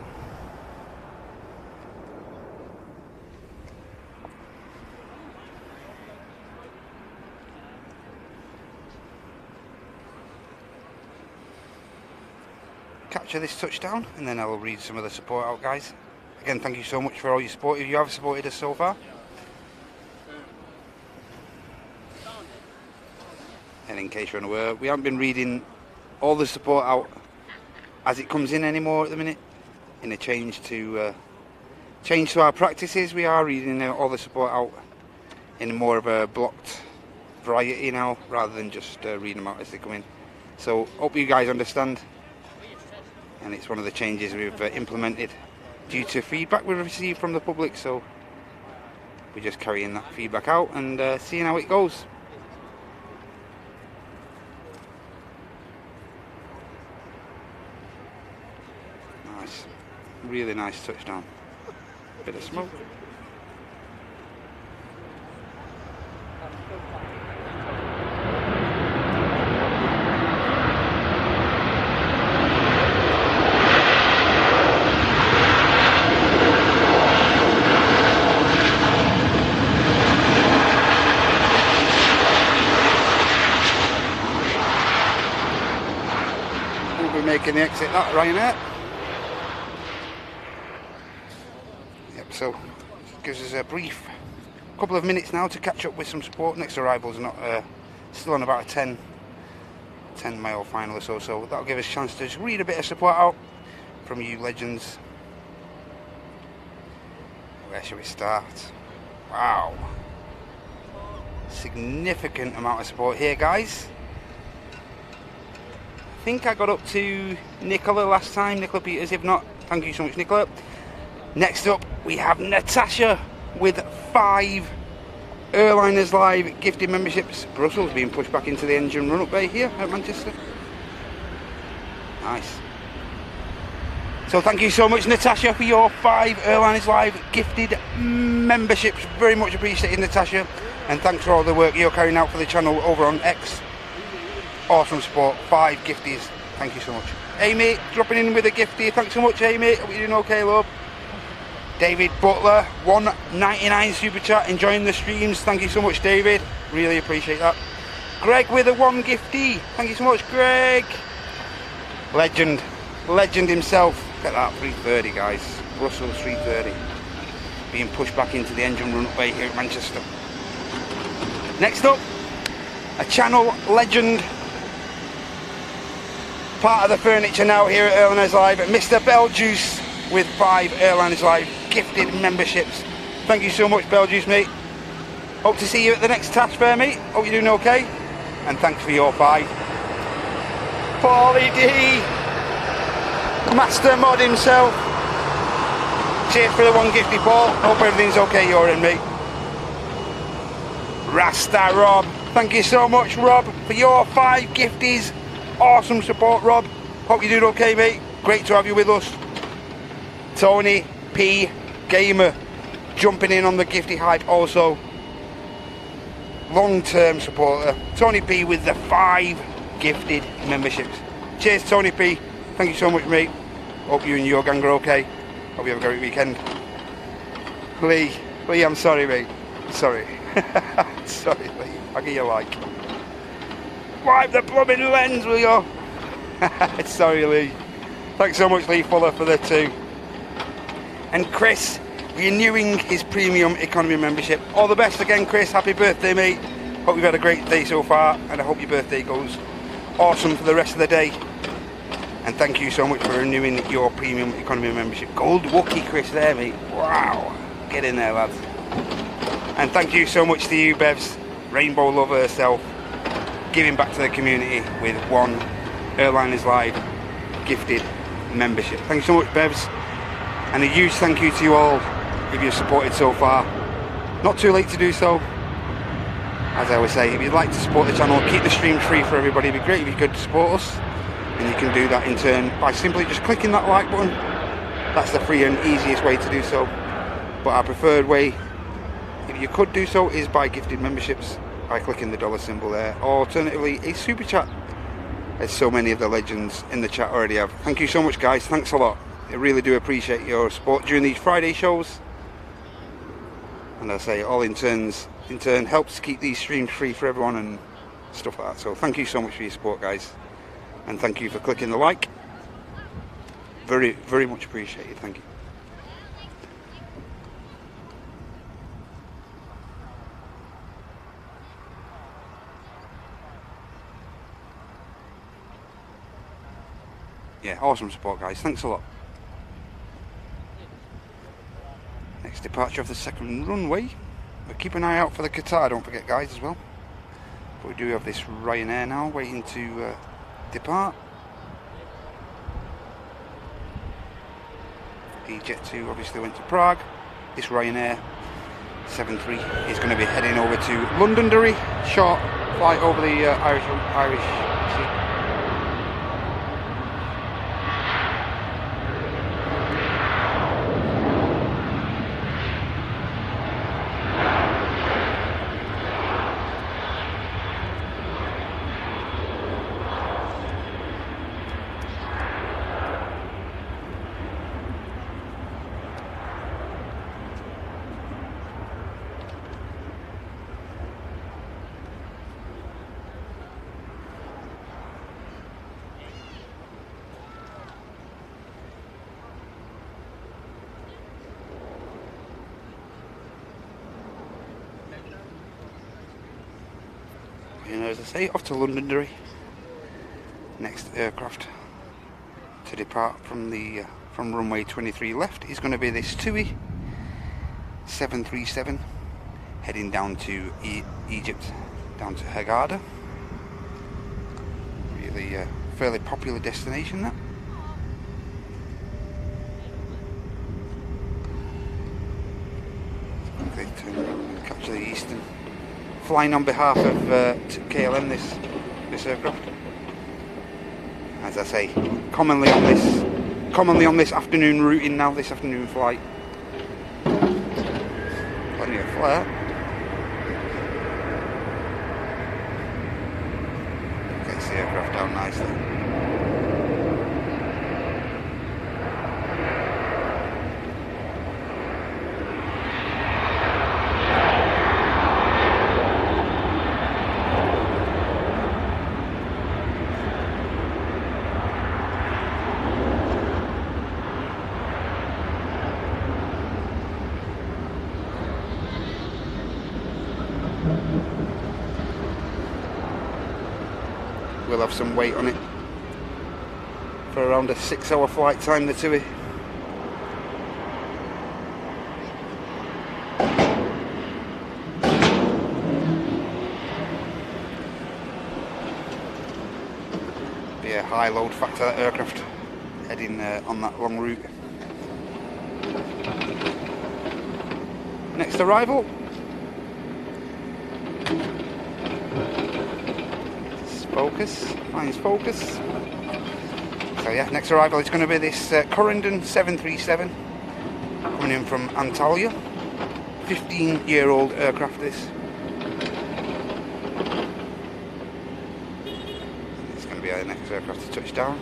Capture this touchdown and then I'll read some of the support out, guys. Again, thank you so much for all your support if you have supported us so far. And in case you're unaware, we haven't been reading all the support out as it comes in anymore at the minute. In a change to our practices, we are reading all the support out in more of a blocked variety now, rather than just reading them out as they come in. So hope you guys understand, and it's one of the changes we've implemented due to feedback we've received from the public. So we're just carrying that feedback out and seeing how it goes. Really nice touchdown. Bit of smoke. We'll be making the exit that Ryanair. So it gives us a brief couple of minutes now to catch up with some support. Next arrival's not still on about a 10 mile final or so, so that'll give us a chance to just read a bit of support out from you legends. Where should we start? Wow, significant amount of support here, guys. I think I got up to Nicola last time, Nicola Peters. If not, thank you so much, Nicola. Next up, we have Natasha with 5 Airliners Live gifted memberships. Brussels being pushed back into the engine run-up bay here at Manchester. Nice. So thank you so much, Natasha, for your 5 Airliners Live gifted memberships. Very much appreciated, Natasha. And thanks for all the work you're carrying out for the channel over on X. Awesome support. 5 gifties Thank you so much. Amy, dropping in with a gifty. Thanks so much, Amy. Hope you're doing okay, love. David Butler, $1.99 super chat, enjoying the streams. Thank you so much, David. Really appreciate that. Greg with a $1 gifty. Thank you so much, Greg. Legend himself. Look at that, 330, guys. Brussels 330. Being pushed back into the engine runway here at Manchester. Next up, a channel legend. Part of the furniture now here at Airliners Live, Mr. Beljuice with 5 Airliners Live gifted memberships. Thank you so much, Beljuice, mate. Hope to see you at the next task fair, mate. Hope you're doing okay. And thanks for your 5. Paulie D, Master Mod himself. Cheers for the 1 gifty, Paul. Hope everything's okay your end, mate. Rasta Rob, thank you so much, Rob, for your 5 gifties. Awesome support, Rob. Hope you're doing okay, mate. Great to have you with us. Tony P Gamer jumping in on the gifty hype also. Long-term supporter. Tony P with the 5 gifted memberships. Cheers, Tony P. Thank you so much, mate. Hope you and your gang are okay. Hope you have a great weekend. Lee, I'm sorry, mate. Sorry. Sorry, Lee. I'll give you a like. Wipe the plumbing lens, will you? Sorry, Lee. Thanks so much, Lee Fuller, for the 2. And Chris, renewing his premium economy membership. All the best again, Chris. Happy birthday, mate. Hope you've had a great day so far, and I hope your birthday goes awesome for the rest of the day. And thank you so much for renewing your premium economy membership. Gold Wookie, Chris, there, mate. Wow. Get in there, lads. And thank you so much to you, Bevs, rainbow lover herself, giving back to the community with 1 Airliners Live gifted membership. Thanks so much, Bevs. And a huge thank you to you all if you've supported so far. Not too late to do so. As I always say, if you'd like to support the channel, keep the stream free for everybody. It'd be great if you could support us. And you can do that in turn by simply just clicking that like button. That's the free and easiest way to do so. But our preferred way, if you could do so, is by gifted memberships, by clicking the dollar symbol there. Or alternatively, a super chat, as so many of the legends in the chat already have. Thank you so much, guys. Thanks a lot. I really do appreciate your support during these Friday shows. And I say, all in turn helps keep these streams free for everyone and stuff like that. So thank you so much for your support, guys. And thank you for clicking the like. Very, very much appreciated. Thank you. Yeah, awesome support, guys. Thanks a lot. Next departure of the 2nd runway. But keep an eye out for the Qatar, don't forget, guys, as well. But we do have this Ryanair now waiting to depart. The Jet 2 obviously went to Prague. This Ryanair 73 is going to be heading over to Londonderry. Short flight over the Irish Sea. As I say, off to Londonderry. Next aircraft to depart from the from runway 23 left is going to be this TUI 737 heading down to Egypt, down to Hurghada. Really a fairly popular destination, that. Quickly to capture the Eastern. Flying on behalf of KLM, this aircraft. As I say, commonly on this afternoon routing now, this afternoon flight. Plenty of flare. Gets the aircraft down nicely. will have some weight on it for around a 6-hour flight time, the TUI. Be a high load factor aircraft heading on that long route. Next arrival, focus, finds focus. So yeah, next arrival is going to be this Corendon 737 coming in from Antalya. 15-year-old aircraft this. It's going to be our next aircraft to touch down.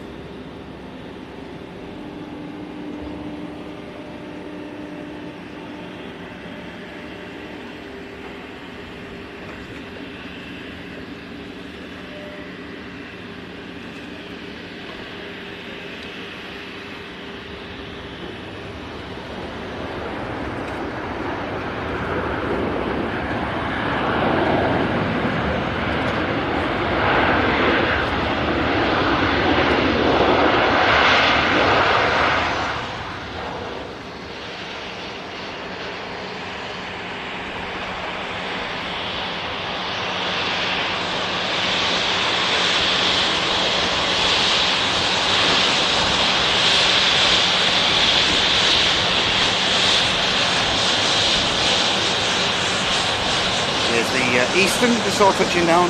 There's the Eastern, just all touching down.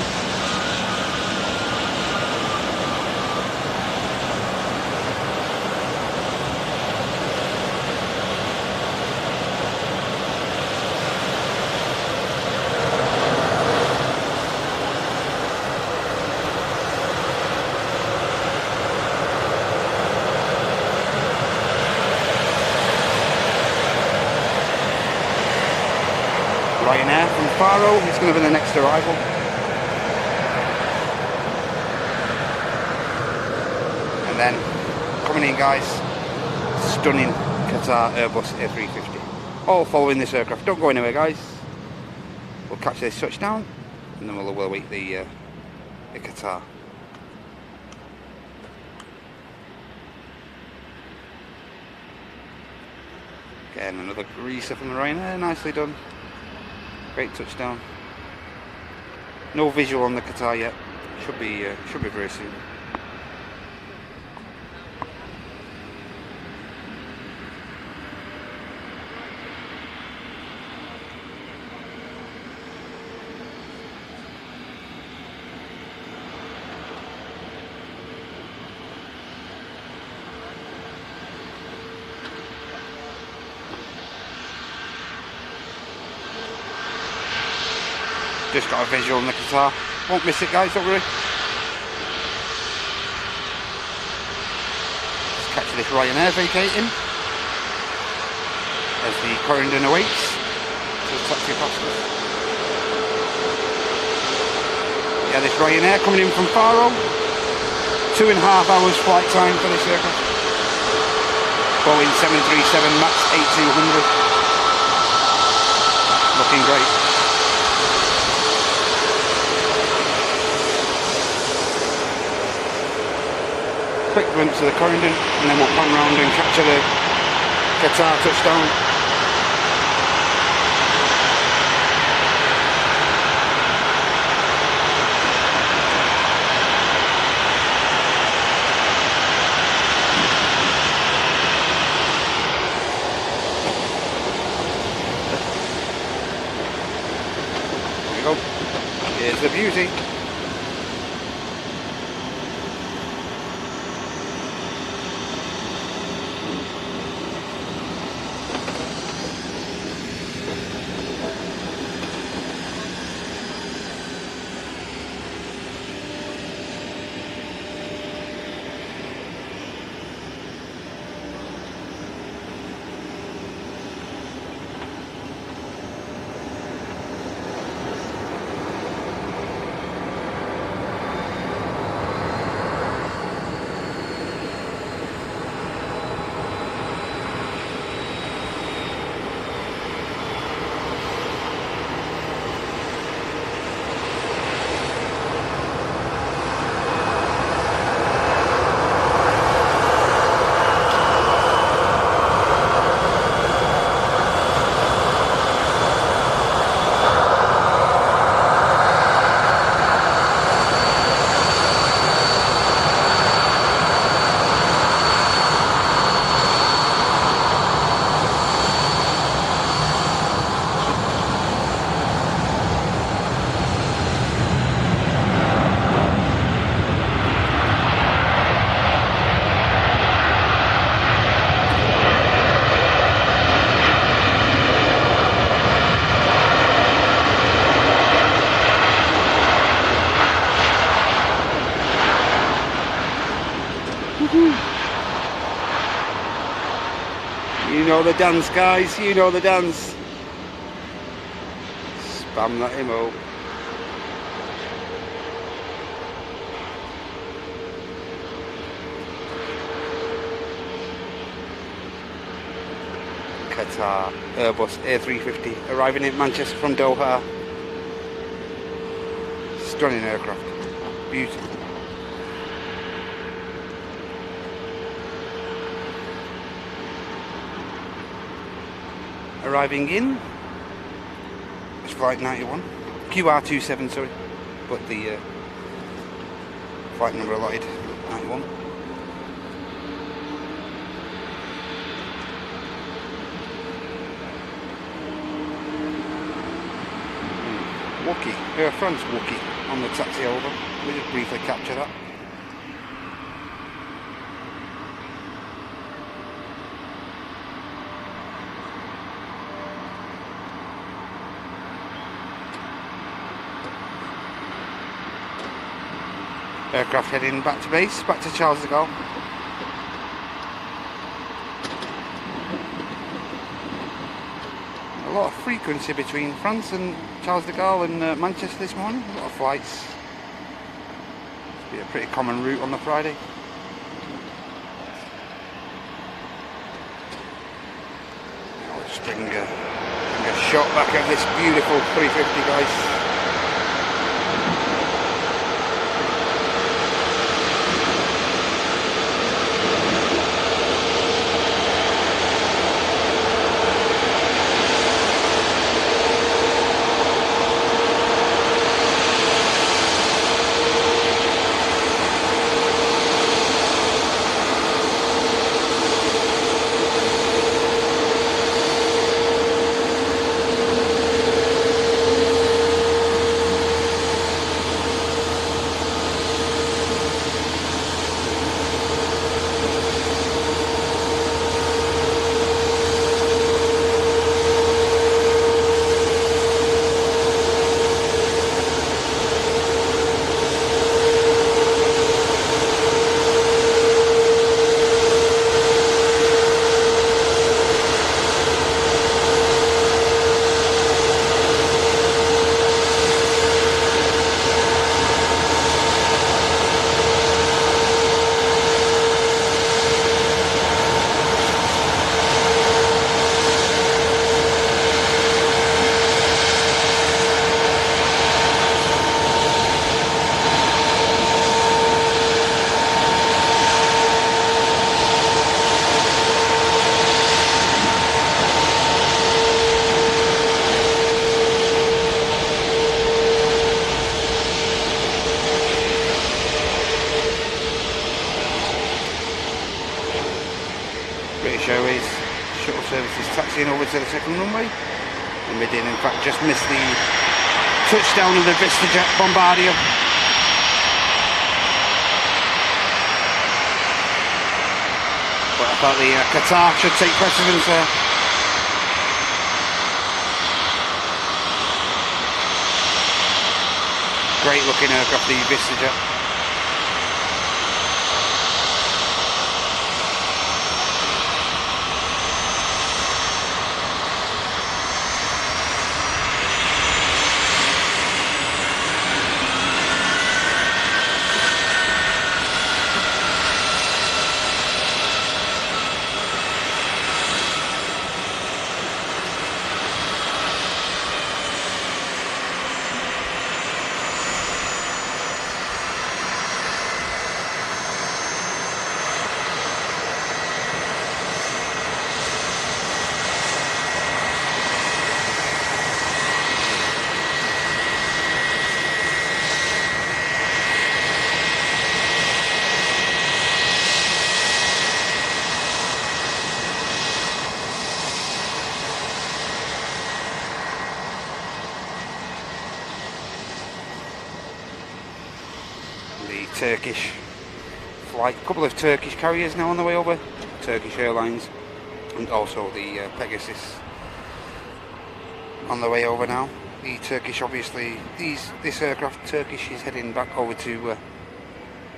Ryanair from Faro is going to be the next arrival. And then coming in, guys, stunning Qatar Airbus A350. All following this aircraft. Don't go anywhere, guys. We'll catch this touchdown and then we'll await the Qatar. Again, another greaser from the Ryanair, nicely done. Great touchdown. No visual on the Qatar yet. Should be very soon. Just got a visual on the Qatar. Won't miss it, guys, don't worry. Just catch this Ryanair vacating as the Corendon awaits to taxi past us. Yeah, this Ryanair coming in from Faro. 2.5 hours flight time for this aircraft. Boeing 737 MAX 8200. Looking great. Quick glimpse of the Corendon and then we'll pan round and capture the Qatar touchdown. There we go. Here's the beauty. You know the dance, guys, you know the dance. Spam that emote. Qatar Airbus A350 arriving in Manchester from Doha. Stunning aircraft, beautiful. Arriving in, it's flight 91, QR27, sorry, but the flight number allotted, 91. Wookie, Air France Wookie on the taxi over. We just briefly capture that. Aircraft heading back to base, back to Charles de Gaulle. A lot of frequency between France and Charles de Gaulle and Manchester this morning. A lot of flights. It's been a pretty common route on the Friday. I'll just bring a shot back of this beautiful 350, guys. Airways shuttle services taxiing over to the second runway, and we did in fact just miss the touchdown of the VistaJet Bombardier. But I thought the Qatar should take precedence there. Great looking aircraft, the VistaJet. Turkish flight, a couple of Turkish carriers now on the way over, Turkish Airlines, and also the Pegasus on the way over now. The Turkish, obviously, this aircraft, Turkish, is heading back over to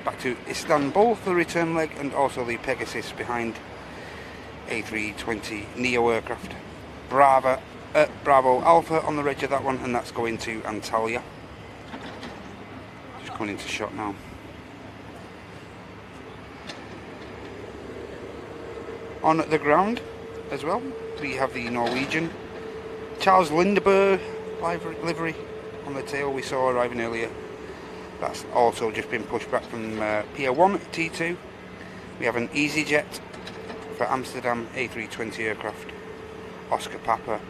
back to Istanbul for the return leg, and also the Pegasus behind A320 Neo aircraft. Bravo Alpha on the reg of that one, and that's going to Antalya. Just coming into shot now. On the ground as well, we have the Norwegian Charles Lindbergh livery on the tail we saw arriving earlier. That's also just been pushed back from Pier 1 T2. We have an EasyJet for Amsterdam A320 aircraft. Oscar Papa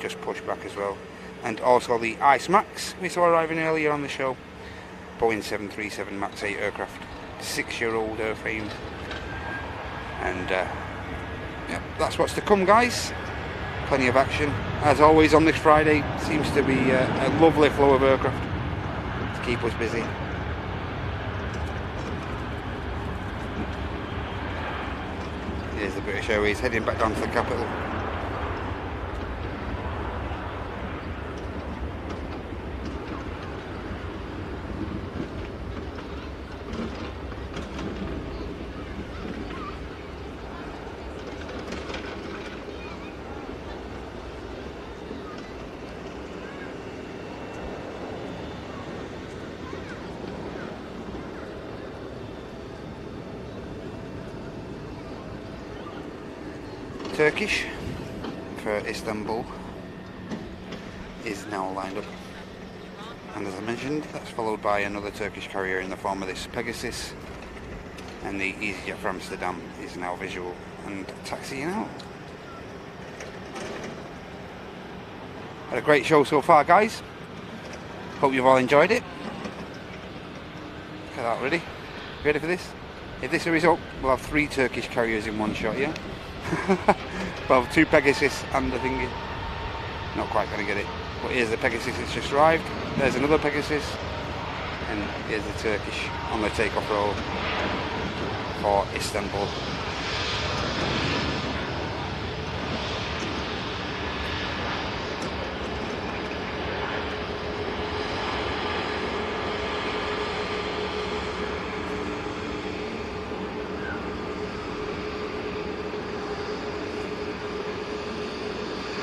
just pushed back as well. And also the Ice Max we saw arriving earlier on the show. Boeing 737 MAX 8 aircraft. 6-year-old airframe. And yeah, that's what's to come, guys. Plenty of action. As always on this Friday, seems to be a lovely flow of aircraft to keep us busy. Here's the British Airways heading back down to the capital. Turkish for Istanbul is now lined up, and as I mentioned, that's followed by another Turkish carrier in the form of this Pegasus, and the EasyJet for Amsterdam is now visual and taxiing out. Had a great show so far, guys. Hope you've all enjoyed it. Look at that, ready? Ready for this? If this is a result, we'll have 3 Turkish carriers in one shot, yeah? Well, 2 Pegasus and the thingy. Not quite going to get it. But here's the Pegasus that's just arrived. There's another Pegasus. And here's the Turkish on the takeoff roll for Istanbul.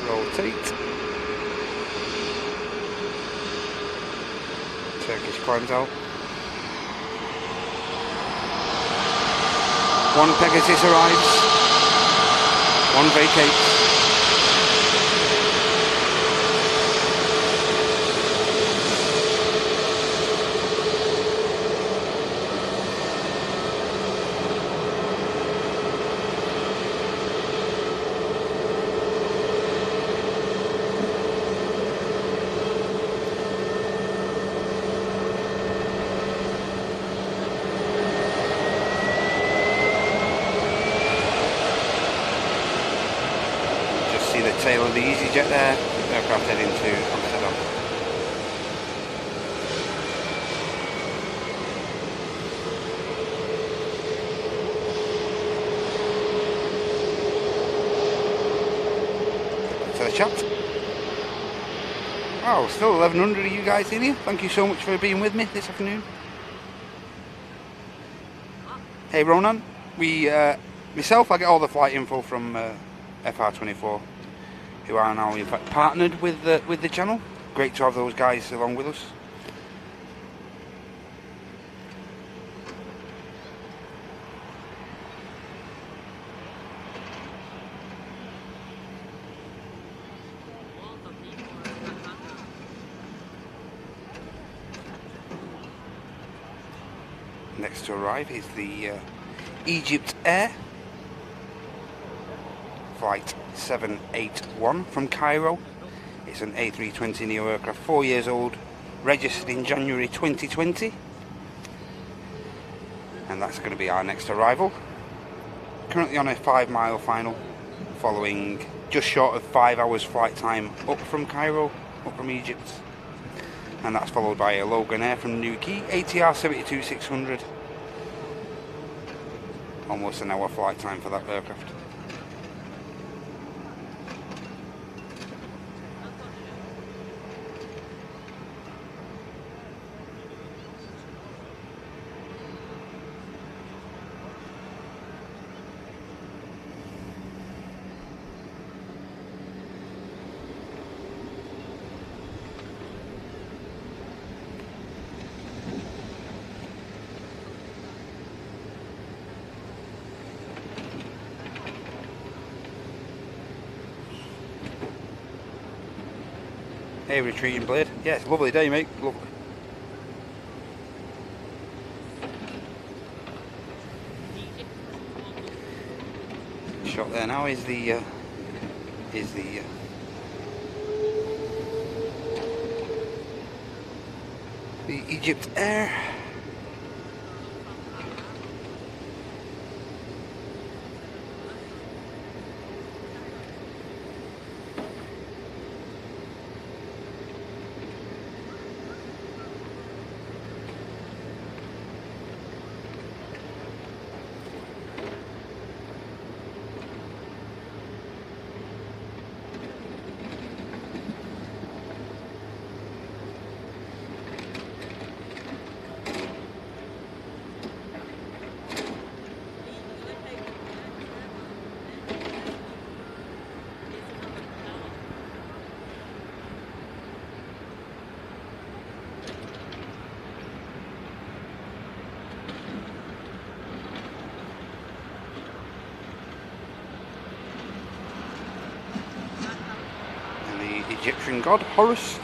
Rotate. Turkish climbs out. 1 Pegasus arrives. 1 vacates. The tail of the EasyJet there, aircraft heading to Amsterdam. To the chat. Oh, still 1100 of you guys in here. Thank you so much for being with me this afternoon. Hey Ronan, myself, I get all the flight info from FR24. Who are now in fact partnered with the channel. Great to have those guys along with us. Next to arrive is the Egypt Air Flight 781 from Cairo. It's an A320 Neo aircraft, 4 years old, registered in January 2020, and that's going to be our next arrival. Currently on a 5-mile final, following just short of 5 hours flight time up from Cairo, up from Egypt, and that's followed by a Logan Air from Newquay, ATR 72-600. Almost an hour flight time for that aircraft. Air retreating blade. Yeah, it's a lovely day, mate. Lovely. Shot there now is the Egypt Air. Egyptian god Horus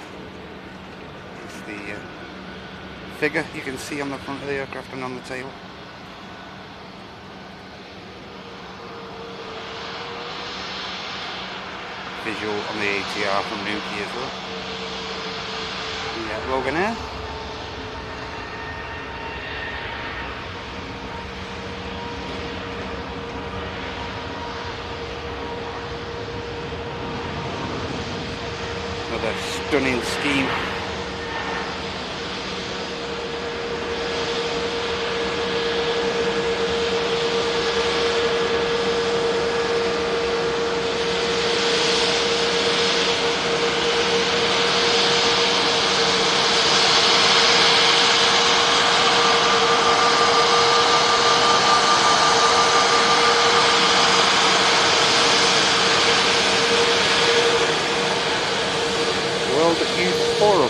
is the figure you can see on the front of the aircraft and on the tail. Visual on the ATR from Nuki as well. Yeah, Logan Air. Another stunning scheme. Forum.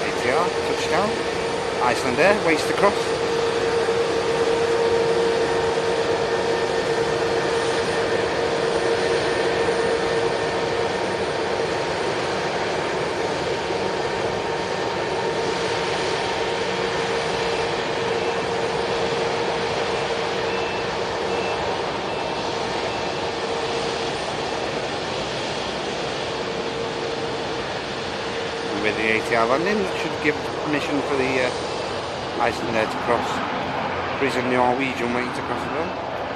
ATR, touchdown. Iceland Air, waits to cross. With the ATR landing, that should give permission for the Iceland Air to cross. There is a Norwegian waiting to cross as well.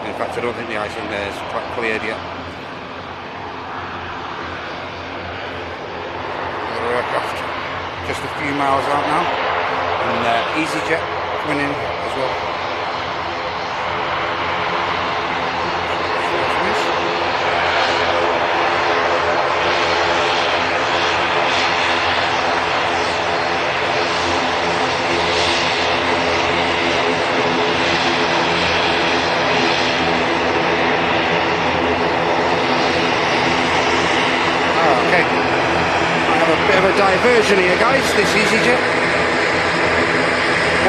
In fact, I don't think the Iceland Air is quite cleared yet. Another aircraft, just a few miles out now, and EasyJet coming in as well. Diversion here, guys. This EasyJet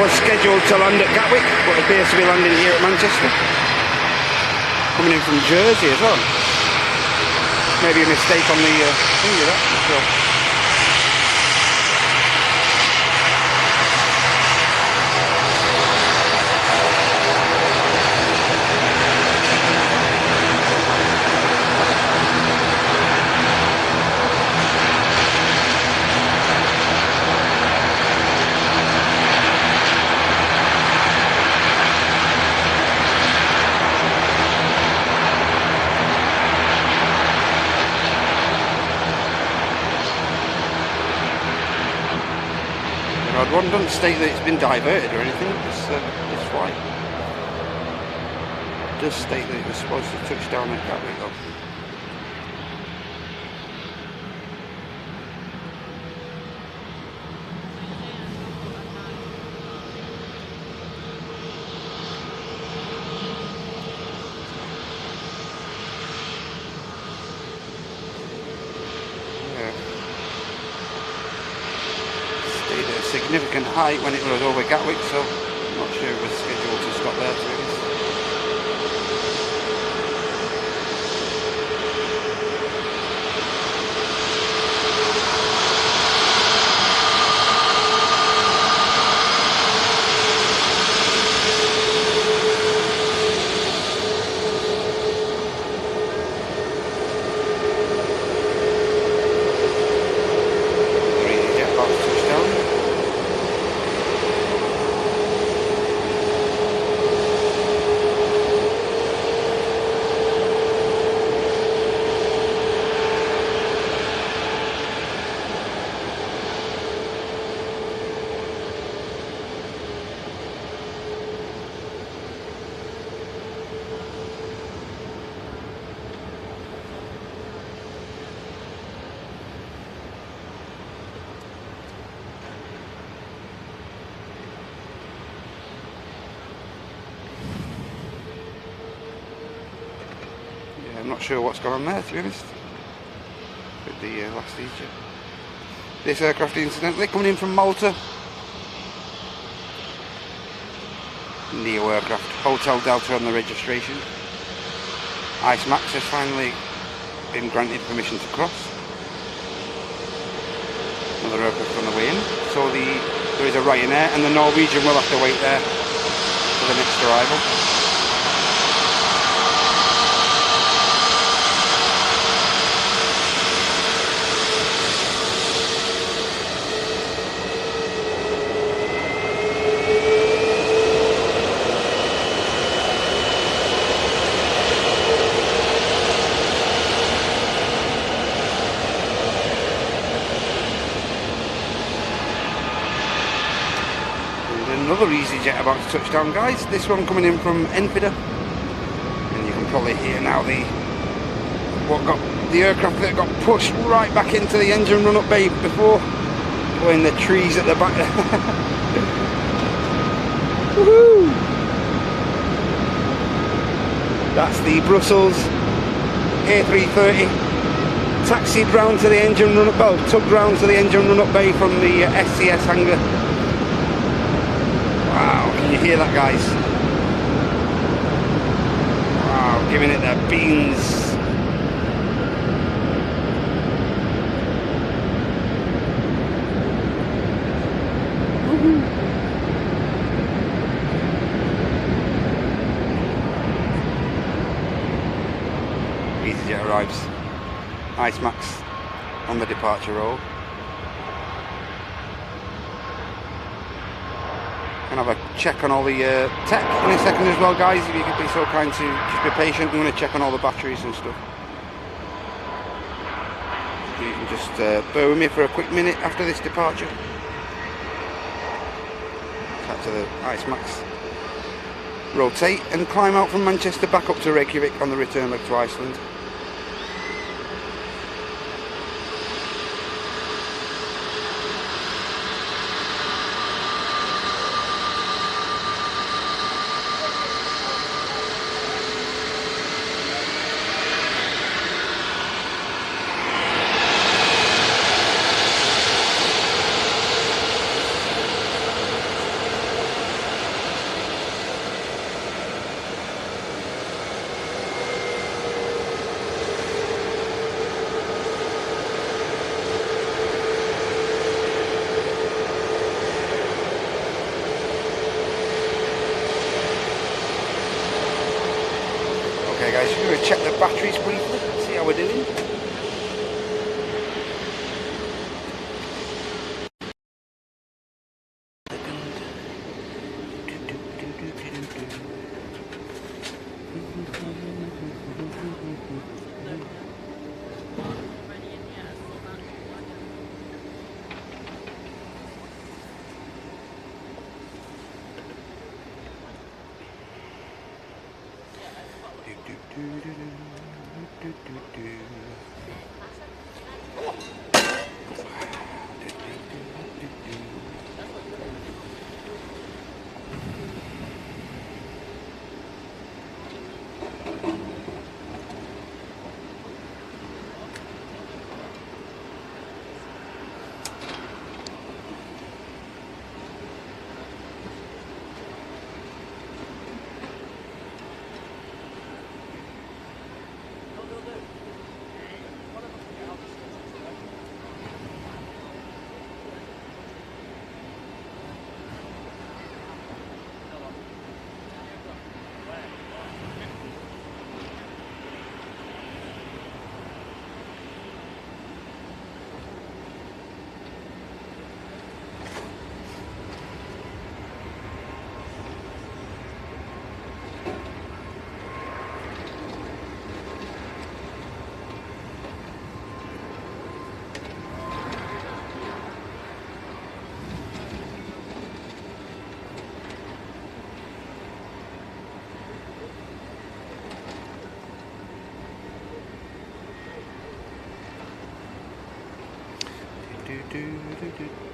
was scheduled to land at Gatwick, but appears to be landing here at Manchester. Coming in from Jersey as well. Maybe a mistake on the thing of that, not sure. One doesn't state that it's been diverted or anything. This flight does state that it was supposed to touch down at Gatwick though. Significant height when it was over Gatwick, so I'm not sure it was scheduled to stop there to be honest. not sure what's gone on there, to be honest, with the last eject. This aircraft, incidentally, coming in from Malta. Neo aircraft, Hotel Delta on the registration. Ice Max has finally been granted permission to cross. Another aircraft on the way in. So there is a Ryanair, and the Norwegian will have to wait there for the next arrival. Another EasyJet about to touch down, guys. This one coming in from Enfida, and you can probably hear now the aircraft that got pushed right back into the engine run-up bay before, in the trees at the back. Woohoo! That's the Brussels A330 taxied round to the engine run-up, well, tugged round to the engine run-up bay from the SCS hangar. Wow, can you hear that, guys? Wow, giving it the beans. EasyJet arrives. Ice Max on the departure roll. Gonna have a check on all the tech in a second as well, guys, if you could be so kind to just be patient. I'm going to check on all the batteries and stuff. You can just bear with me for a quick minute after this departure. Back to the Ice Max. Rotate and climb out from Manchester back up to Reykjavik on the return leg to Iceland. Okay guys, we're going to check the batteries briefly, see how we're doing.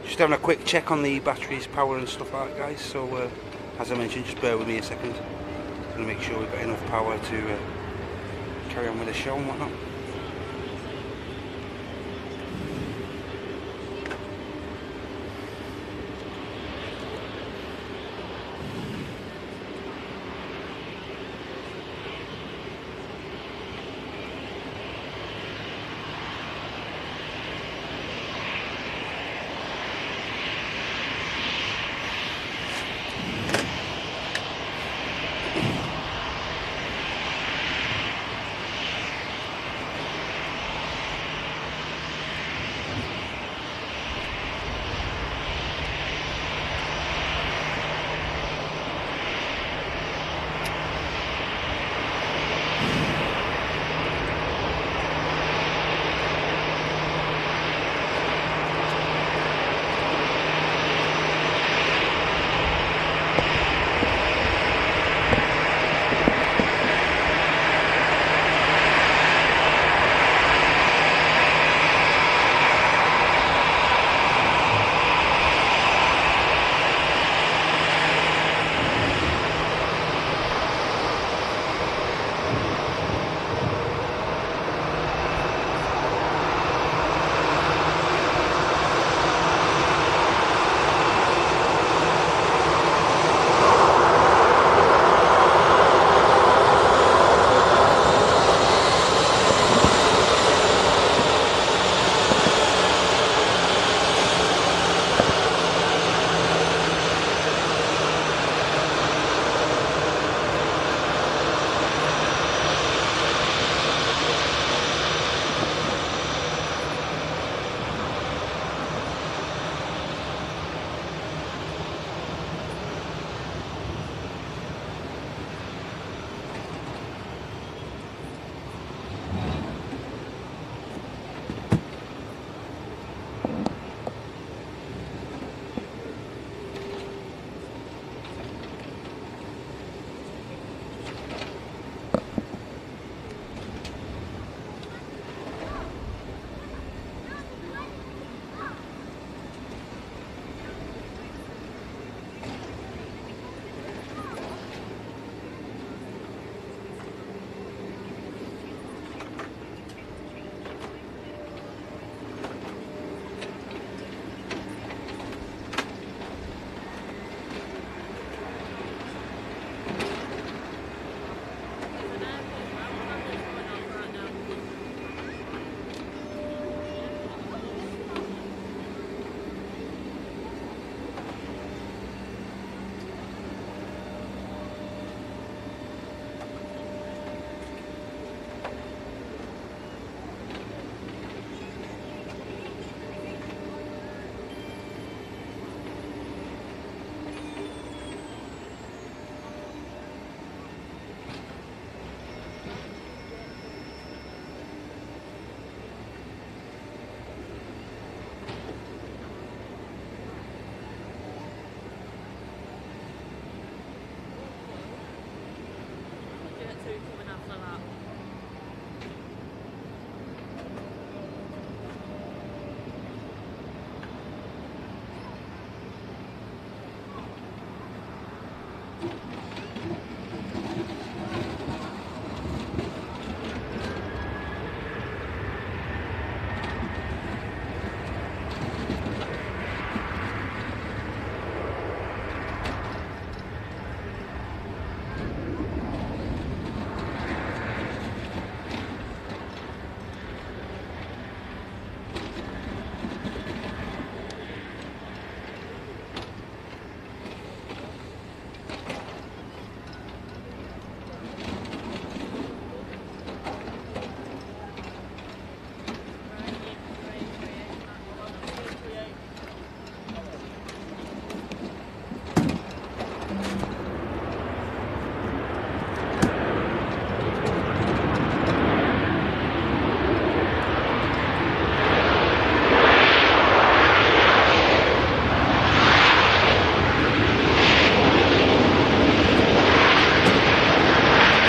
Just having a quick check on the batteries, power and stuff like that, guys. So as I mentioned, just bear with me a second. I'm going to make sure we've got enough power to carry on with the show and whatnot.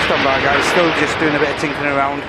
Stand by guys, still just doing a bit of tinkering around.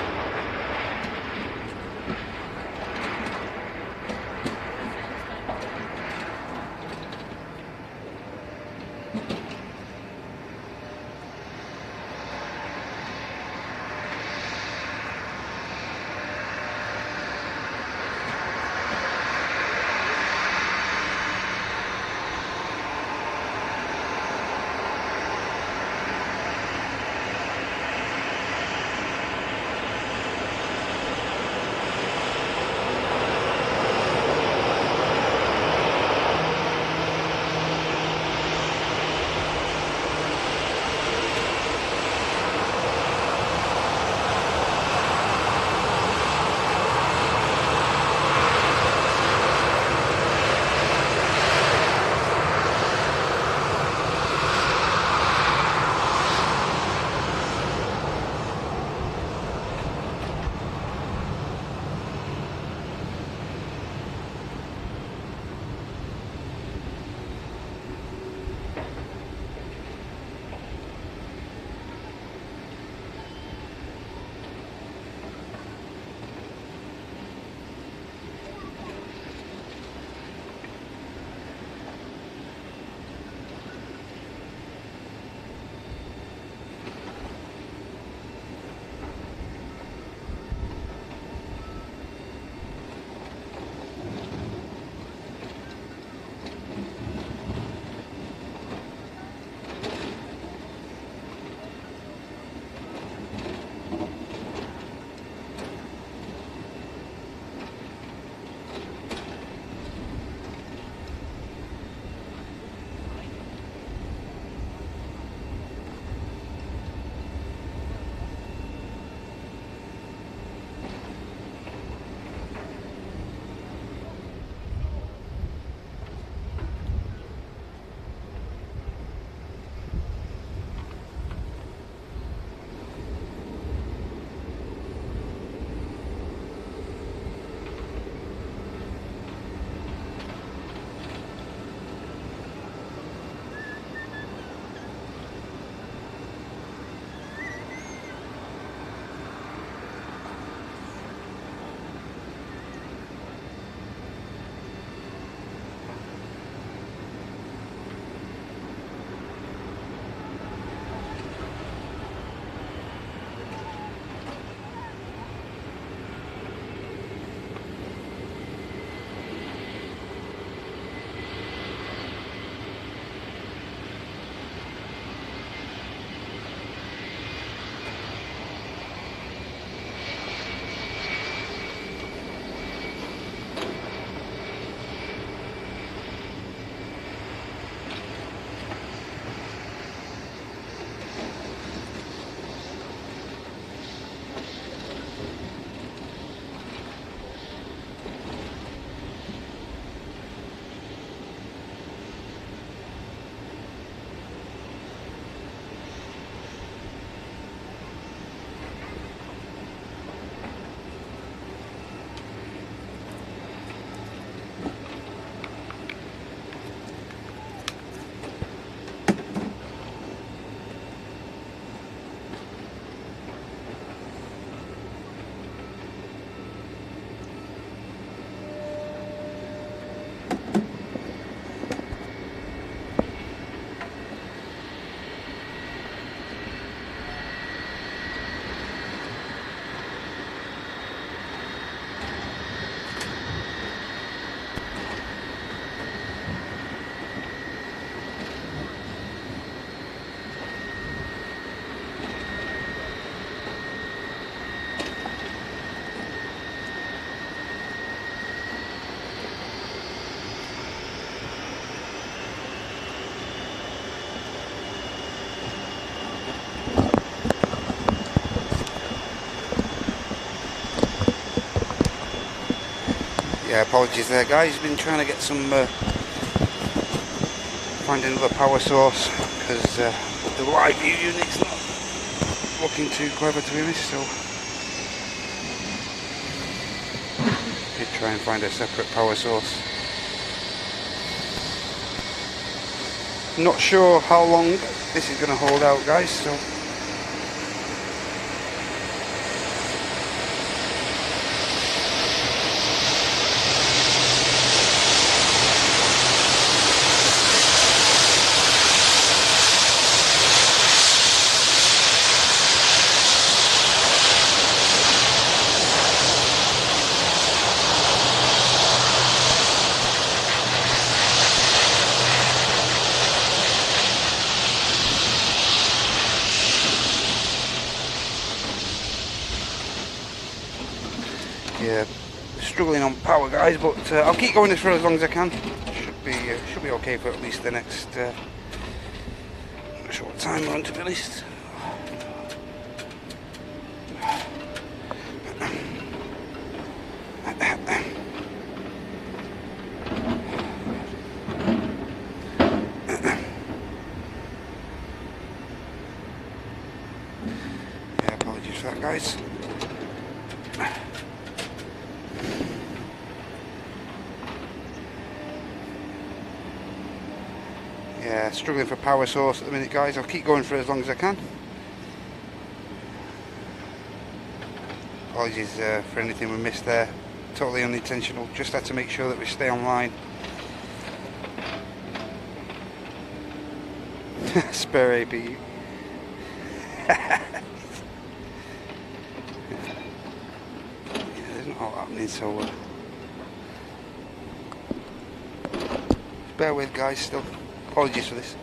Yeah, apologies there guys, been trying to get some find another power source because the live view unit's not looking too clever, to be honest, so did try and find a separate power source. Not sure how long this is going to hold out guys, so yeah, struggling on power guys, but I'll keep going this for as long as I can. Should be okay for at least the next short time run, to be honest. Yeah, apologies for that guys. Yeah, struggling for power source at the minute guys. I'll keep going for as long as I can. Apologies for anything we missed there. Totally unintentional, just had to make sure that we stay online. Spare APU. Yeah, there's not a lot happening, so bear with guys still. Apologies for this.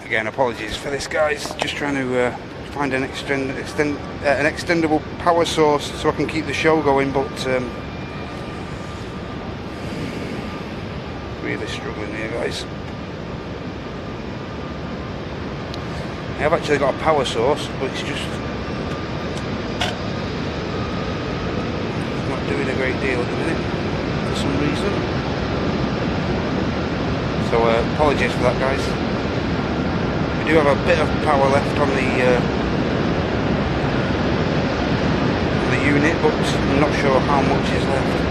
Again, apologies for this, guys. Just trying to find an extendable power source so I can keep the show going, but really struggling here, guys. I have actually got a power source, but it's just not doing a great deal at the minute for some reason. So apologies for that, guys. We do have a bit of power left on the unit, but I'm not sure how much is left.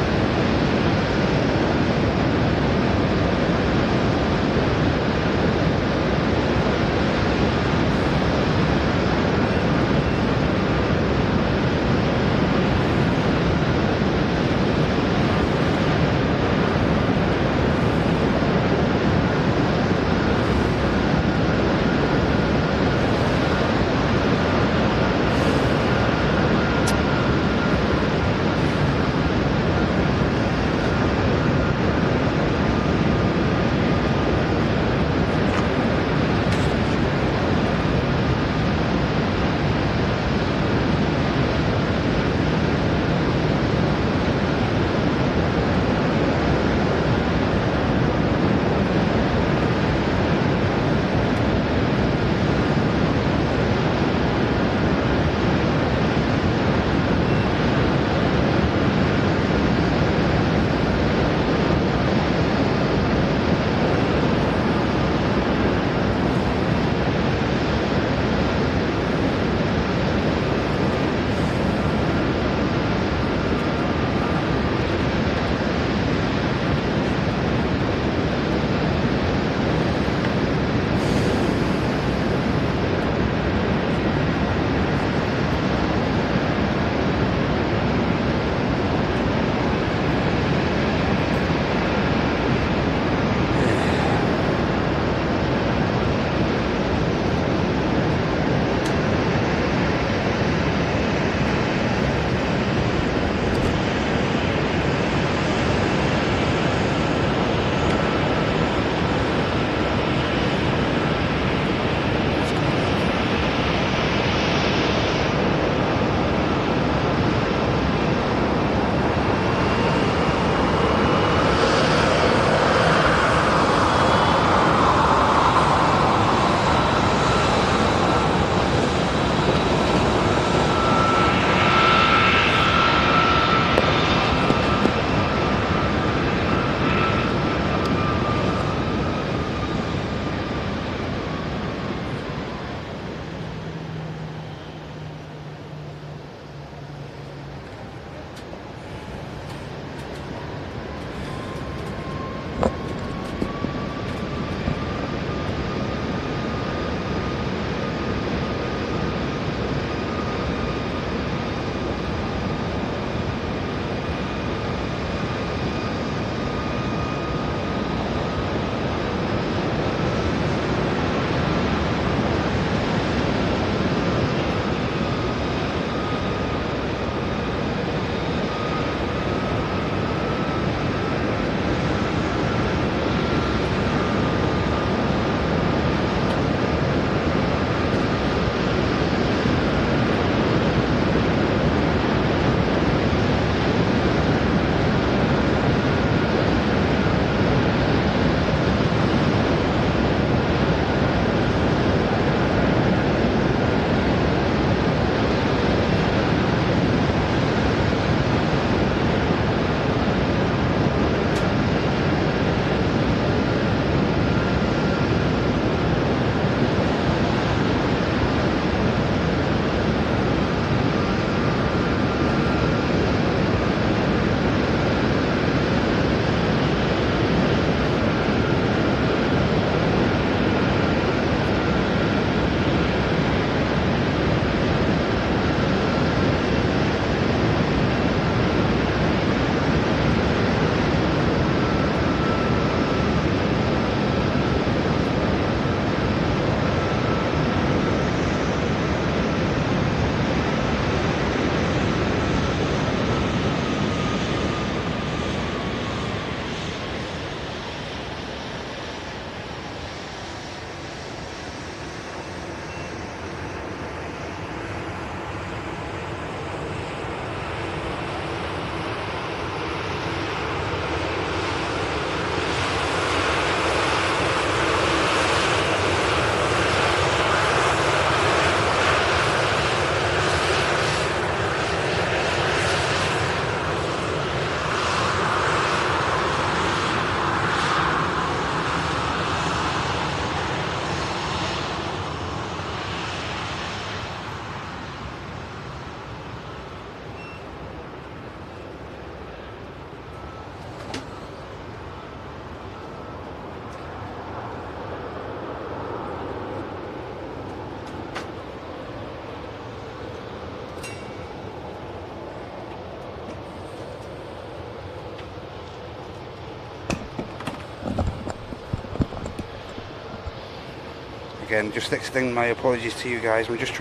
again, just extend my apologies to you guys. I'm just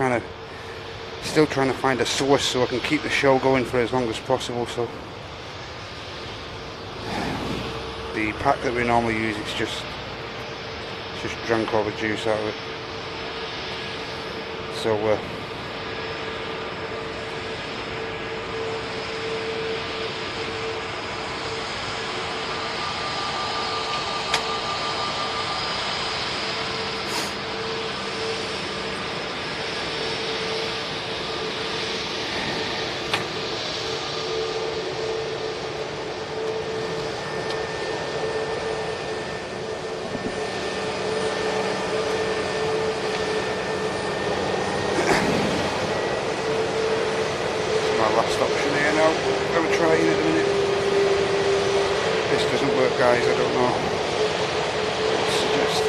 still trying to find a source so I can keep the show going for as long as possible. So the pack that we normally use, it's just drank all the juice out of it. So last option here now. I'm trying at the minute. This doesn't work, guys. I don't know. I suggest.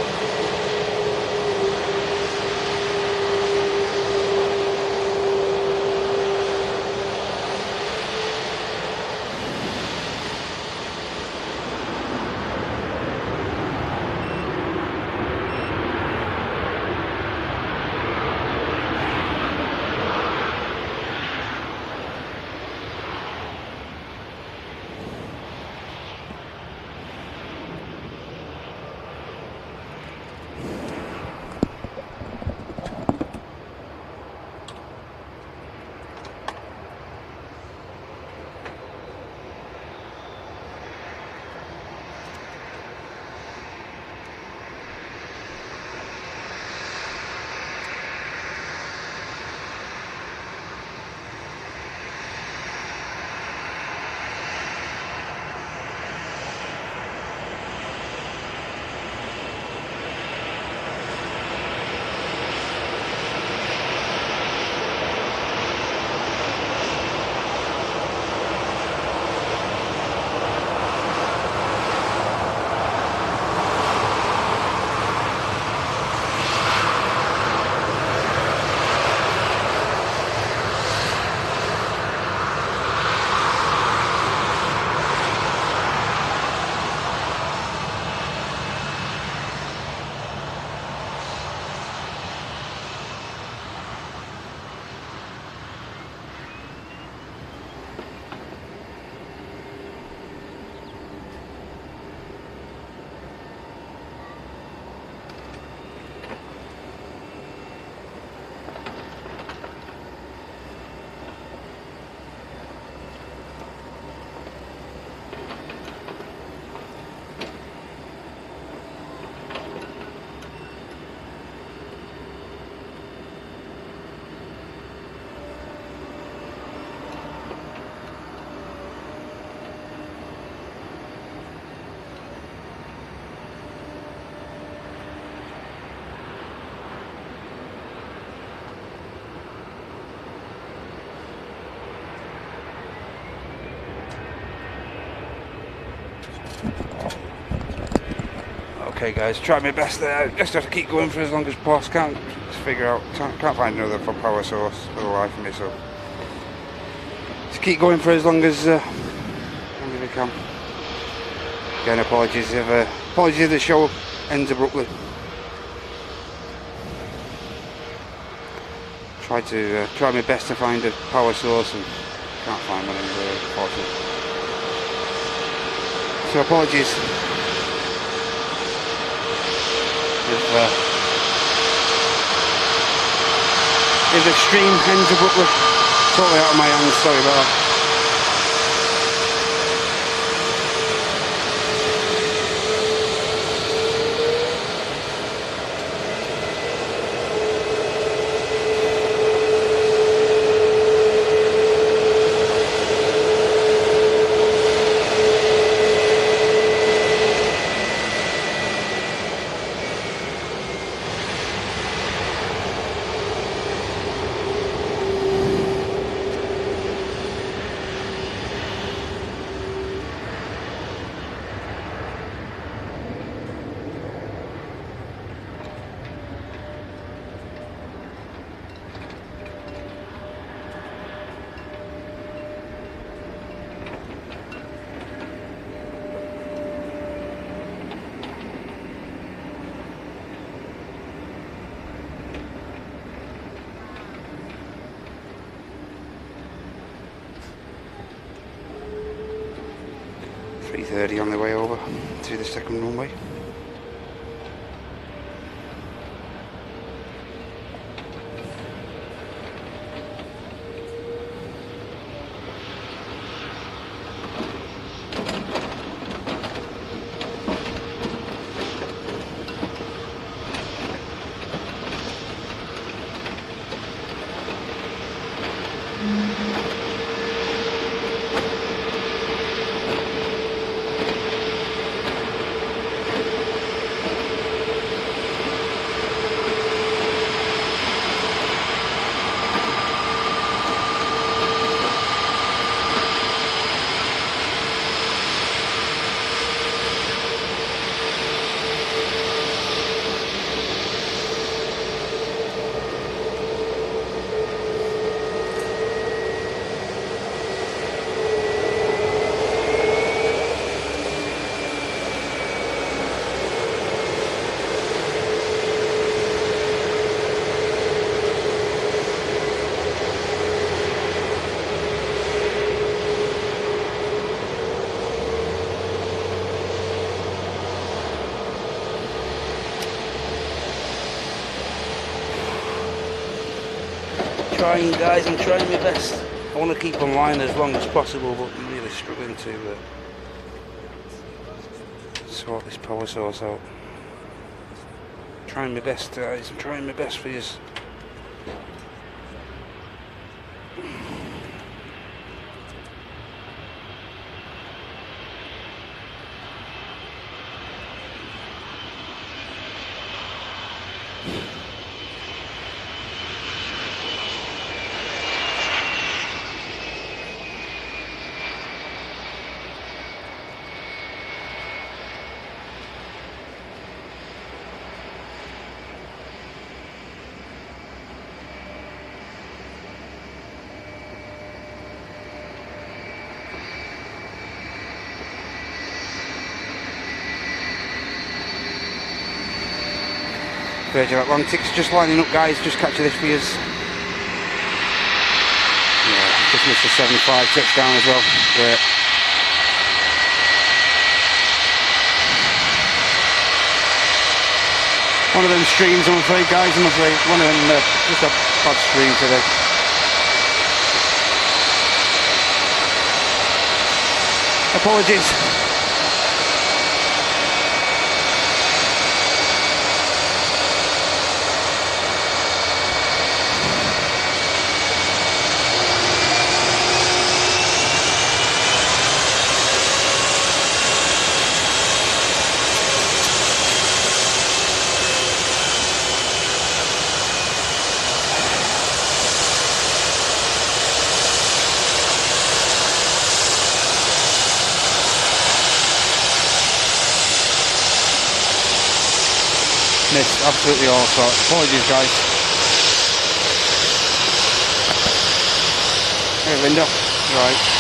Okay guys, try my best there. Just have to keep going for as long as possible. Can't find another power source for the life of me, so just keep going for as long as we can. Again, apologies if the show ends abruptly. Try my best to find a power source and can't find one anywhere, unfortunately. So apologies if the stream ends abruptly. Totally out of my hands, sorry about that. 30 on the way over to the second runway. Trying, guys, I'm trying my best. I want to keep online as long as possible, but I'm really struggling to sort this power source out. Trying my best, guys, I'm trying my best for you. Virgin Atlantic's just lining up, guys, just capture this for you. Yeah, just missed the 75 touchdown as well. Great. One of them streams, I'm afraid, guys, I'm afraid. One of them, just a bad stream today. Apologies. Missed absolutely all sorts. Apologies, guys. Hey, Linda. Right.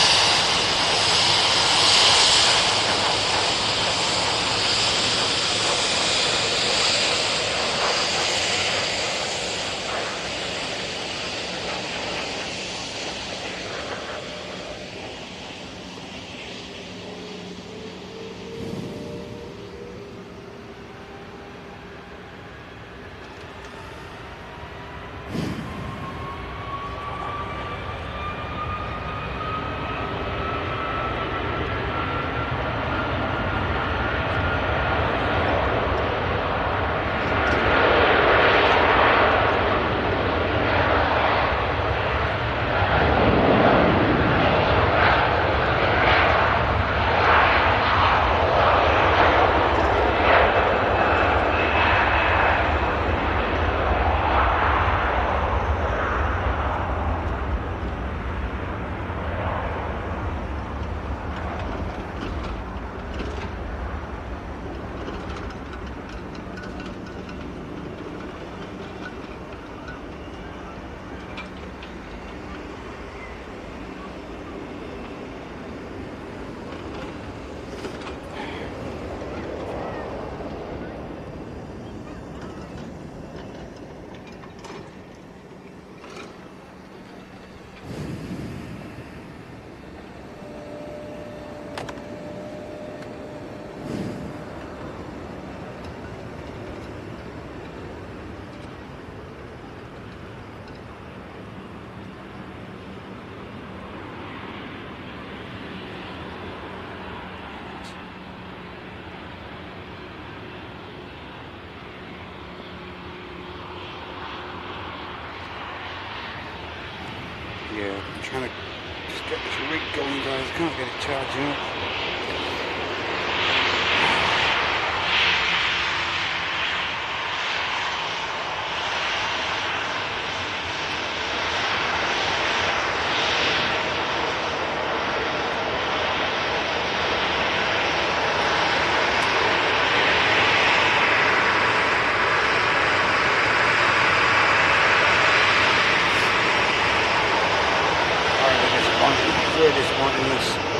Yeah, I'm trying to just get this rig going, guys. I can't get it charging up. Very disappointing this.